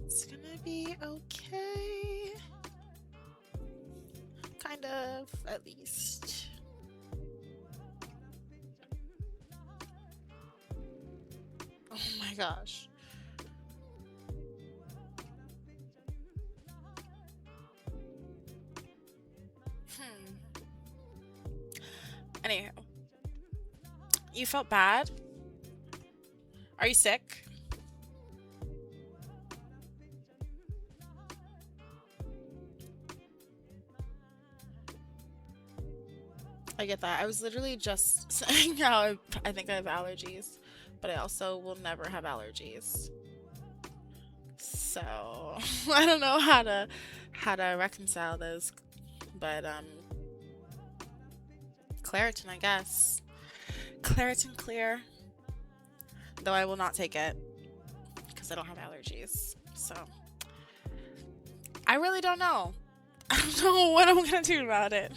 It's going to be okay. Kind of, at least. Oh my gosh. Anywho. You felt bad? Are you sick? I get that. I was literally just saying how I think I have allergies, but I also will never have allergies. So I don't know how to reconcile those, but Claritin, I guess. Claritin Clear, though I will not take it because I don't have allergies. So I really don't know. I don't know what I'm gonna do about it.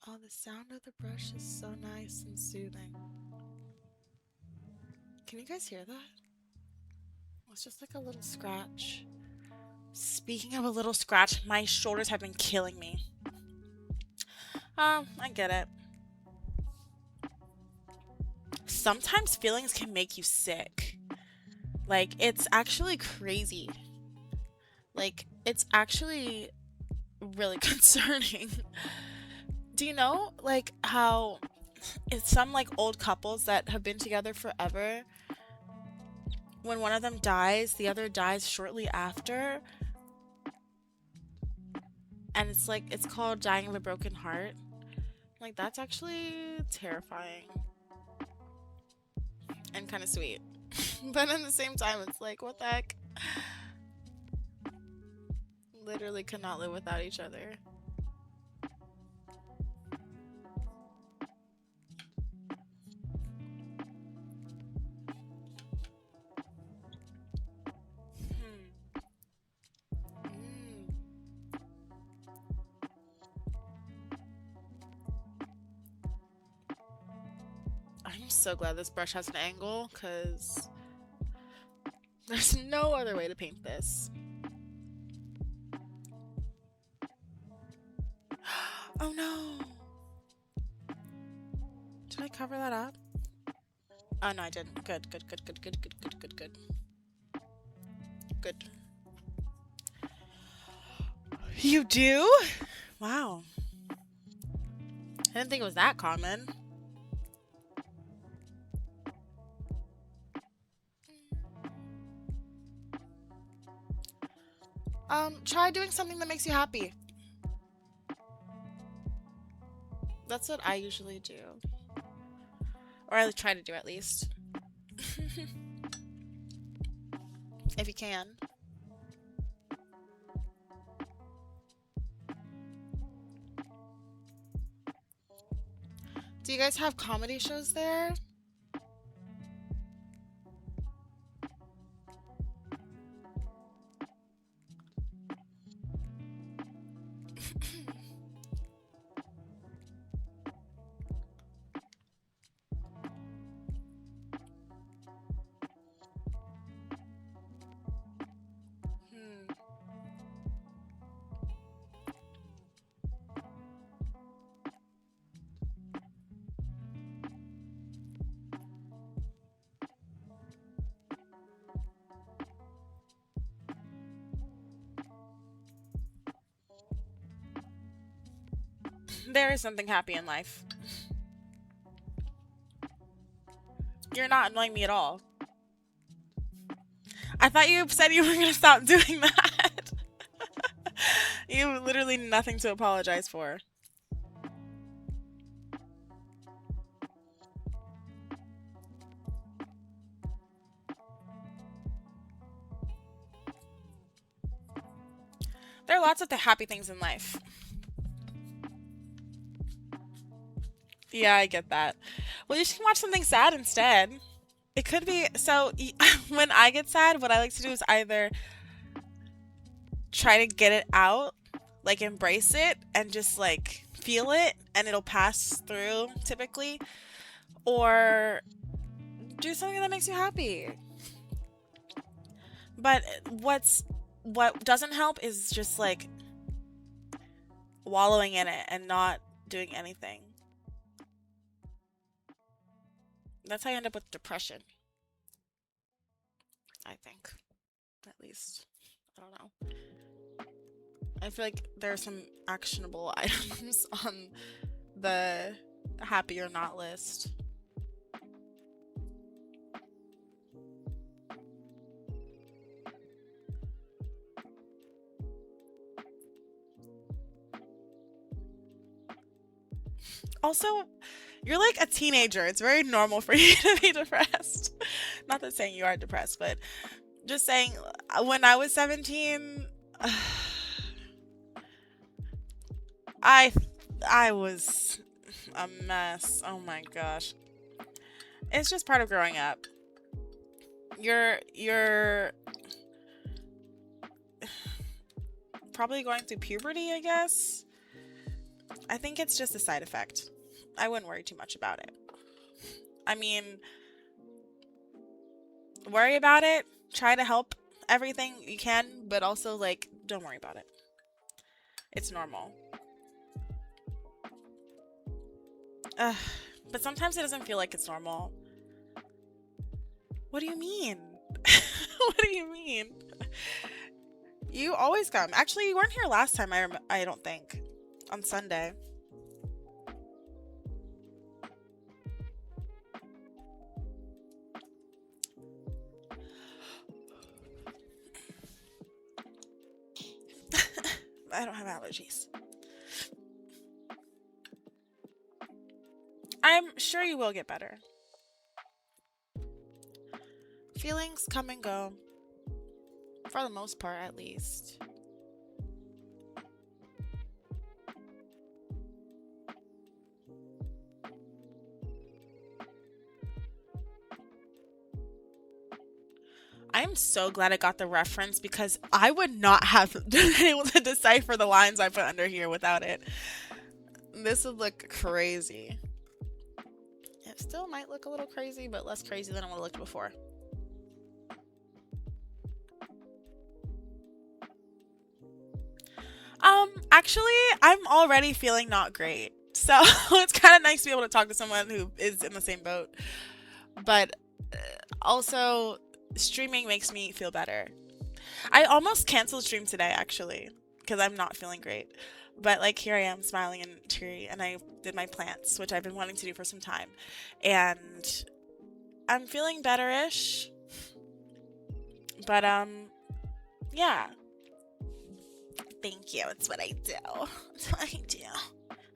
Oh, the sound of the brush is so nice and soothing. Can you guys hear that? It's just like a little scratch. Speaking of a little scratch, my shoulders have been killing me. I get it. Sometimes feelings can make you sick. Like, it's actually crazy. Like, it's actually really concerning. Do you know, like, how it's some, like, old couples that have been together forever, when one of them dies, the other dies shortly after? And it's like, it's called dying of a broken heart. Like, that's actually terrifying. And kind of sweet. But at the same time, it's like, what the heck? Literally could not live without each other. I'm so glad this brush has an angle, because there's no other way to paint this. Oh no! Did I cover that up? Oh no, I didn't. Good, good, good, good, good, good, good, good, good. Good. You do? Wow. I didn't think it was that common. Try doing something that makes you happy. That's what I usually do. Or I try to do, at least. If you can. Do you guys have comedy shows there? There is something happy in life. You're not annoying me at all. I thought you said you were gonna stop doing that. You have literally nothing to apologize for. There are lots of the happy things in life. Yeah, I get that. Well, you should watch something sad instead. It could be so when I get sad, what I like to do is either try to get it out, like embrace it and just like feel it and it'll pass through typically, or do something that makes you happy. But what doesn't help is just like wallowing in it and not doing anything. That's how you end up with depression. I think. At least. I don't know. I feel like there are some actionable items on the happy or not list. Also, you're like a teenager. It's very normal for you to be depressed. Not that saying you are depressed, but just saying when I was 17, I I was a mess. Oh my gosh. It's just part of growing up. You're probably going through puberty, I guess. I think it's just a side effect. I wouldn't worry too much about it. I mean, worry about it, try to help everything you can, but also like don't worry about it. It's normal. Ugh, but sometimes it doesn't feel like it's normal. What do you mean? What do you mean? You always come. Actually, you weren't here last time. I don't think on Sunday. I don't have allergies. I'm sure you will get better. Feelings come and go. For the most part, at least. I'm so glad I got the reference because I would not have been able to decipher the lines I put under here without it. This would look crazy. It still might look a little crazy, but less crazy than it would have looked before. Actually, I'm already feeling not great. So it's kind of nice to be able to talk to someone who is in the same boat. But also, streaming makes me feel better. I almost canceled stream today, actually, because I'm not feeling great. But like here I am smiling and teary, and I did my plants, which I've been wanting to do for some time. And I'm feeling better-ish. But yeah. Thank you. It's what I do. It's what I do.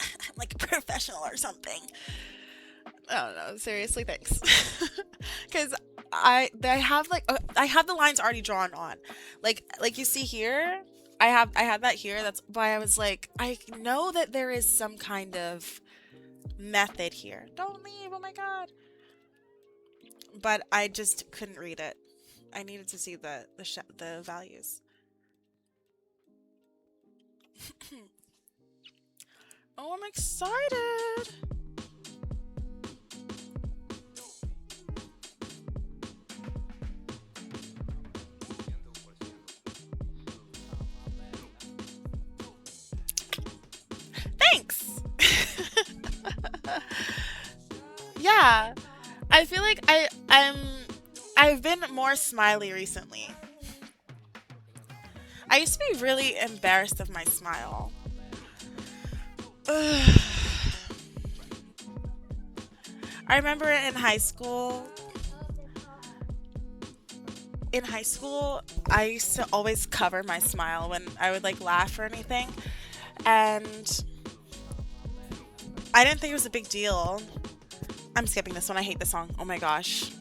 I'm like a professional or something. I don't know. Seriously, thanks. Because I have the lines already drawn on, like you see here. I had that here. That's why I was like, I know that there is some kind of method here. Don't leave. Oh my god. But I just couldn't read it. I needed to see the values. Oh, I'm excited. Thanks. Yeah. I feel like I've been more smiley recently. I used to be really embarrassed of my smile. Ugh. I remember in high school. In high school, I used to always cover my smile when I would like laugh or anything, and I didn't think it was a big deal. I'm skipping this one. I hate this song. Oh my gosh.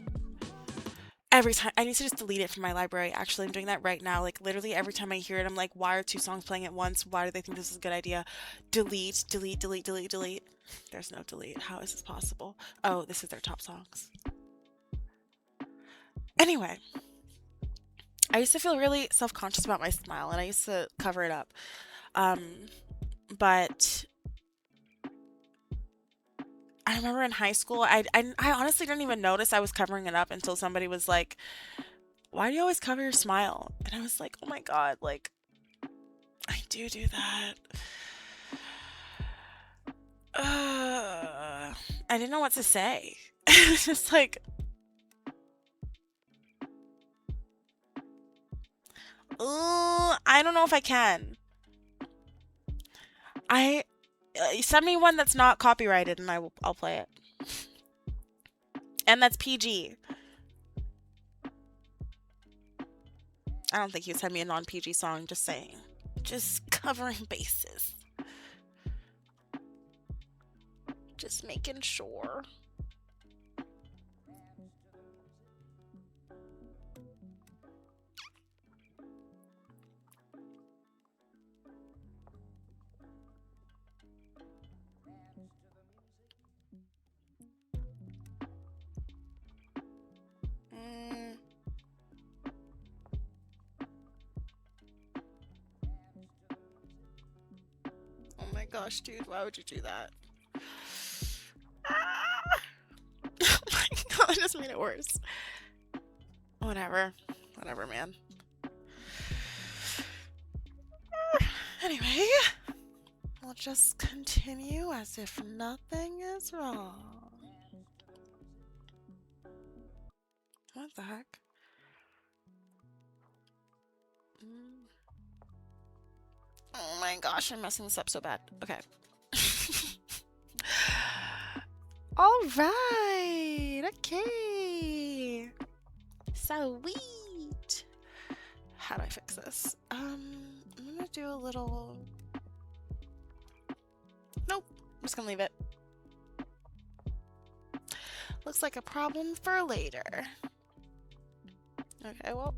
Every time I need to just delete it from my library. Actually, I'm doing that right now. Like literally every time I hear it, I'm like, why are two songs playing at once? Why do they think this is a good idea? Delete, delete, delete, delete, delete. There's no delete. How is this possible? Oh, this is their top songs. Anyway, I used to feel really self-conscious about my smile, and I used to cover it up. Um, but I remember in high school, I honestly didn't even notice I was covering it up until somebody was like, "Why do you always cover your smile?" And I was like, "Oh my god, like I do that." I didn't know what to say. It was just like, I don't know if I can. I send me one that's not copyrighted, and I'll play it. And that's PG. I don't think you send me a non-PG song. Just saying. Just covering bases. Just making sure. Mm. Oh my gosh, dude, why would you do that? Ah! Oh my god, that just made it worse. Whatever. Whatever, man. Anyway, we'll just continue as if nothing is wrong. What the heck? Oh my gosh, I'm messing this up so bad. Okay. All right. Okay. Sweet. How do I fix this? I'm gonna do a little. Nope. I'm just gonna leave it. Looks like a problem for later. Okay, well.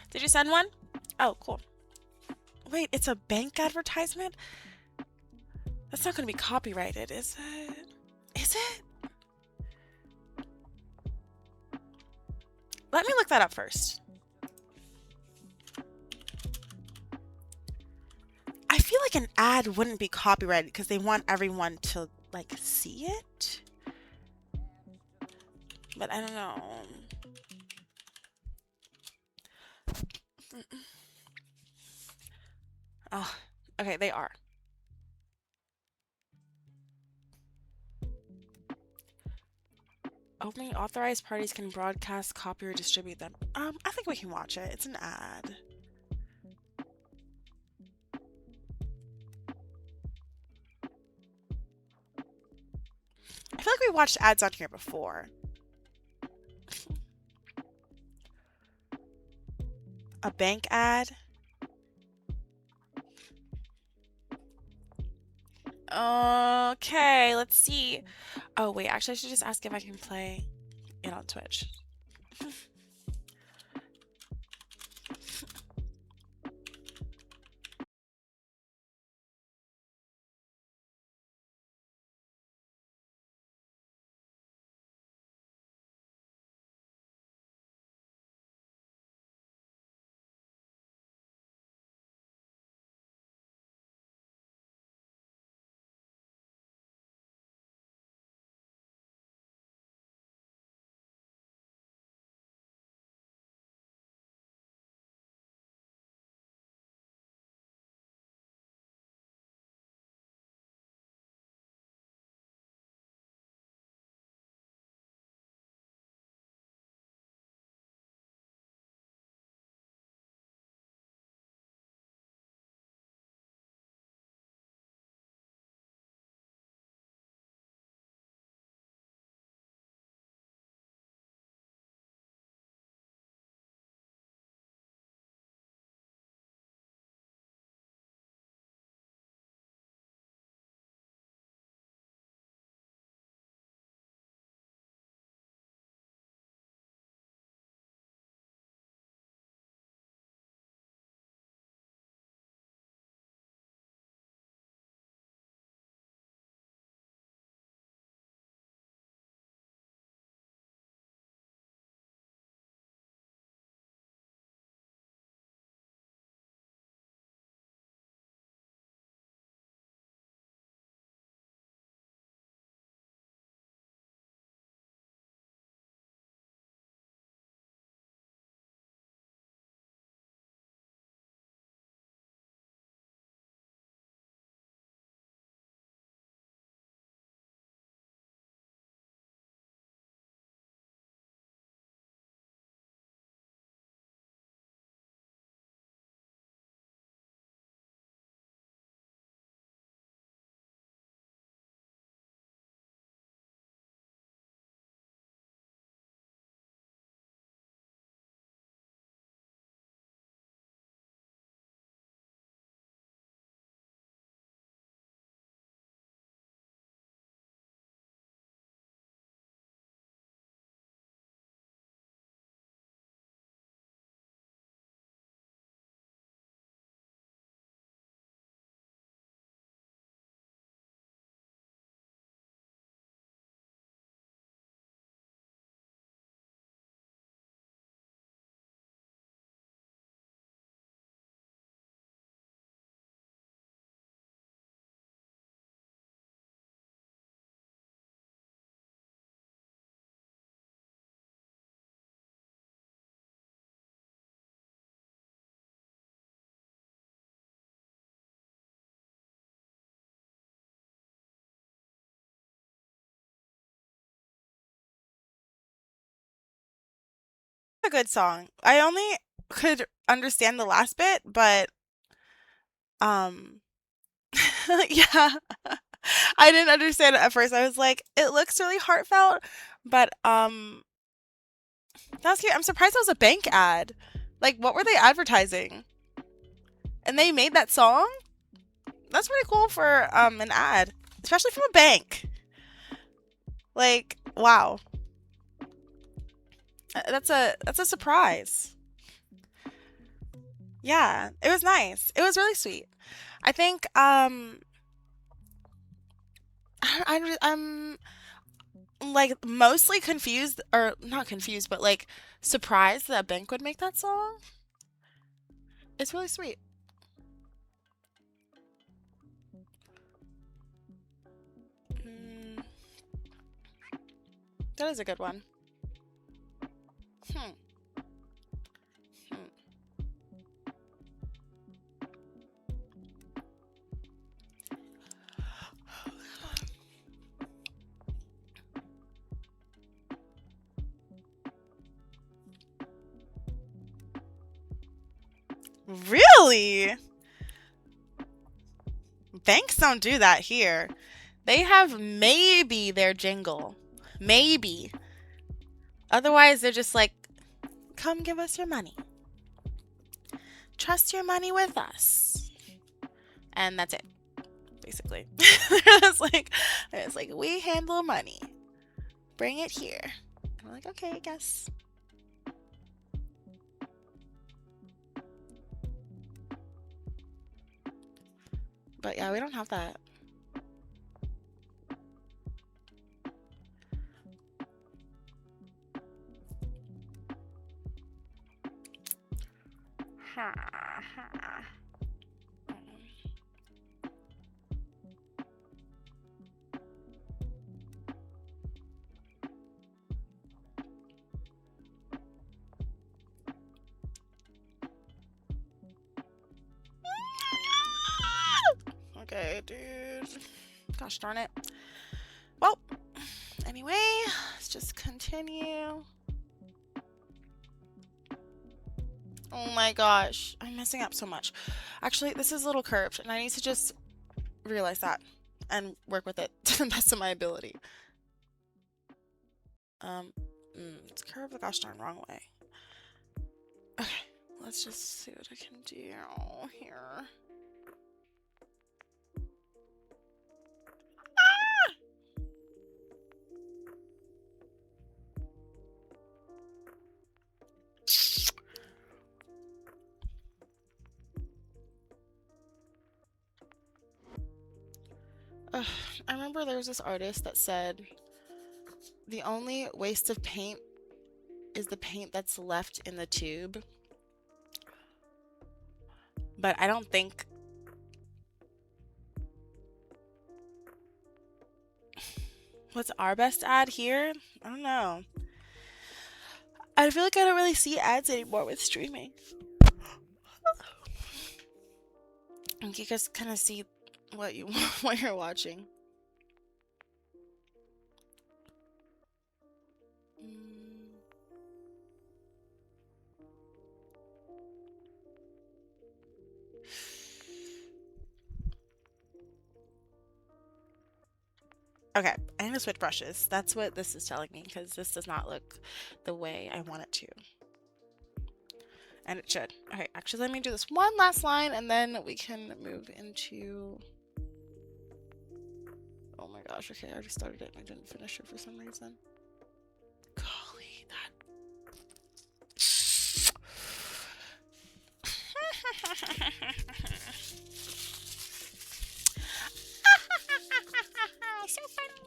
Did you send one? Oh, cool. Wait, it's a bank advertisement? That's not going to be copyrighted, is it? Is it? Let me look that up first. I feel like an ad wouldn't be copyrighted because they want everyone to like see it. But I don't know. Oh, okay, they are. Only authorized parties can broadcast, copy, or distribute them. I think we can watch it. It's an ad. I feel like we watched ads on here before. A bank ad. Okay, let's see. Oh, wait, actually, I should just ask if I can play it on Twitch. A good song. I only could understand the last bit, but um yeah. I didn't understand it at first. I was like, it looks really heartfelt, but that was cute. I'm surprised it was a bank ad. Like, what were they advertising? And they made that song? That's pretty cool for an ad, especially from a bank. Like, wow. That's a surprise. Yeah, it was nice. It was really sweet. I think I'm like mostly confused, or not confused, but like surprised that Bank would make that song. It's really sweet. That is a good one. Hmm. Really? Banks don't do that here. They have maybe their jingle. Maybe. Otherwise, they're just like, come give us your money. Trust your money with us. And that's it, basically. it's like, we handle money. Bring it here. And we're like, okay, I guess. But yeah, we don't have that. Okay, dude. Gosh darn it. Well, anyway, let's just continue. Oh my gosh, I'm messing up so much. Actually, this is a little curved, and I need to just realize that and work with it to the best of my ability. It's curved the gosh darn wrong way. Okay, let's just see what I can do here. I remember there was this artist that said the only waste of paint is the paint that's left in the tube. But I don't think... What's our best ad here? I don't know. I feel like I don't really see ads anymore with streaming. And you guys kind of see what you're watching. Okay, I need to switch brushes. That's what this is telling me, because this does not look the way I want it to. And it should. Okay, actually let me do this one last line and then we can move into... Oh my gosh, okay, I already started it and I didn't finish it for some reason. Golly, that... So funny,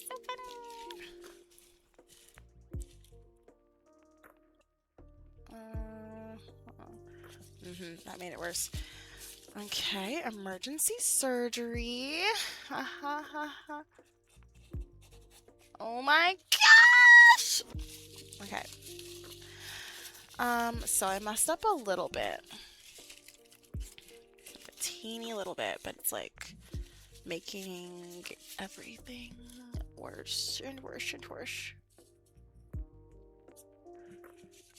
so funny. That made it worse. Okay, emergency surgery. Oh my gosh! Okay. So I messed up a little bit. Like a teeny little bit, but it's like making everything worse and worse and worse.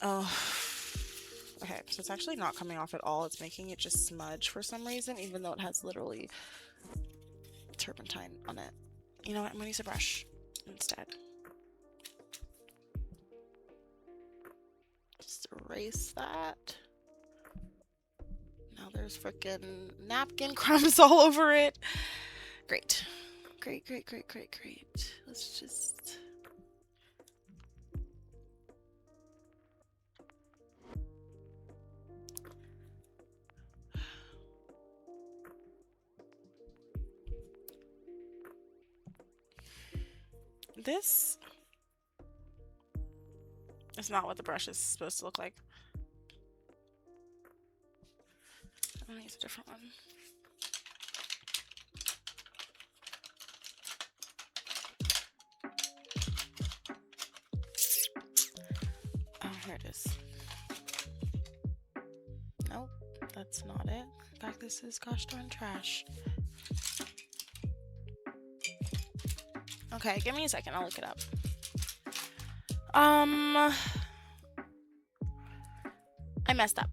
Oh. Okay, so it's actually not coming off at all. It's making it just smudge for some reason, even though it has literally turpentine on it. You know what? I'm gonna use a brush instead. Just erase that. Now there's freaking napkin crumbs all over it. Great. Great, great, great, great, great. Let's just... This is not what the brush is supposed to look like. I'm gonna use a different one. That's not it. In fact, this is gosh darn trash. Okay, give me a second. I'll look it up. I messed up.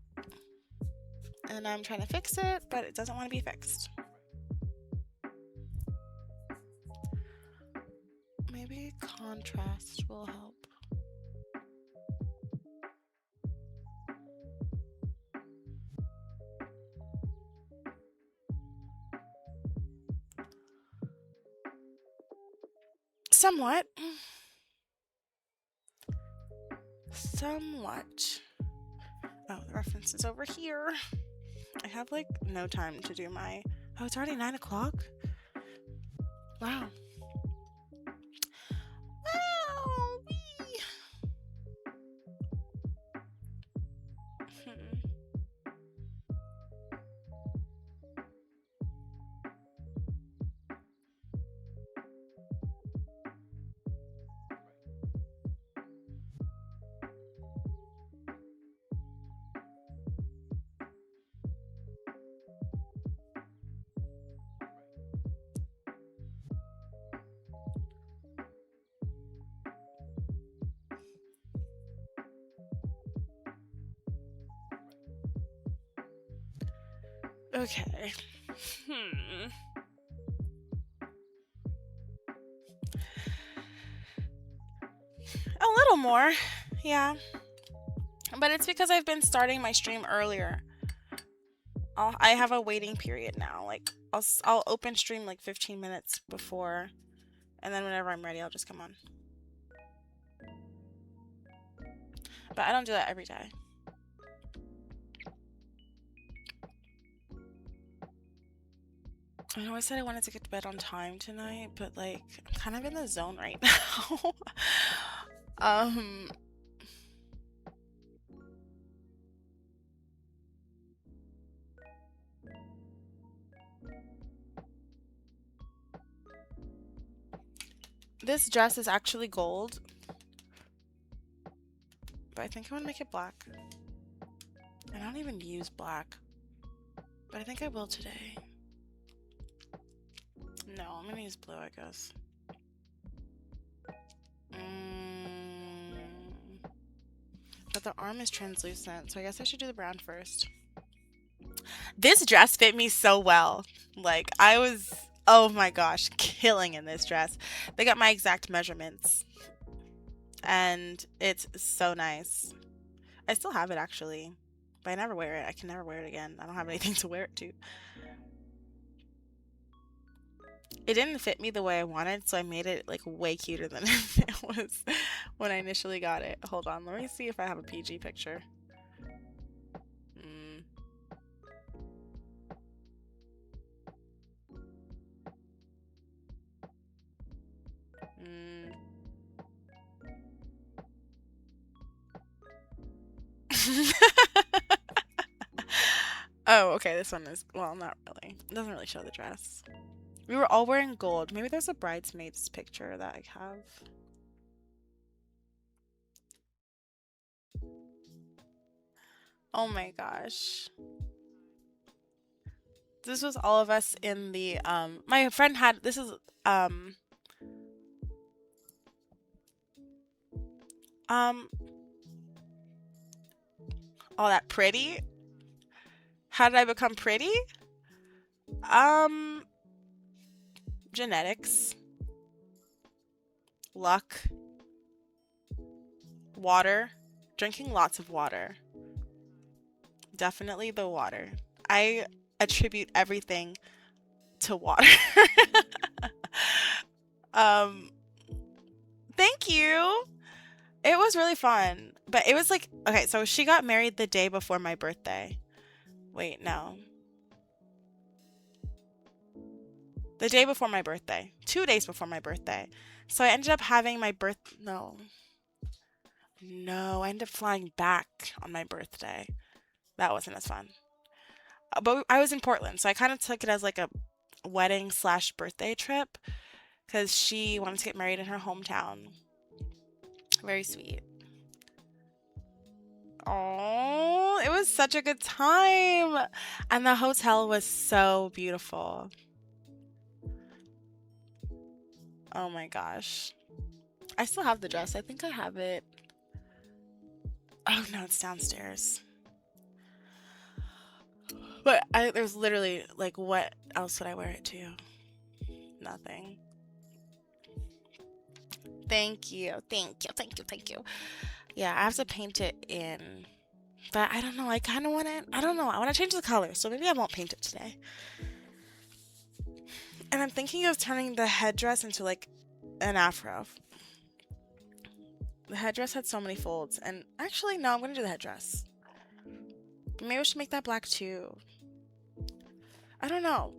And I'm trying to fix it, but it doesn't want to be fixed. Maybe contrast will help. Somewhat. Somewhat. Oh, the reference is over here. I have like no time to do my... Oh, it's already 9 o'clock? Wow. Wow. Okay. A little more, yeah. But it's because I've been starting my stream earlier. I have a waiting period now. Like, I'll open stream like 15 minutes before, and then whenever I'm ready, I'll just come on. But I don't do that every day. I know I said I wanted to get to bed on time tonight, but like, I'm kind of in the zone right now. This dress is actually gold, but I think I want to make it black. I don't even use black, but I think I will today. No, I'm gonna use blue, I guess. But the arm is translucent, so I guess I should do the brown first. This dress fit me so well. Like, I was, oh my gosh, killing in this dress. They got my exact measurements. And it's so nice. I still have it, actually. But I never wear it. I can never wear it again. I don't have anything to wear it to. It didn't fit me the way I wanted, so I made it like way cuter than it was when I initially got it. Hold on, let me see if I have a PG picture. Oh, okay, this one is, well, not really. It doesn't really show the dress. We were all wearing gold. Maybe there's a bridesmaid's picture that I have. Oh my gosh. This was all of us in the, my friend had, this is, all that pretty? How did I become pretty? Genetics. Luck. Water. Drinking lots of water. Definitely the water. I attribute everything to water. Thank you. It was really fun. But it was like, okay, so she got married the day before my birthday. Wait, no. The day before my birthday. 2 days before my birthday. So I ended up having my No, I ended up flying back on my birthday. That wasn't as fun. But I was in Portland, so I kind of took it as like a wedding / birthday trip because she wanted to get married in her hometown. Very sweet. Oh, It was such a good time. And the hotel was so beautiful. Oh my gosh. I still have the dress. I think I have it. Oh no, it's downstairs. But there's literally, like, what else would I wear it to? Nothing. Thank you. Thank you. Thank you. Thank you. Yeah, I have to paint it in. But I don't know. I kind of want to. I don't know. I want to change the color. So maybe I won't paint it today. And I'm thinking of turning the headdress into like an afro. The headdress had so many folds. And actually, no, I'm going to do the headdress. Maybe we should make that black too. I don't know.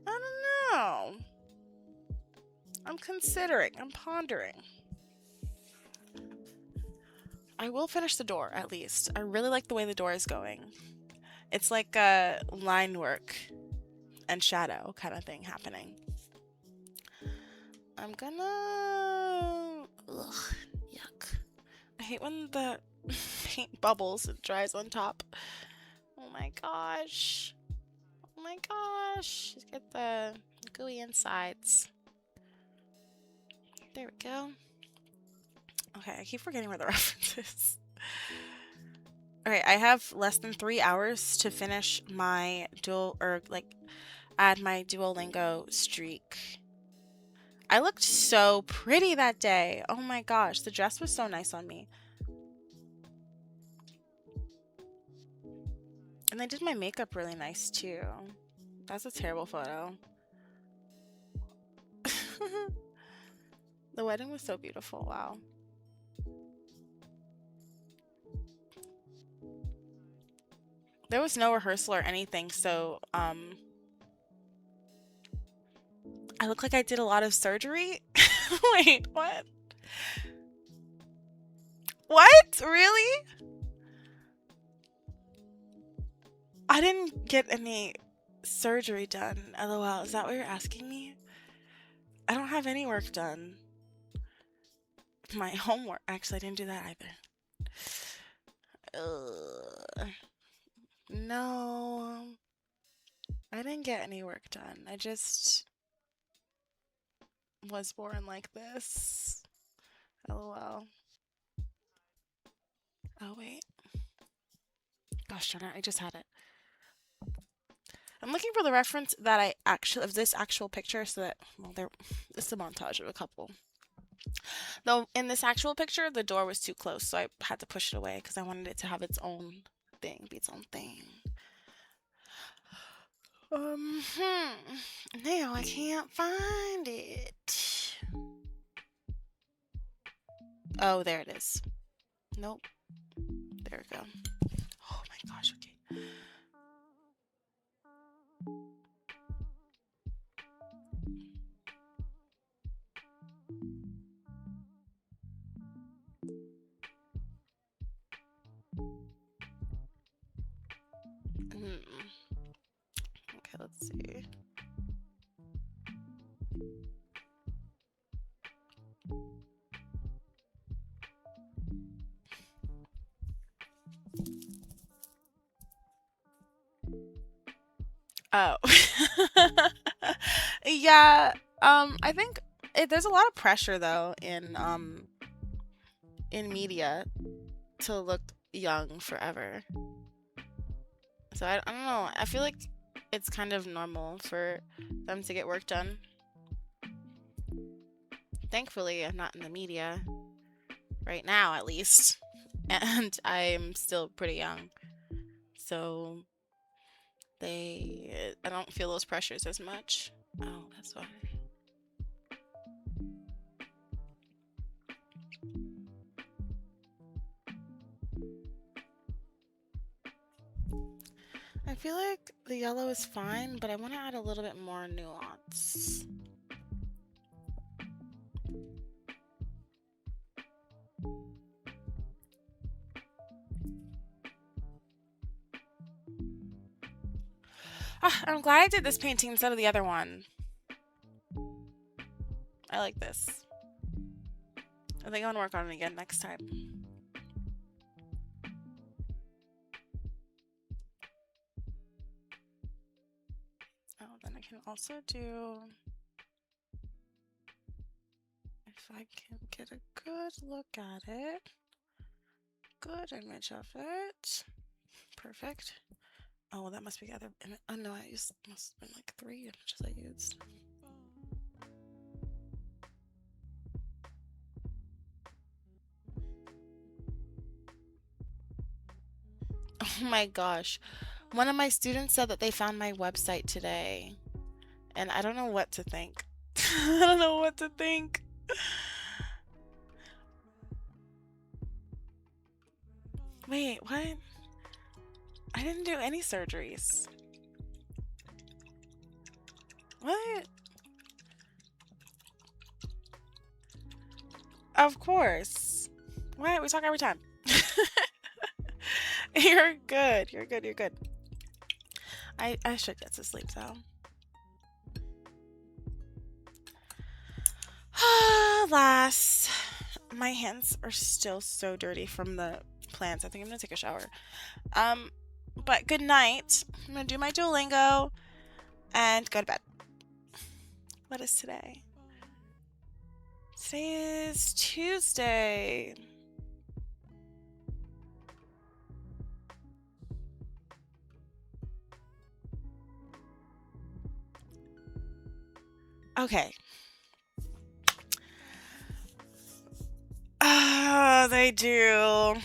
I don't know. I'm considering. I'm pondering. I will finish the door, at least. I really like the way the door is going. It's like a line work and shadow kind of thing happening. I'm gonna... Ugh, yuck. I hate when the paint bubbles and dries on top. Oh my gosh. Oh my gosh. Just get the gooey insides. There we go. Okay, I keep forgetting where the reference is. Okay, I have less than 3 hours to finish my add my Duolingo streak. I looked so pretty that day. Oh my gosh, the dress was so nice on me. And they did my makeup really nice too. That's a terrible photo. The wedding was so beautiful, wow. There was no rehearsal or anything, so I look like I did a lot of surgery. Wait, what? What? Really? I didn't get any surgery done. LOL. Is that what you're asking me? I don't have any work done. My homework. Actually, I didn't do that either. No. I didn't get any work done. I just was born like this. LOL. Oh, wait. Gosh darn it, I just had it. I'm looking for the reference that of this actual picture so that, well, it's a montage of a couple. Though, in this actual picture, the door was too close, so I had to push it away because I wanted it to have its own thing, be its own thing. Now I can't find it. Oh, there it is. Nope. There we go. Oh my gosh, okay. Okay, let's see. Oh. Yeah, I think there's a lot of pressure though in media to look young forever. So I don't know. I feel like it's kind of normal for them to get work done. Thankfully, I'm not in the media right now, at least, and I'm still pretty young. So I don't feel those pressures as much. Oh, that's why. I feel like the yellow is fine, but I want to add a little bit more nuance. I'm glad I did this painting instead of the other one. I like this. I think I want to work on it again next time. can also do, if I can get a good look at it, good image of it. Perfect. Oh, well, that must be the other image. Oh no, I used, must have been like 3 images I used. Oh my gosh. One of my students said that they found my website today, and I don't know what to think. I don't know what to think. Wait, what? I didn't do any surgeries. What? Of course. What? We talk every time. You're good. You're good. You're good. I should get to sleep though. Alas, my hands are still so dirty from the plants. I think I'm gonna take a shower. But good night. I'm gonna do my Duolingo and go to bed. What is today? Today is Tuesday. Okay. They do,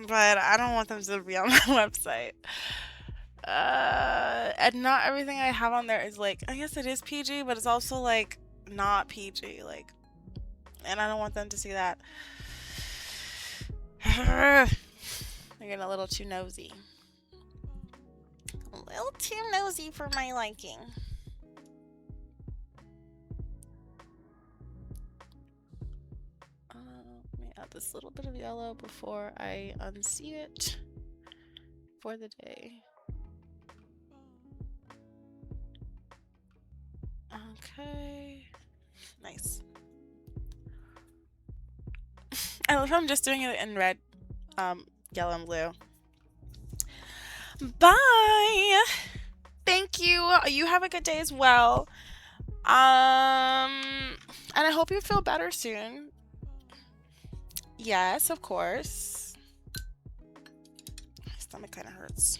but I don't want them to be on my website. And not everything I have on there is like, I guess it is PG, but it's also like not PG, like, and I don't want them to see that. They're getting a little too nosy. A little too nosy for my liking. Let me add this little bit of yellow before I unsee it for the day. Okay. Nice. I love how I'm just doing it in red, yellow, and blue. Bye! Thank you. You have a good day as well. And I hope you feel better soon. Yes, of course. My stomach kind of hurts.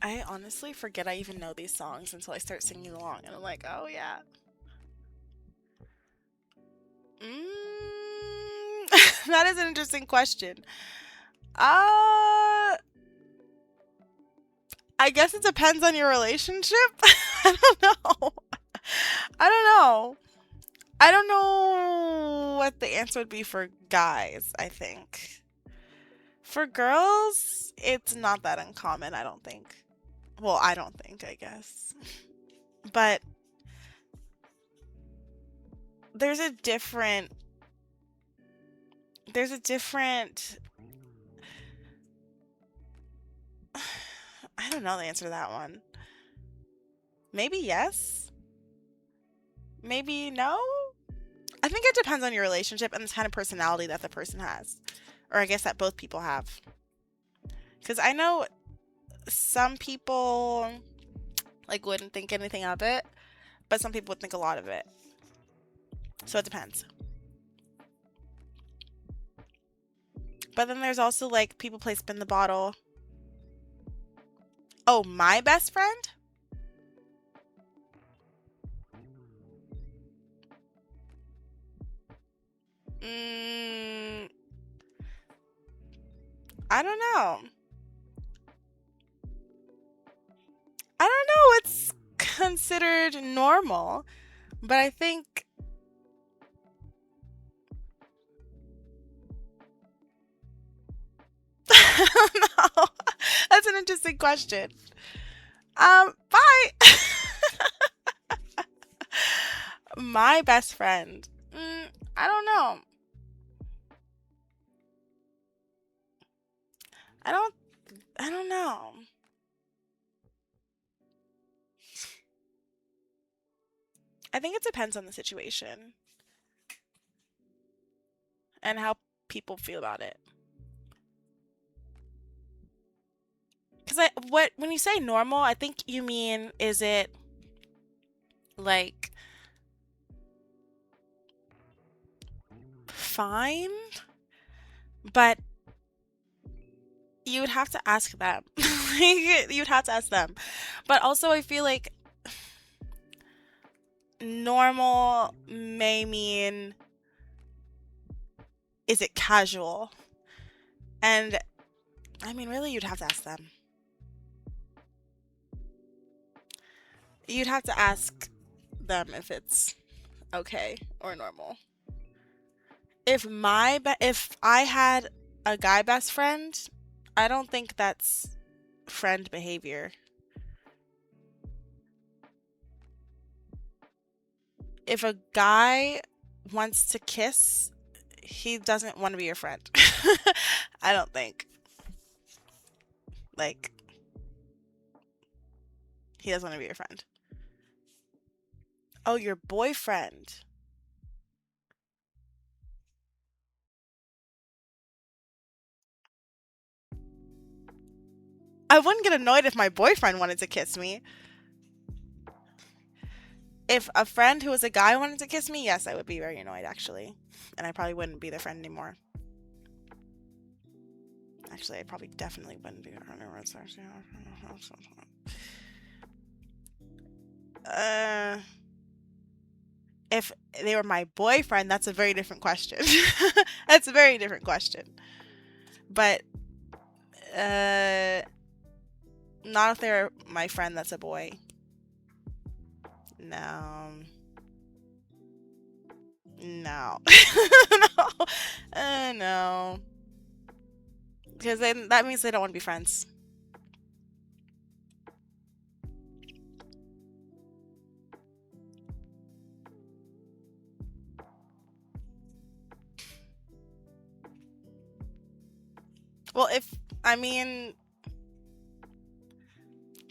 I honestly forget I even know these songs until I start singing along, and I'm like, oh yeah. That is an interesting question. I guess it depends on your relationship. I don't know. I don't know. I don't know what the answer would be for guys, I think. For girls, it's not that uncommon, I don't think. Well, I don't think, I guess. But there's a different I don't know the answer to that one. Maybe yes. Maybe no. I think it depends on your relationship and the kind of personality that the person has. Or I guess that both people have. Because I know some people like wouldn't think anything of it, but some people would think a lot of it. So it depends. But then there's also like people play spin the bottle. Oh, my best friend? I don't know. I don't know what's considered normal, but I think I don't know. That's an interesting question. Bye. My best friend. I don't know. I don't I don't know. I think it depends on the situation and how people feel about it. Cuz I what when you say normal, I think you mean is it like fine? But you would have to ask them. You'd have to ask them. But also I feel like normal may mean is it casual? And I mean really you'd have to ask them. You'd have to ask them if it's okay or normal. If I had a guy best friend, I don't think that's friend behavior. If a guy wants to kiss, he doesn't want to be your friend. I don't think. Like, he doesn't want to be your friend. Oh, your boyfriend. I wouldn't get annoyed if my boyfriend wanted to kiss me. If a friend who was a guy wanted to kiss me, yes, I would be very annoyed actually. And I probably wouldn't be their friend anymore. Actually, I probably definitely wouldn't be their friend anymore. Uh, if they were my boyfriend, that's a very different question. That's a very different question. But uh, not if they're my friend that's a boy. No. No. No. No. Because then that means they don't want to be friends. Well, if I mean,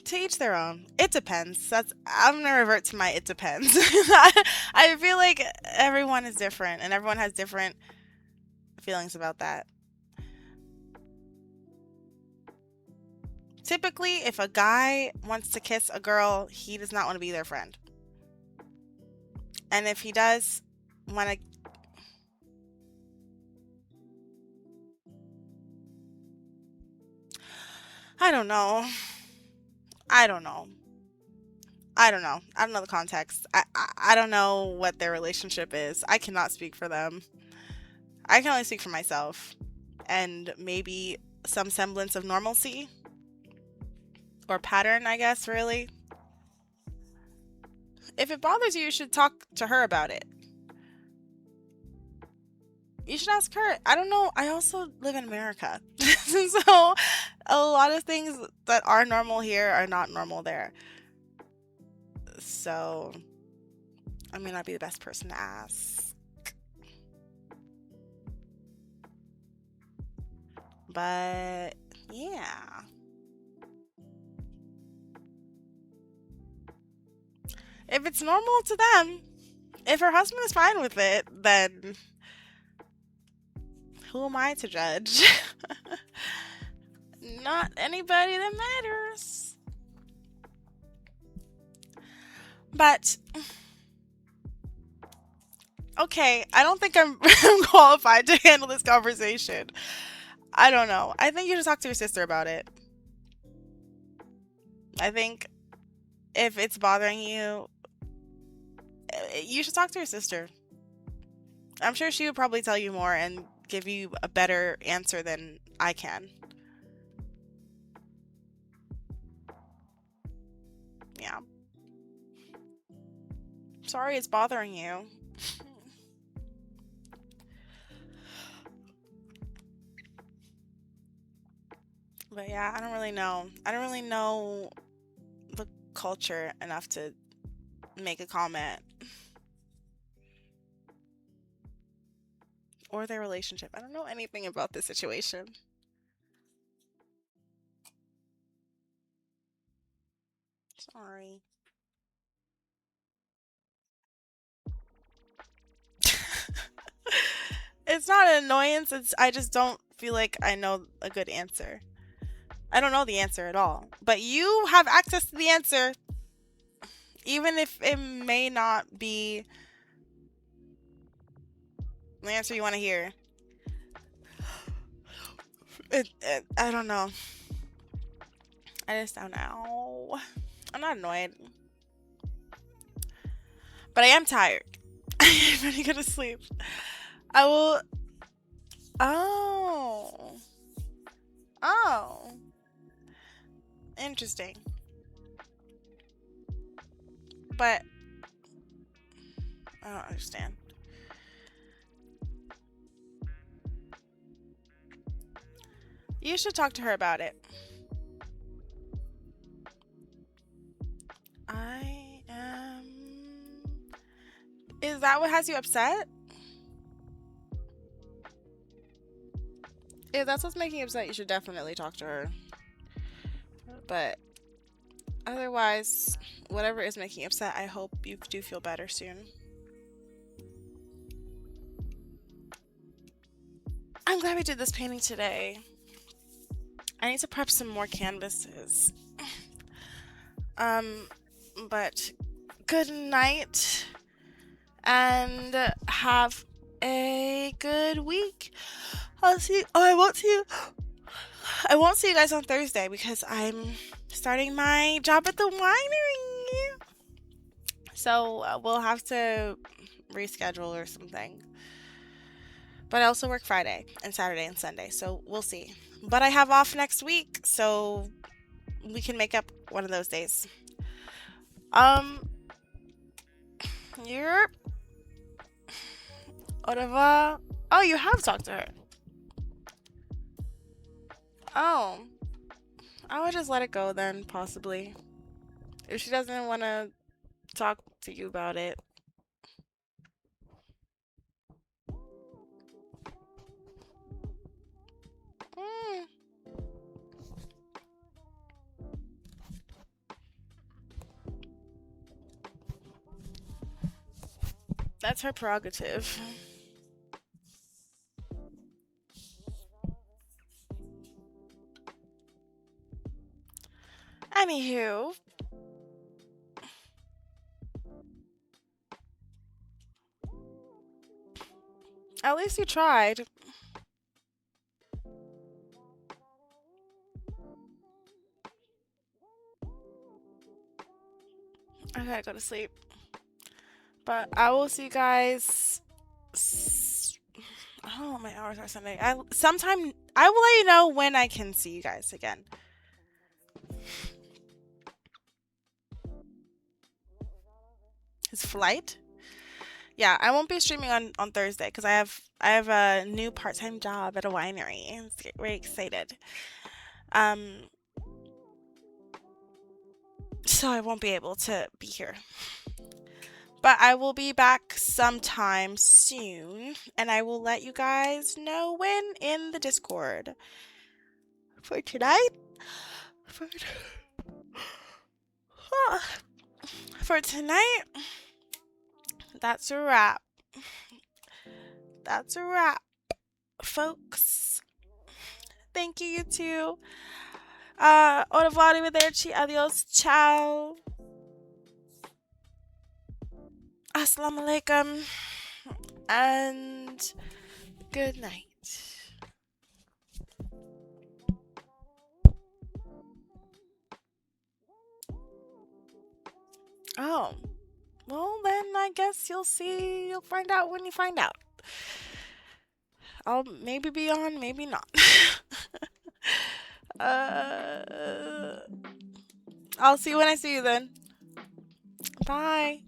to each their own. It depends. I'm gonna revert to my it depends. I feel like everyone is different and everyone has different feelings about that. Typically, if a guy wants to kiss a girl, he does not want to be their friend. And if he does want to, I don't know. I don't know. I don't know. I don't know the context. I don't know what their relationship is. I cannot speak for them. I can only speak for myself. And maybe some semblance of normalcy or pattern, I guess, really. If it bothers you, you should talk to her about it. You should ask her. I don't know. I also live in America. So a lot of things that are normal here are not normal there. So I may not be the best person to ask. But yeah. If it's normal to them, if her husband is fine with it, then who am I to judge? Not anybody that matters. But okay, I don't think I'm qualified to handle this conversation. I don't know. I think you should talk to your sister about it. I think if it's bothering you, you should talk to your sister. I'm sure she would probably tell you more and give you a better answer than I can. Yeah. Sorry it's bothering you. But yeah, I don't really know. I don't really know the culture enough to make a comment or their relationship. I don't know anything about this situation. Sorry. It's not an annoyance, I just don't feel like I know a good answer. I don't know the answer at all. But you have access to the answer, even if it may not be the answer you want to hear. I don't know. I just don't know. I'm not annoyed. But I am tired. I'm ready to go to sleep. I will. Oh. Oh. Interesting. But I don't understand. You should talk to her about it. I am. Is that what has you upset? If that's what's making you upset, you should definitely talk to her. But otherwise, whatever is making you upset, I hope you do feel better soon. I'm glad we did this painting today. I need to prep some more canvases. But good night and have a good week. I'll see. Oh, I won't see you guys on Thursday because I'm starting my job at the winery. So we'll have to reschedule or something. But I also work Friday and Saturday and Sunday, so we'll see. But I have off next week, so we can make up one of those days. You're. Whatever. Oh, you have talked to her. Oh. I would just let it go then, possibly. If she doesn't want to talk to you about it. Mm. That's her prerogative. Anywho. At least you tried. I gotta go to sleep. But I will see you guys. I don't know what my hours are Sunday. I will let you know when I can see you guys again. His flight? Yeah, I won't be streaming on Thursday because I have a new part-time job at a winery. I'm very excited. So I won't be able to be here. But I will be back sometime soon, and I will let you guys know when in the Discord. For tonight, for tonight, that's a wrap. That's a wrap, folks. Thank you, you two. Au revoir, arrivederci, adios, ciao. Assalamu alaikum. And good night. Oh. Well, then I guess you'll find out when you find out. I'll maybe be on, maybe not. I'll see you when I see you then. Bye.